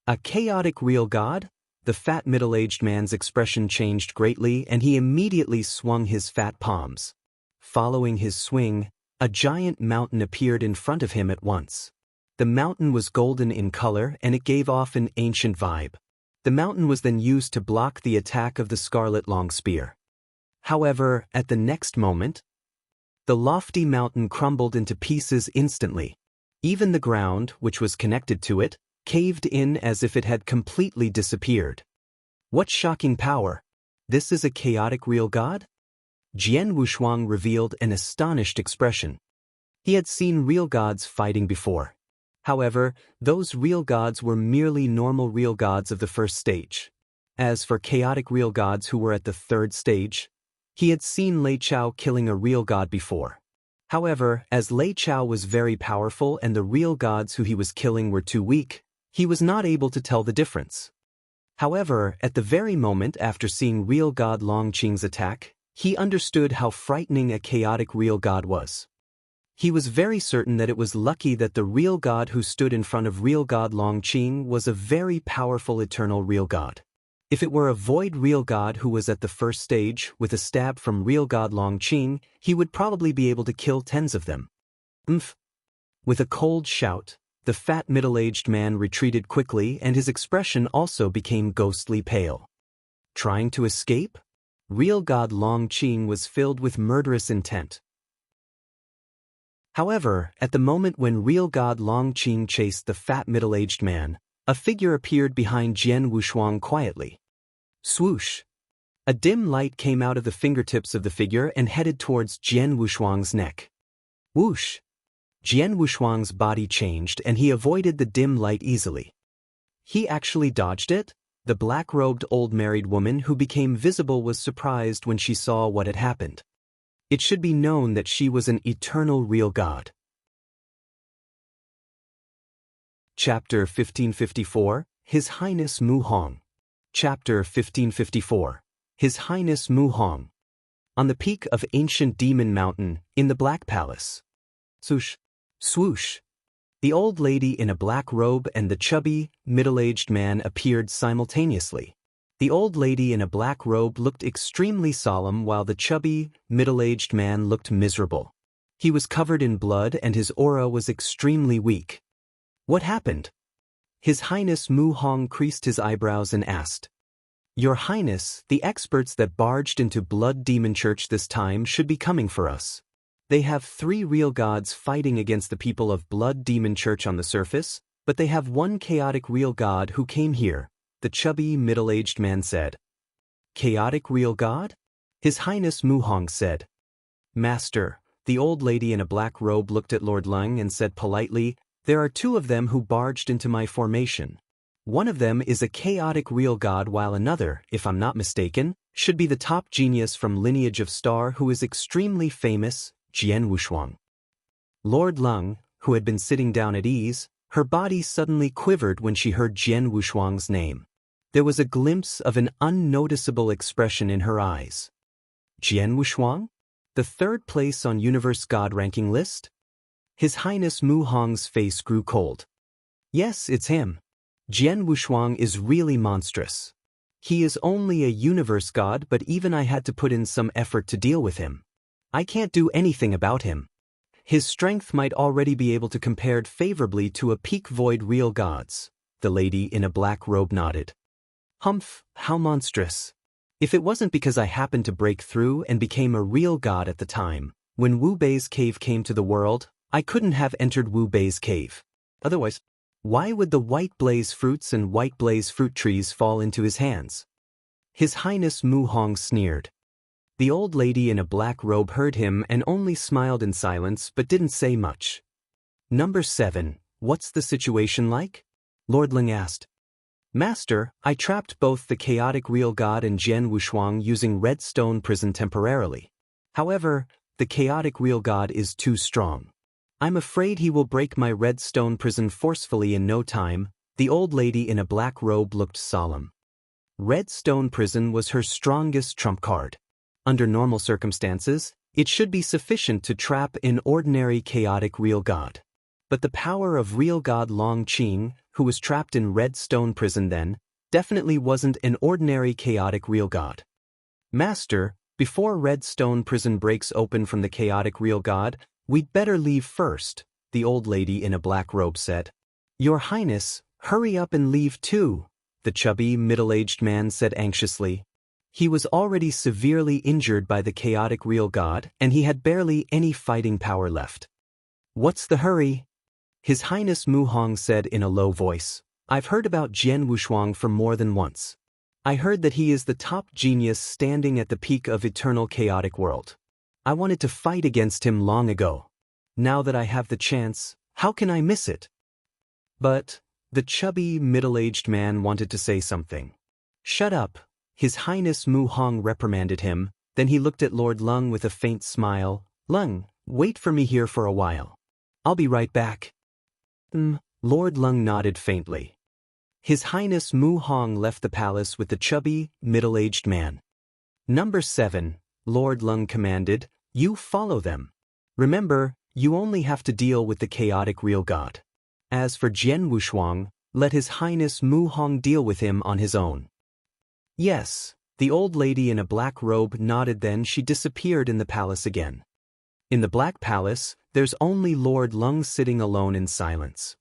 A chaotic real god? The fat middle-aged man's expression changed greatly and he immediately swung his fat palms. Following his swing, a giant mountain appeared in front of him at once. The mountain was golden in color and it gave off an ancient vibe. The mountain was then used to block the attack of the scarlet long spear. However, at the next moment, the lofty mountain crumbled into pieces instantly. Even the ground, which was connected to it, caved in as if it had completely disappeared. What shocking power! This is a chaotic real god? Jian Wushuang revealed an astonished expression. He had seen real gods fighting before. However, those real gods were merely normal real gods of the first stage. As for chaotic real gods who were at the third stage, he had seen Lei Chao killing a real god before. However, as Lei Chao was very powerful and the real gods who he was killing were too weak, he was not able to tell the difference. However, at the very moment after seeing real god Long Qing's attack, he understood how frightening a chaotic real god was. He was very certain that it was lucky that the real god who stood in front of real god Long Qing was a very powerful eternal real god. If it were a void real god who was at the first stage, with a stab from real god Long Qing, he would probably be able to kill tens of them. With a cold shout, the fat middle-aged man retreated quickly and his expression also became ghostly pale. Trying to escape? Real god Long Qing was filled with murderous intent. However, at the moment when real god Long Qing chased the fat middle-aged man, a figure appeared behind Jian Wushuang quietly. Swoosh! A dim light came out of the fingertips of the figure and headed towards Jian Wushuang's neck. Whoosh! Jian Wushuang's body changed and he avoided the dim light easily. He actually dodged it? The black-robed old married woman who became visible was surprised when she saw what had happened. It should be known that she was an eternal real god. Chapter 1554, His Highness Mu Hong. Chapter 1554, His Highness Mu Hong. On the peak of ancient Demon Mountain, in the Black Palace. Swoosh, swoosh. The old lady in a black robe and the chubby, middle-aged man appeared simultaneously. The old lady in a black robe looked extremely solemn while the chubby, middle-aged man looked miserable. He was covered in blood and his aura was extremely weak. What happened? His Highness Mu Hong creased his eyebrows and asked. Your Highness, the experts that barged into Blood Demon Church this time should be coming for us. They have 3 real gods fighting against the people of Blood Demon Church on the surface, but they have one chaotic real god who came here, the chubby middle-aged man said. Chaotic real god? His Highness Mu Hong said. Master, the old lady in a black robe looked at Lord Lung and said politely, there are two of them who barged into my formation. One of them is a chaotic real god while another, if I'm not mistaken, should be the top genius from lineage of star who is extremely famous, Jian Wushuang. Lord Lung, who had been sitting down at ease, her body suddenly quivered when she heard Jian Wushuang's name. There was a glimpse of an unnoticeable expression in her eyes. Jian Wushuang? The third place on Universe God ranking list? His Highness Mu Hong's face grew cold. Yes, it's him. Jian Wushuang is really monstrous. He is only a universe god, but even I had to put in some effort to deal with him. I can't do anything about him. His strength might already be able to compared favorably to a peak void real god's. The lady in a black robe nodded. Humph, how monstrous. If it wasn't because I happened to break through and became a real god at the time, when Wu Bei's cave came to the world, I couldn't have entered Wu Bei's cave. Otherwise, why would the white blaze fruits and white blaze fruit trees fall into his hands? His Highness Mu Hong sneered. The old lady in a black robe heard him and only smiled in silence but didn't say much. Number 7, what's the situation like? Lord Ling asked. Master, I trapped both the chaotic real god and Jian Wushuang using red stone prison temporarily. However, the chaotic real god is too strong. I'm afraid he will break my red stone prison forcefully in no time. The old lady in a black robe looked solemn. Red stone prison was her strongest trump card. Under normal circumstances, it should be sufficient to trap an ordinary chaotic real god. But the power of real god Long Qing, who was trapped in red stone prison then, definitely wasn't an ordinary chaotic real god. Master, before red stone prison breaks open from the chaotic real god, we'd better leave first, the old lady in a black robe said. Your Highness, hurry up and leave too, the chubby, middle-aged man said anxiously. He was already severely injured by the chaotic real god, and he had barely any fighting power left. What's the hurry? His Highness Mu Hong said in a low voice. I've heard about Jian Wushuang for more than once. I heard that he is the top genius standing at the peak of eternal chaotic world. I wanted to fight against him long ago. Now that I have the chance, how can I miss it? But the chubby, middle-aged man wanted to say something. Shut up, His Highness Mu Hong reprimanded him, then he looked at Lord Lung with a faint smile. Lung, wait for me here for a while. I'll be right back. Lord Lung nodded faintly. His Highness Mu Hong left the palace with the chubby, middle-aged man. Number 7, Lord Lung commanded, you follow them. Remember, you only have to deal with the chaotic real god. As for Jian Wushuang, let His Highness Mu Hong deal with him on his own. Yes, the old lady in a black robe nodded, then she disappeared in the palace again. In the Black Palace, there's only Lord Lung sitting alone in silence.